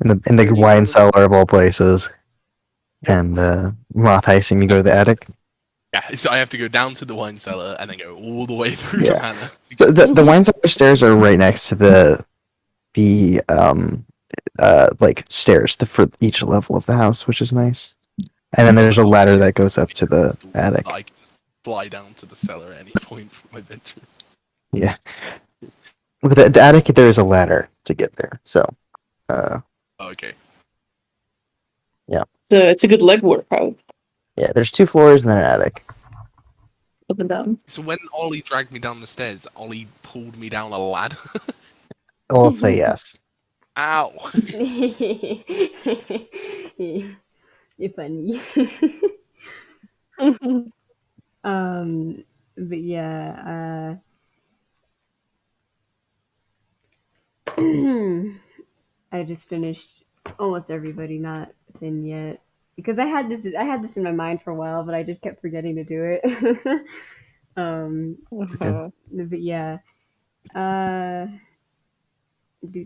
A: In the
E: Really
A: wine
E: good.
A: cellar of all places. And Moth, I assume you go to the attic?
B: Yeah, so I have to go down to the wine cellar and then go all the way through
A: Yeah.
B: the manor.
A: So the wine cellar stairs are right next to the like stairs for each level of the house, which is nice. And then there's a ladder that goes up to the attic.
B: I can just fly down to the cellar at any point from my bedroom.
A: Yeah. With the attic, there is a ladder to get there. So,
B: Okay.
D: So it's a good leg workout.
A: yeah, there's 2 floors and then an attic.
D: Up and down.
B: So when Ollie dragged me down the stairs, Ollie pulled me down a ladder.
A: Well, let's say yes.
B: Ow!
C: You're funny. But yeah, I just finished almost everybody, not Thin yet, because I had this in my mind for a while, but I just kept forgetting to do it. But yeah,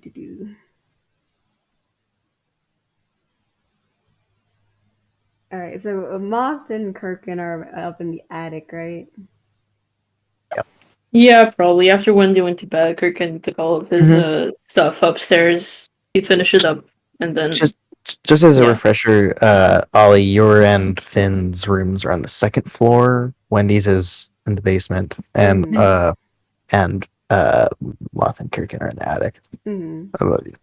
C: do. All right, so Moth and Kirkan are up in the attic, right?
D: Yeah, probably. After Wendy went to bed, Kirkan took all of his stuff upstairs. He finished it up, and then
A: Just as a
D: Yeah.
A: refresher, Ollie, your and Finn's rooms are on the 2nd floor. Wendy's is in the basement, and Moth and Kirkan are in the attic.
C: Mm-hmm.
A: I love you.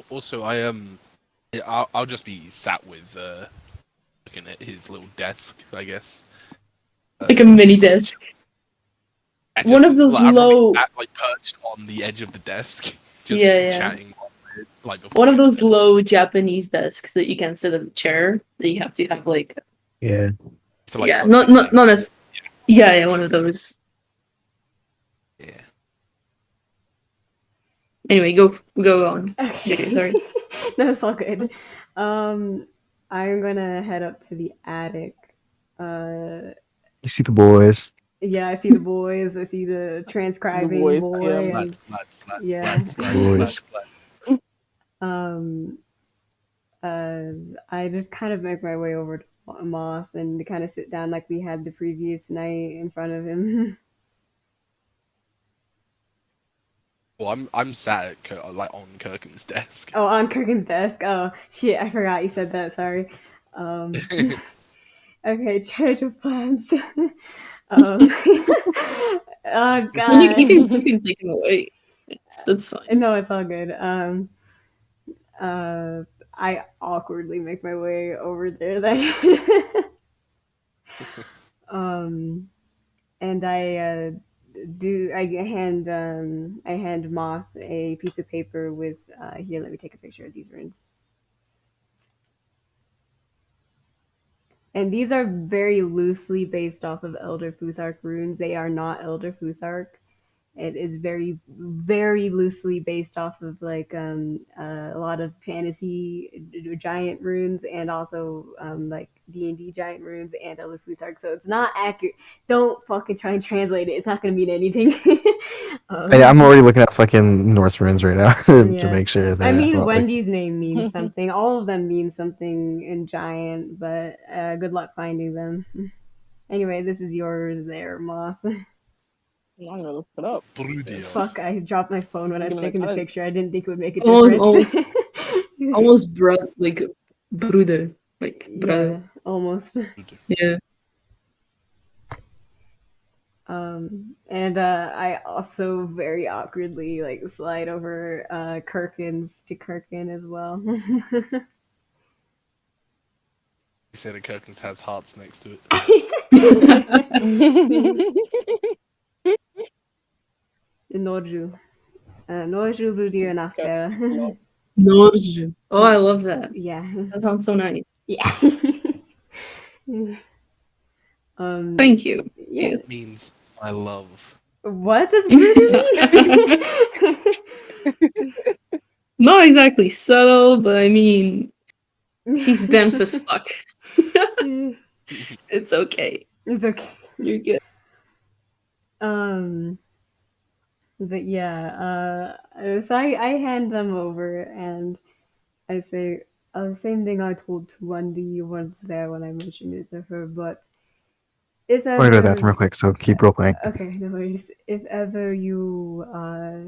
B: Also, I'll just be sat with looking at his little desk, I guess.
D: like a mini desk. One of those
B: I'm probably
D: low-
B: sat, like perched on the edge of the desk, just
D: Yeah.
B: chatting. Like before
D: One of
B: I go
D: those
B: to bed.
D: low Japanese desks that you can sit in the chair that you have to have like
A: Yeah.
B: To, like,
D: yeah,
B: put
D: not
B: things in.
D: as yeah, one of those.
B: Yeah.
D: Anyway, go on.
C: Okay.
D: Okay, sorry.
C: No, it's all good. I'm gonna head up to the attic.
A: You see the boys.
C: Yeah, I see the boys. I see the transcribing
E: boys,
C: boy.
E: yeah.
C: And,
B: Lads.
C: yeah.
A: Boys.
C: um, I just kind of make my way over to Moth and kind of sit down like we had the previous night in front of him.
B: Well, I'm sat at like on Kirkan's desk.
C: Oh, on Kirkan's desk. Oh shit, I forgot you said that. Sorry. Um, okay, change of plans. Oh
D: You
C: god.
D: can take him away. That's fine.
C: No, it's all good. Uh, I awkwardly make my way over there. Um, and I hand Moth a piece of paper with here. Let me take a picture of these runes. And these are very loosely based off of Elder Futhark runes. They are not Elder Futhark. It is very, very loosely based off of like a lot of fantasy giant runes and also like D&D giant runes and Elder Futhark. So it's not accurate. Don't fucking try and translate it. It's not going to mean anything.
A: I'm already looking at fucking Norse runes right now to
C: Yeah.
A: make sure that
C: I
A: it's
C: mean,
A: not like
C: Wendy's name means something. All of them mean something in giant, but good luck finding them. Anyway, this is yours there, Moth.
E: I'm gonna look it up.
B: Brudio.
C: Fuck, I dropped my phone when I was
E: Give me the
C: taking the
E: code.
C: picture. I didn't think it would make a
D: Almost-
C: difference.
D: Almost like bruder, like
C: Yeah,
D: brother.
C: almost.
D: Yeah.
C: And I also very awkwardly like slide over Kirkins to Kirkan as well.
B: He said that Kirkan's has hearts next to it.
C: Norju. Norju Brudir Nafka.
D: Norju. Oh, I love that.
C: Yeah.
D: That sounds so nice.
C: Yeah.
D: Thank you.
C: Yeah.
B: It means my love.
C: What does Brudir mean?
D: Not exactly subtle, but I mean, he's dense as fuck. It's okay.
C: It's okay.
D: You're good.
C: But yeah, so I hand them over and I say the same thing I told to Wendy once there when I mentioned it to her. But if
A: I'm gonna go to the
C: ever,
A: bathroom real quick, so keep role playing.
C: okay, no worries. If ever you are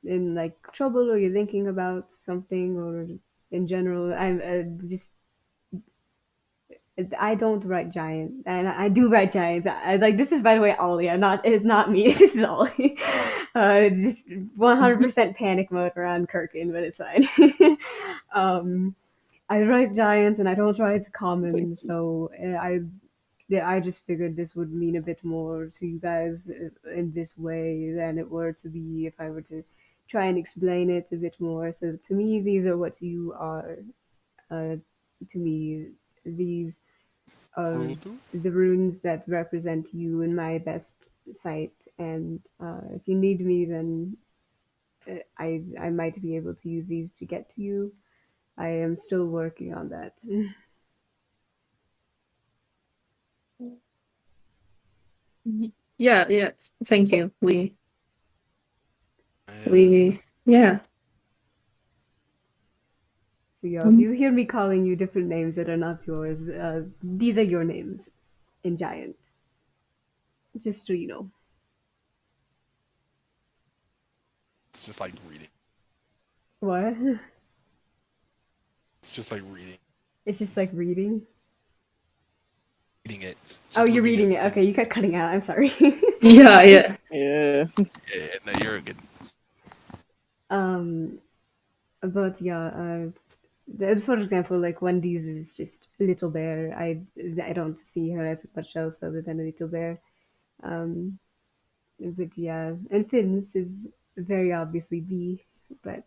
C: in like trouble or you're thinking about something or in general, I'm just I don't write giant, and I do write giants. I like this is by the way Ollie. It's not me. This is Ollie. Just 100% panic mode around Kirkin, but it's fine. I write giants, and I don't write common. So I just figured this would mean a bit more to you guys in this way than it were to be if I were to try and explain it a bit more. So to me, these are what you are. To me, these are the runes that represent you in my best sight. And if you need me, then I might be able to use these to get to you. I am still working on that.
D: Yeah. Thank you. We yeah.
C: So yeah, if you hear me calling you different names that are not yours, these are your names in giant. Just so you know.
B: It's just like reading.
C: What?
B: It's just like reading.
C: It's just like reading.
B: Reading it. Just
C: Oh, you're
B: looking
C: reading
B: at
C: it. Okay, you kept cutting out. I'm sorry.
D: Yeah.
E: Yeah.
B: Yeah, no, you're good.
C: But yeah, for example, like Wendy's is just Little Bear. I don't see her as much else other than a Little Bear. But yeah, and Finn's is very obviously B, but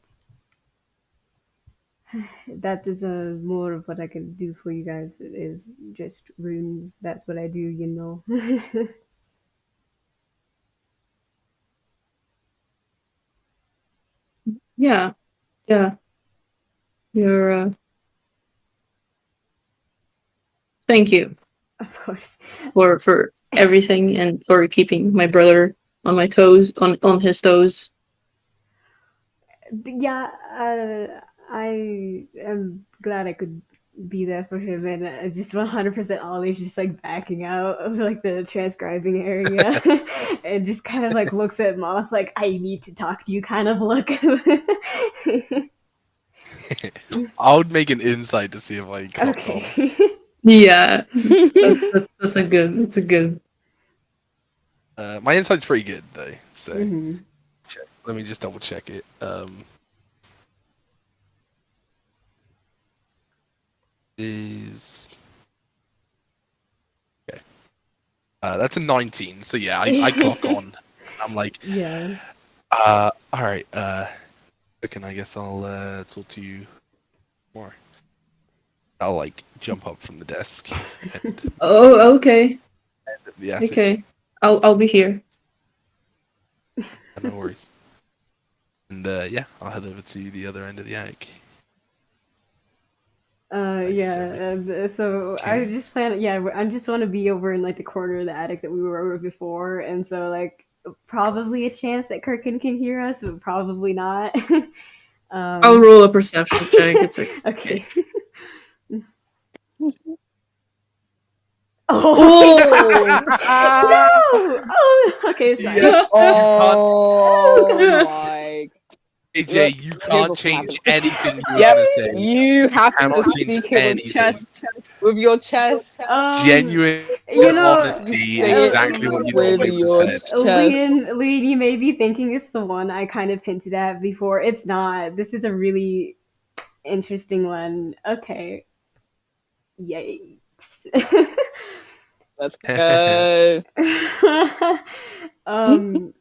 C: that is more of what I can do for you guys is just runes. That's what I do, you know.
D: Yeah. You're thank you.
C: Of course.
D: for everything and for keeping my brother on my toes, on his toes.
C: Yeah, I am glad I could be there for him, and just 100% Ollie's just like backing out of like the transcribing area, and just kind of like looks at Moth like, I need to talk to you kind of look.
B: I would make an insight to see if I clock on.
C: Okay.
D: Yeah, that's a good. That's a good.
B: My insight's pretty good though, so
C: Mhm.
B: check. Let me just double check it. Is okay. That's a 19. So yeah, I clock on. I'm like,
C: Yeah.
B: all right. Okay, I guess I'll talk to you more. I'll like jump up from the desk. And,
D: Oh, okay,
B: the attic.
D: okay. I'll be here.
B: No worries. And yeah, I'll head over to the other end of the attic.
C: Yeah. So I
B: Okay.
C: just plan. Yeah, I just want to be over in like the corner of the attic that we were over before, and so like probably a chance that Kirkan can hear us, but probably not.
D: I'll roll a perception check. It's okay.
C: Okay.
D: Oh!
C: No! Oh, okay, it's fine.
B: Yes.
E: Oh my!
B: AJ,
E: Look,
B: you
E: here's
B: can't
E: what's gonna
B: change
E: happen.
B: anything you were
E: Yep,
B: gonna say.
E: you have to
B: Cannot change
E: speak it with
B: anything.
E: chest. With your chest.
B: Genuine
C: You know,
B: honesty,
E: Say it
B: exactly what you
E: with
B: normally would
E: your
B: have said.
E: chest.
C: Lian, you may be thinking it's the one I kind of hinted at before. It's not. This is a really interesting one. Okay. Yikes.
E: Let's go.
C: um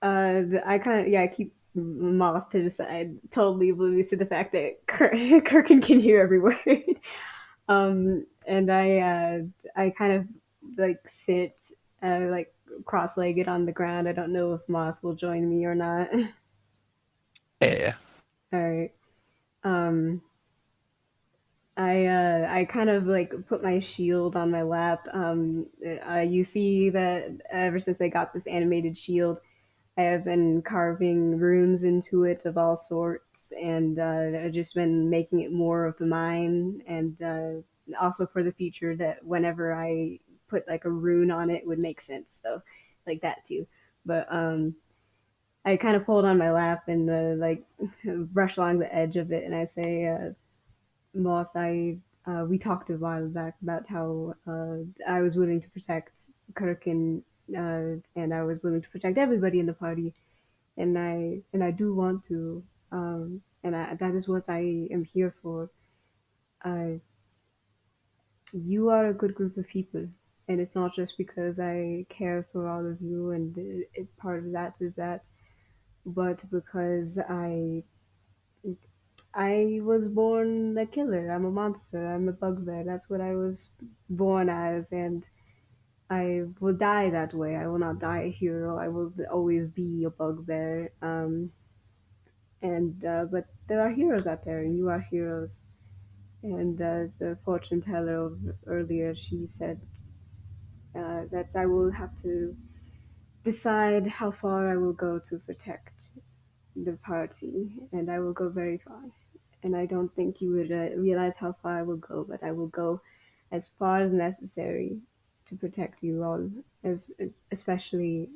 C: I kind of I keep Moth to the side, totally oblivious to the fact that Kirkin can hear every word. And I kind of like sit like cross-legged on the ground. I don't know if Moth will join me or not.
B: Yeah.
C: All right. Um, I kind of like put my shield on my lap. You see that ever since I got this animated shield, I have been carving runes into it of all sorts, and I've just been making it more of mine, and also for the future that whenever I put like a rune on it, would make sense. So like that too. But I kind of pulled on my lap and like brush along the edge of it, and I say, Moth, we talked a while back about how I was willing to protect Kirkin, and I was willing to protect everybody in the party, and I do want to, that is what I am here for. Uh, you are a good group of people, and it's not just because I care for all of you, and part of that is that, but because I was born a killer. I'm a monster. I'm a bugbear. That's what I was born as, and I will die that way. I will not die a hero. I will always be a bugbear. And but there are heroes out there, and you are heroes. And the fortune teller earlier, she said that I will have to decide how far I will go to protect the party, and I will go very far. And I don't think you would realize how far I will go, but I will go as far as necessary to protect you all, as uh, especially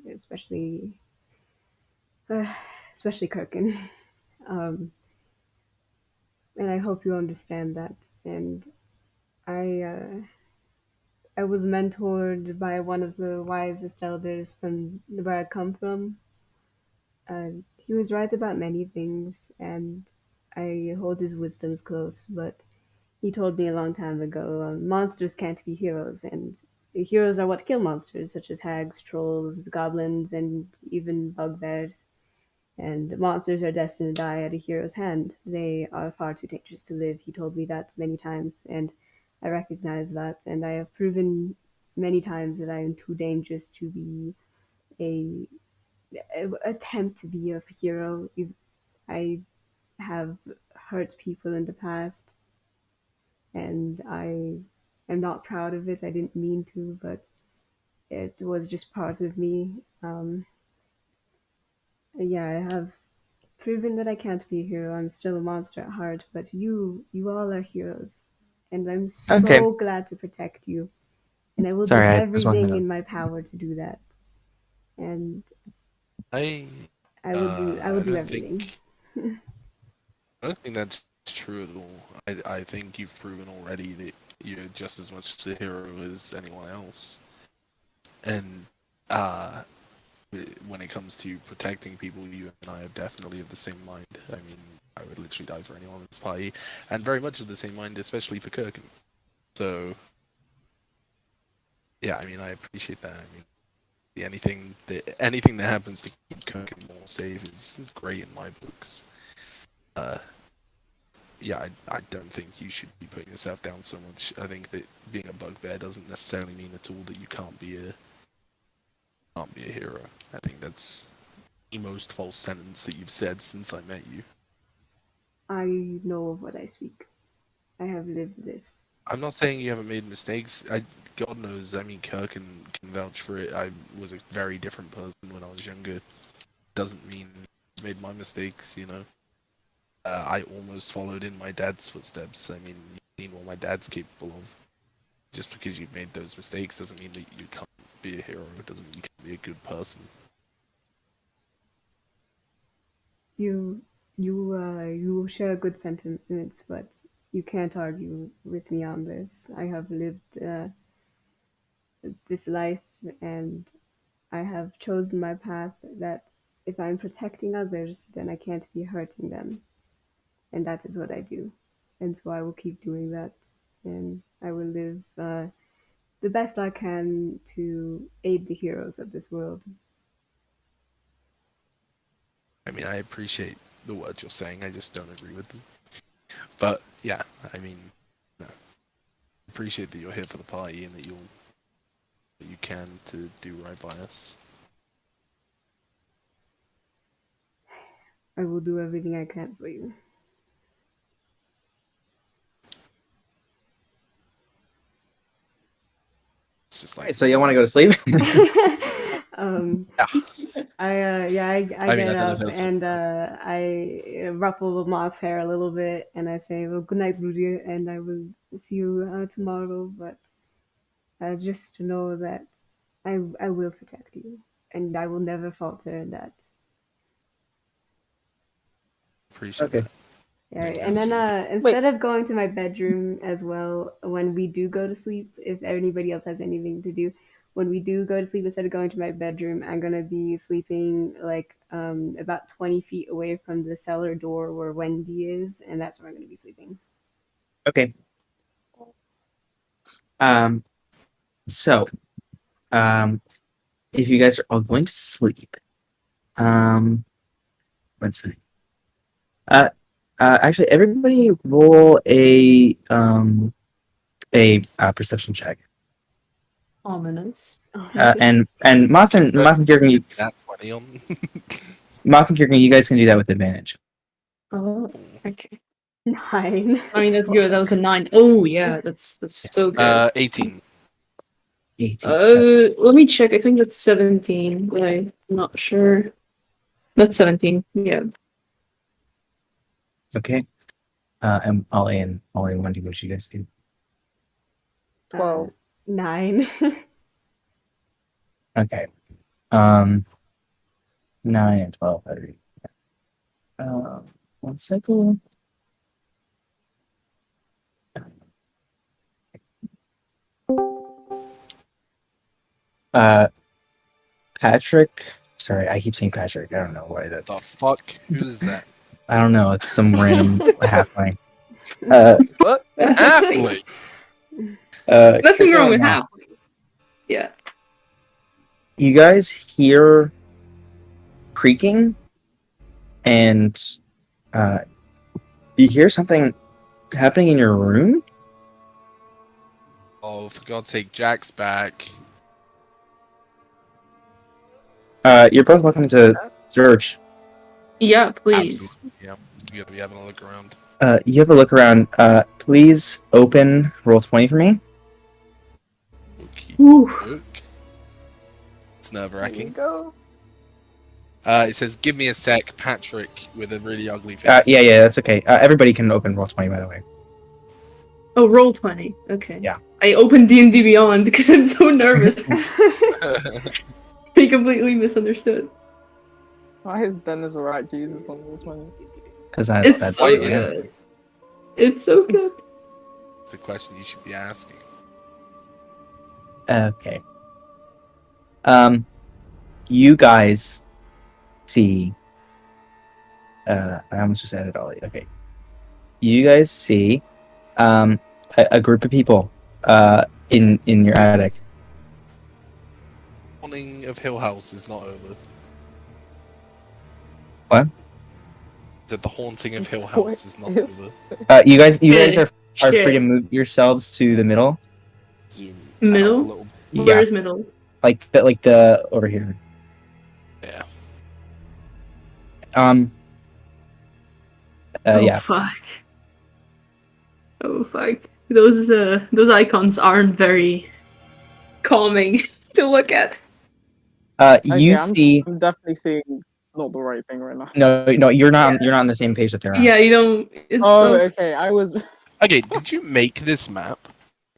C: Kirkin. Um, and I hope you understand that. And I I was mentored by one of the wisest elders from where I come from. He was right about many things, and I hold his wisdoms close. But he told me a long time ago, monsters can't be heroes, and heroes are what kill monsters, such as hags, trolls, goblins, and even bugbears. And monsters are destined to die at a hero's hand. They are far too dangerous to live. He told me that many times, and I recognize that. And I have proven many times that I am too dangerous to be a, attempt to be a hero. I have hurt people in the past, and I I'm not proud of it. I didn't mean to, but it was just part of me. Yeah, I have proven that I can't be a hero. I'm still a monster at heart, but you all are heroes, and I'm
A: Okay.
C: so glad to protect you. And I will
A: Sorry,
C: do
A: I just wanted to
C: everything
A: know.
C: in my power to do that. And
B: I
C: I will
B: I
C: do
B: don't
C: everything.
B: think I don't think that's true at all. I think you've proven already that you're just as much a hero as anyone else. And uh, when it comes to protecting people, you and I are definitely of the same mind. I mean, I would literally die for anyone in this party, and very much of the same mind, especially for Kirkan. So, yeah, I mean, I appreciate that. I mean, anything that happens to keep Kirkan more safe is great in my books. Uh, yeah, I don't think you should be putting yourself down so much. I think that being a bugbear doesn't necessarily mean at all that you can't be a hero. I think that's the most false sentence that you've said since I met you.
C: I know of what I speak. I have lived this.
B: I'm not saying you haven't made mistakes. God knows. I mean, Kirkan can vouch for it. I was a very different person when I was younger. Doesn't mean I made my mistakes. I almost followed in my dad's footsteps. I mean, you've seen what my dad's capable of. Just because you've made those mistakes doesn't mean that you can't be a hero. It doesn't mean you can be a good person.
C: You share good sentiments, but you can't argue with me on this. I have lived this life, and I have chosen my path. That if I'm protecting others, then I can't be hurting them, and that is what I do. And so I will keep doing that, and I will live the best I can to aid the heroes of this world.
B: I mean, I appreciate the words you're saying. I just don't agree with them. But yeah, I mean, no. Appreciate that you're here for the party and that you can to do right by us.
C: I will do everything I can for you.
B: It's just
A: Alright,
B: like,
A: so you want to go to sleep?
B: yeah.
C: I
B: I mean,
C: get
B: I don't know
C: up
B: if that's
C: and I ruffle the moss hair a little bit and I say, well, good night, Rudy, and I will see you tomorrow. But just to know that I will protect you and I will never falter in that.
B: Appreciate
A: Okay.
B: that.
C: Yeah,
B: Thank you,
C: and then
B: sweetie.
C: instead of going to my bedroom as well, when we do go to sleep, if anybody else has anything to do, when we do go to sleep, instead of going to my bedroom, I'm gonna be sleeping like about 20 feet away from the cellar door where Wendy is, and that's where I'm gonna be sleeping.
A: Okay. So, if you guys are all going to sleep, let's see. Actually, everybody roll a perception check.
D: Ominous.
A: And Moth and Kirkan, you guys can do that with advantage.
D: Oh, okay.
C: 9.
D: I mean, that's good. That was a 9. Oh, yeah, that's so good.
B: 18.
A: 18.
D: Let me check. I think that's 17, but I'm not sure. That's 17. Yeah.
A: Okay. And Ollie and Wendy, what you guys do?
E: 12.
C: 9.
A: Okay. 9 and 12. I read. 1 second. Patrick. Sorry, I keep saying Patrick. I don't know why that.
B: The fuck? Who's that?
A: I don't know. It's some random halfling.
B: What? Halfling?
D: Nothing wrong with
A: Kirkan,
D: halflings. Yeah.
A: you guys hear creaking, and you hear something happening in your room.
B: Oh, for God's sake, Jack's back.
A: You're both welcome to search.
D: Yeah, please.
B: Absolutely. Yeah, you gotta be having a look around.
A: You have a look around. Please open roll 20 for me.
D: Ooh.
B: book. It's nerve
E: There you
B: wracking.
E: go.
B: It says, "Give me a sec, Patrick," with a really ugly face.
A: Yeah, that's okay. Everybody can open Roll20, by the way.
D: Oh, roll 20. Okay.
A: Yeah.
D: I opened D&D Beyond because I'm so nervous. I completely misunderstood.
E: Why is Dennis Rat Jesus on Roll 20?
A: Because
D: It's
A: that's
D: so
B: why-
D: good. It's so good.
B: The question you should be asking.
A: Okay. You guys see. I almost just added all. Okay. You guys see, a group of people, in your attic.
B: Haunting of Hill House is not over.
A: What?
B: Said the haunting of Hill
E: What
B: House is not
E: is-
B: over.
A: You guys are
D: Shit.
A: free to move yourselves to the middle,
B: Zoom
D: Middle?
B: out a little.
A: Yeah.
D: Where's middle?
A: like the over here.
B: Yeah.
D: Oh,
A: Yeah.
D: fuck. Oh, fuck. Those icons aren't very calming to look at.
A: You see.
E: I'm definitely seeing not the right thing right now.
A: No, you're not. You're not on the same page that they're on.
D: Yeah, you don't. It's
E: Oh,
D: so.
E: okay. I was.
B: Okay, did you make this map?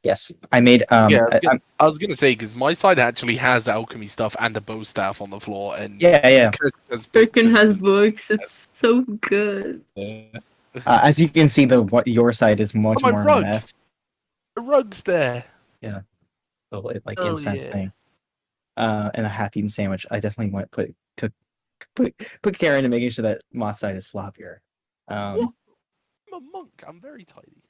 A: Yes, I made.
B: Yeah, I was gonna say because my side actually has alchemy stuff and a bow staff on the floor, and
A: Yeah.
D: Kirkan has books. It's so good.
A: As you can see, your side is much
B: my
A: more of a
B: rug!
A: mess.
B: The rug's there.
A: The like
B: Oh,
A: incense
B: yeah.
A: thing. And a half-eaten sandwich. I definitely want put care into making sure that Moth side is sloppier.
B: I'm a monk. I'm very tidy.